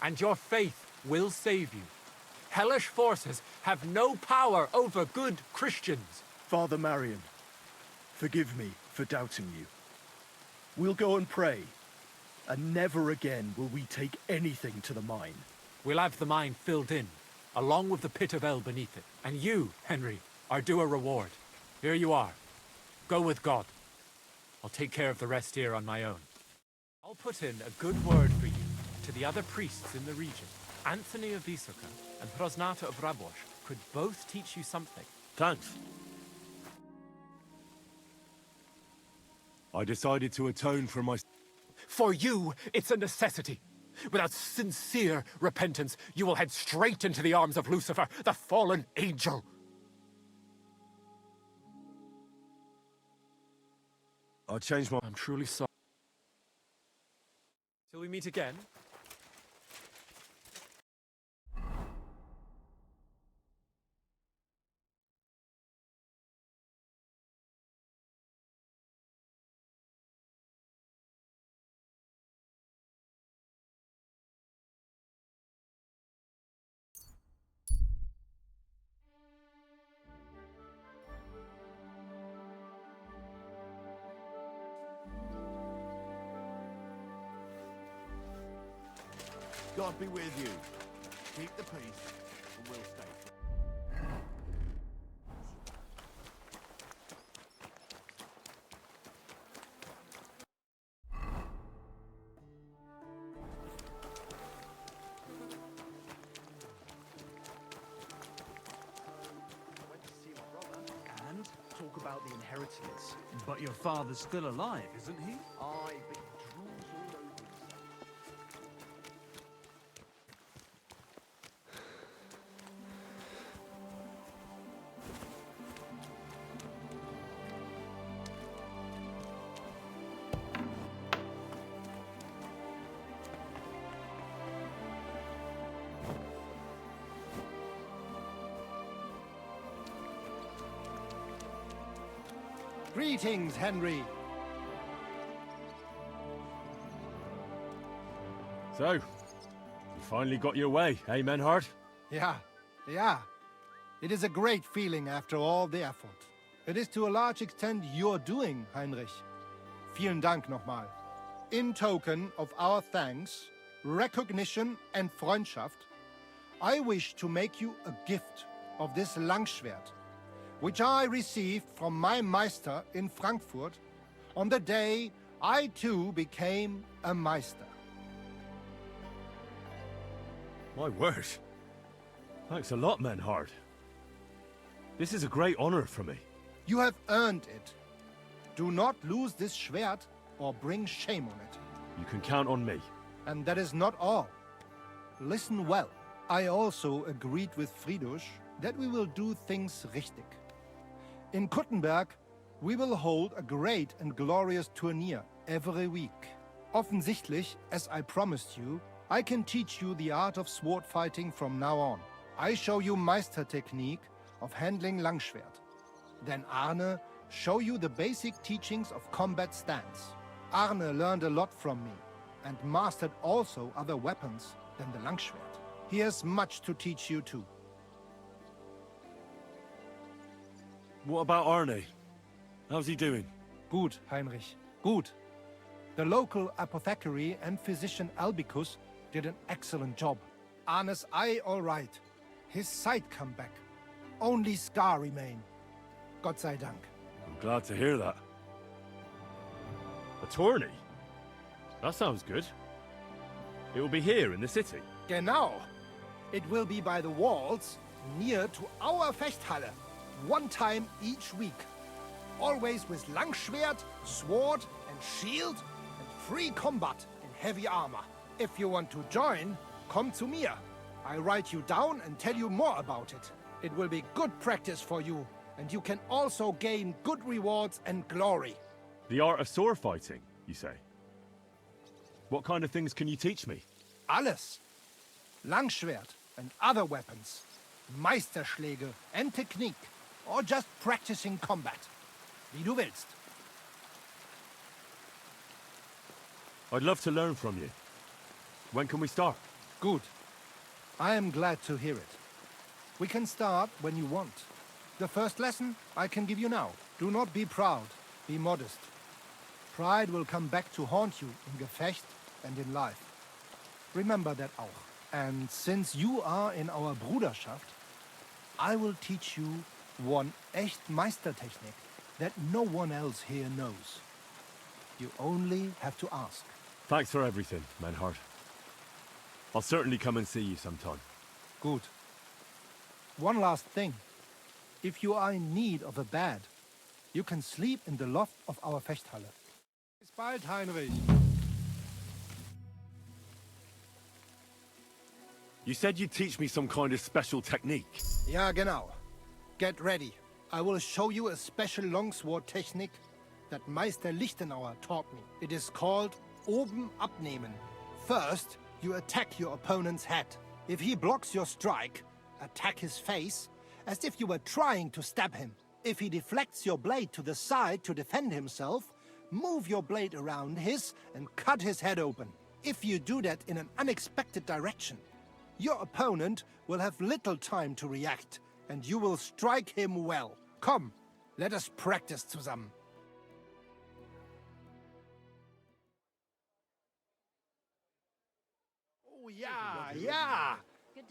and your faith will save you. Hellish forces have no power over good Christians. Father Marion, forgive me for doubting you. We'll go and pray, and never again will we take anything to the mine. We'll have the mine filled in, along with the pit of hell beneath it. And you, Henry, are due a reward. Here you are. Go with God. I'll take care of the rest here on my own. I'll put in a good word for you to the other priests in the region. Anthony of Vysoka and Prosnata of Rabosh could both teach you something. Thanks. I decided to atone for my... For you, it's a necessity. Without sincere repentance, you will head straight into the arms of Lucifer, the fallen angel. I changed my... I'm truly sorry. Till we meet again. God be with you. Keep the peace, and we'll stay. And talk about the inheritance. But your father's still alive, isn't he? Aye, but he drools all over himself. Greetings, Henry. So, you finally got your way, eh, Menhard? Yeah. It is a great feeling after all the effort. It is to a large extent your doing, Heinrich. Vielen Dank nochmal. In token of our thanks, recognition and Freundschaft, I wish to make you a gift of this Langschwert, which I received from my Meister in Frankfurt on the day I too became a Meister. My word. Thanks a lot, Menhard. This is a great honor for me. You have earned it, Do not lose this Schwert or bring shame on it. You can count on me. And that is not all. Listen well. I also agreed with Friedrich that we will do things richtig. In Kuttenberg, we will hold a great and glorious tourney every week. Offensichtlich, as I promised you, I can teach you the art of sword fighting from now on. I show you Meistertechnique of handling Langschwert. Then Arne show you the basic teachings of combat stance. Arne learned a lot from me and mastered also other weapons than the Langschwert. He has much to teach you too. What about Arne? How's he doing? Gut, Heinrich. Gut. The local apothecary and physician Albicus did an excellent job. Arne's eye all right. His sight come back. Only scar remain. Gott sei Dank. I'm glad to hear that. A tourney? That sounds good. It will be here in the city. Genau. It will be by the walls, near to our Fechthalle. One time each week. Always with Langschwert, sword and shield, and free combat in heavy armor. If you want to join, come to me. I write you down and tell you more about it. It will be good practice for you, and you can also gain good rewards and glory. The art of sword fighting, you say? What kind of things can you teach me? Alles. Langschwert and other weapons. Meisterschläge and technique. Or just practicing combat. Wie du willst. I'd love to learn from you. When can we start? Good. I am glad to hear it. We can start when you want. The first lesson I can give you now. Do not be proud. Be modest. Pride will come back to haunt you in Gefecht and in life. Remember that auch. And since you are in our Bruderschaft, I will teach you one echt Meistertechnik that no one else here knows. You only have to ask. Thanks for everything, Menhard. I'll certainly come and see you sometime. Good. One last thing. If you are in need of a bed, you can sleep in the loft of our Fechthalle. Bis bald, Heinrich. You said you'd teach me some kind of special technique. Ja, genau. Get ready. I will show you a special longsword technique that Meister Lichtenauer taught me. It is called Oben abnehmen. First, you attack your opponent's head. If he blocks your strike, attack his face as if you were trying to stab him. If he deflects your blade to the side to defend himself, move your blade around his and cut his head open. If you do that in an unexpected direction, your opponent will have little time to react, and you will strike him well. Come, let us practice zusammen. Oh ja, ja!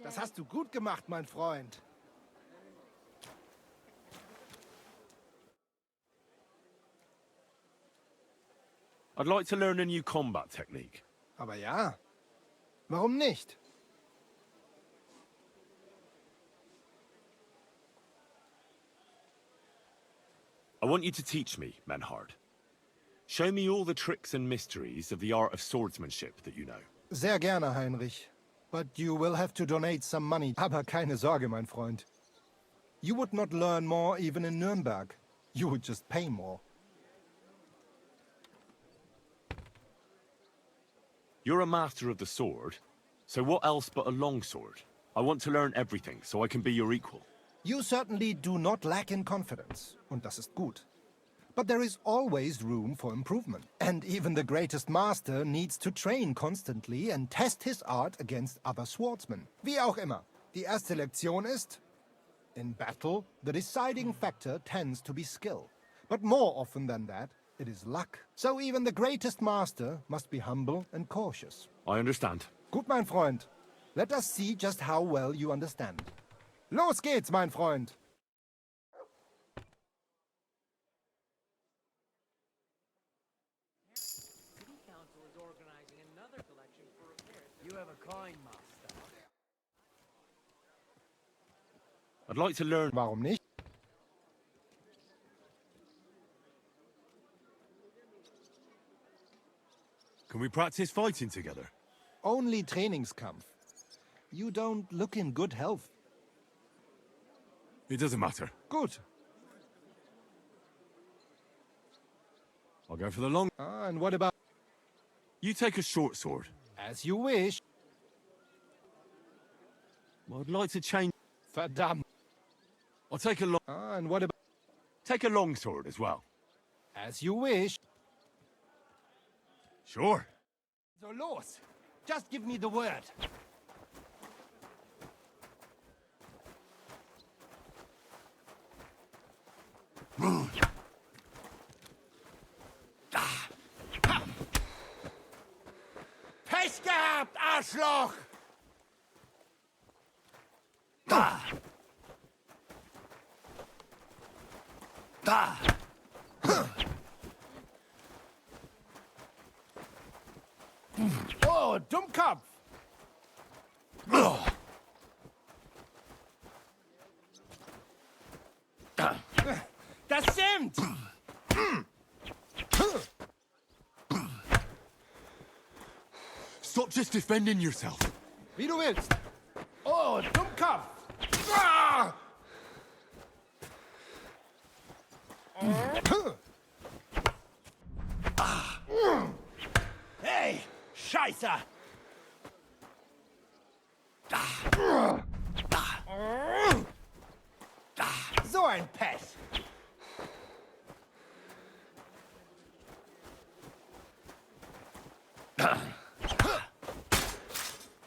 Das hast du gut gemacht, mein Freund. I'd like to learn a new combat technique. Aber ja, warum nicht? I want you to teach me, Menhard. Show me all the tricks and mysteries of the art of swordsmanship that you know. Sehr gerne, Heinrich. But you will have to donate some money. Aber keine Sorge, mein Freund. You would not learn more even in Nuremberg. You would just pay more. You're a master of the sword, so what else but a longsword? I want to learn everything so I can be your equal. You certainly do not lack in confidence, und das ist gut. But there is always room for improvement. And even the greatest master needs to train constantly and test his art against other swordsmen. Wie auch immer, die erste Lektion ist, in battle, the deciding factor tends to be skill. But more often than that, it is luck. So even the greatest master must be humble and cautious. I understand. Gut, mein Freund. Let us see just how well you understand. Los geht's, mein Freund! You have a kind master. I'd like to learn... Warum nicht? Can we practice fighting together? Only Trainingskampf. You don't look in good health. It doesn't matter. Good. I'll go for the long... And what about... You take a short sword. As you wish. Well, I'd like to change... Verdammt. I'll take a long... And what about... Take a long sword as well. As you wish. Sure. So los. Just give me the word. Pech gehabt, Arschloch! Da! Da! Oh, Dummkopf! Das stimmt! Stop just defending yourself. Wie du willst. Oh, Dummkopf! Ah! Hey, Scheiße! So ein Pech!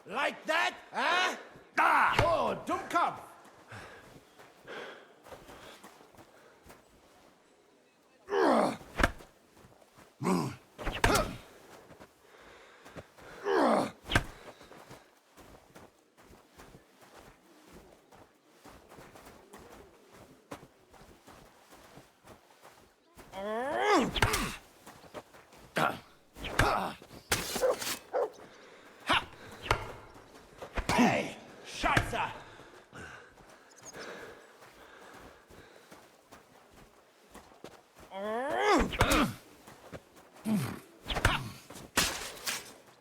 Like that, huh? Oh, Dummkopf! Hey, Scheiße!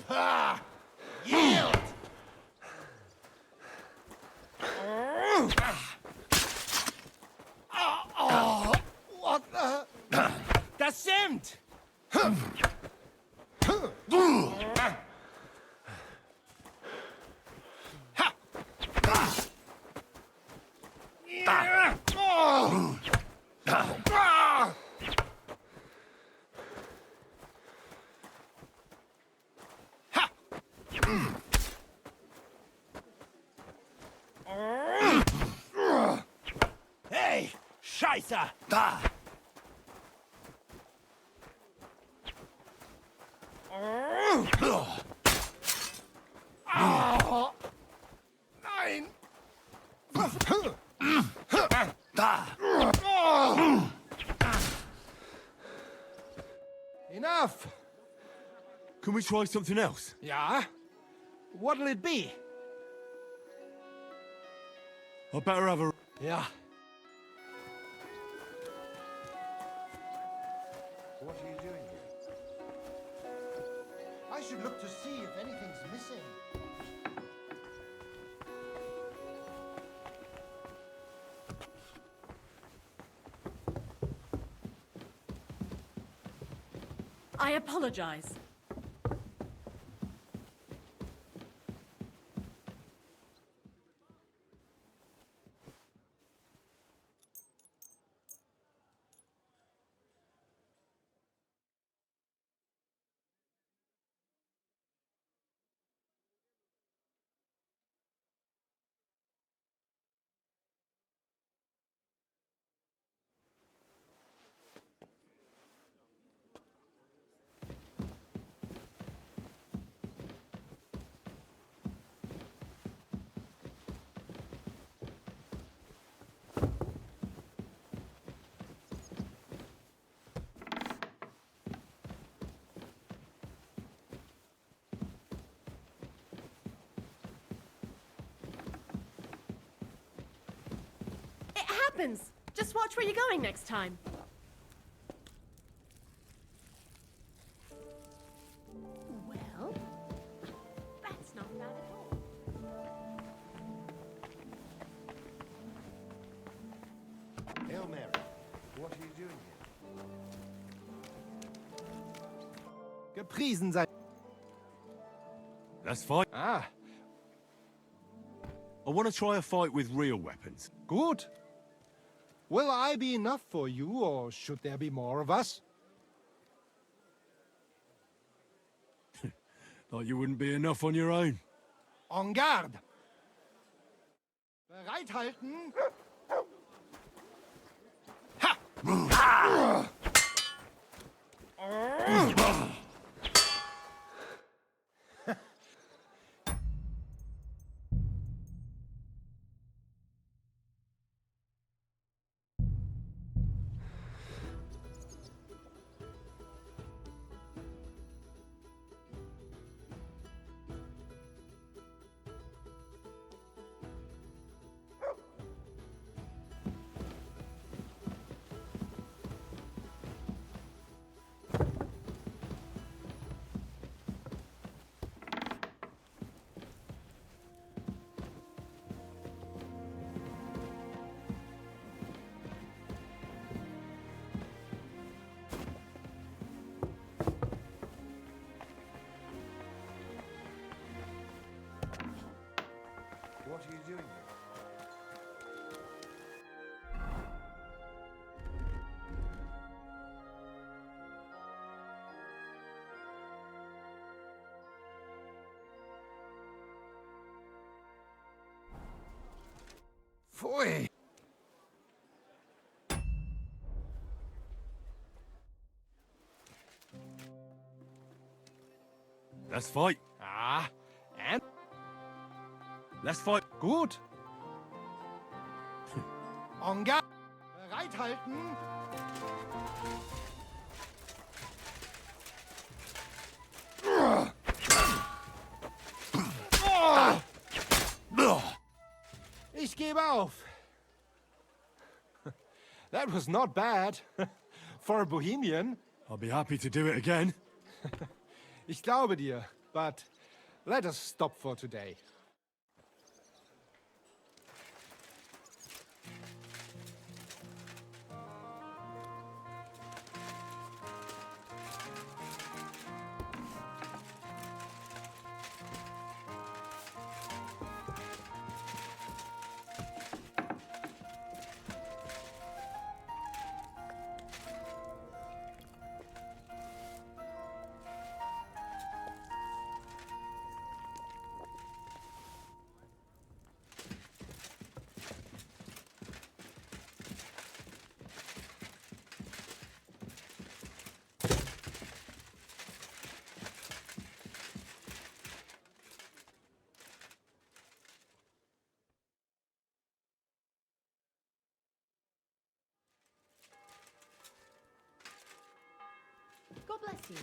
Ah, yield! Oh, what the... Das stimmt! Hey, Scheiße! Da! Oh, nein! Da! Oh. Enough! Can we try something else? Yeah? What'll it be? I better have a... Yeah. What are you doing here? I should look to see if anything's missing. I apologize. It happens! Just watch where you're going next time. Gepriesen sei. Let's fight. Ah. I want to try a fight with real weapons. Good. Will I be enough for you, or should there be more of us? Like you wouldn't be enough on your own. En garde! Bereithalten! Ha! Ah! What are you doing here? Pfui! Let's fight. Ah, and? Let's fight. Gut. En garde! Bereithalten! Ich gebe auf. That was not bad. For a Bohemian. I'll be happy to do it again. Ich glaube dir, but let us stop for today. God bless you.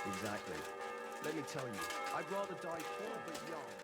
Exactly. Let me tell you, I'd rather die poor but young.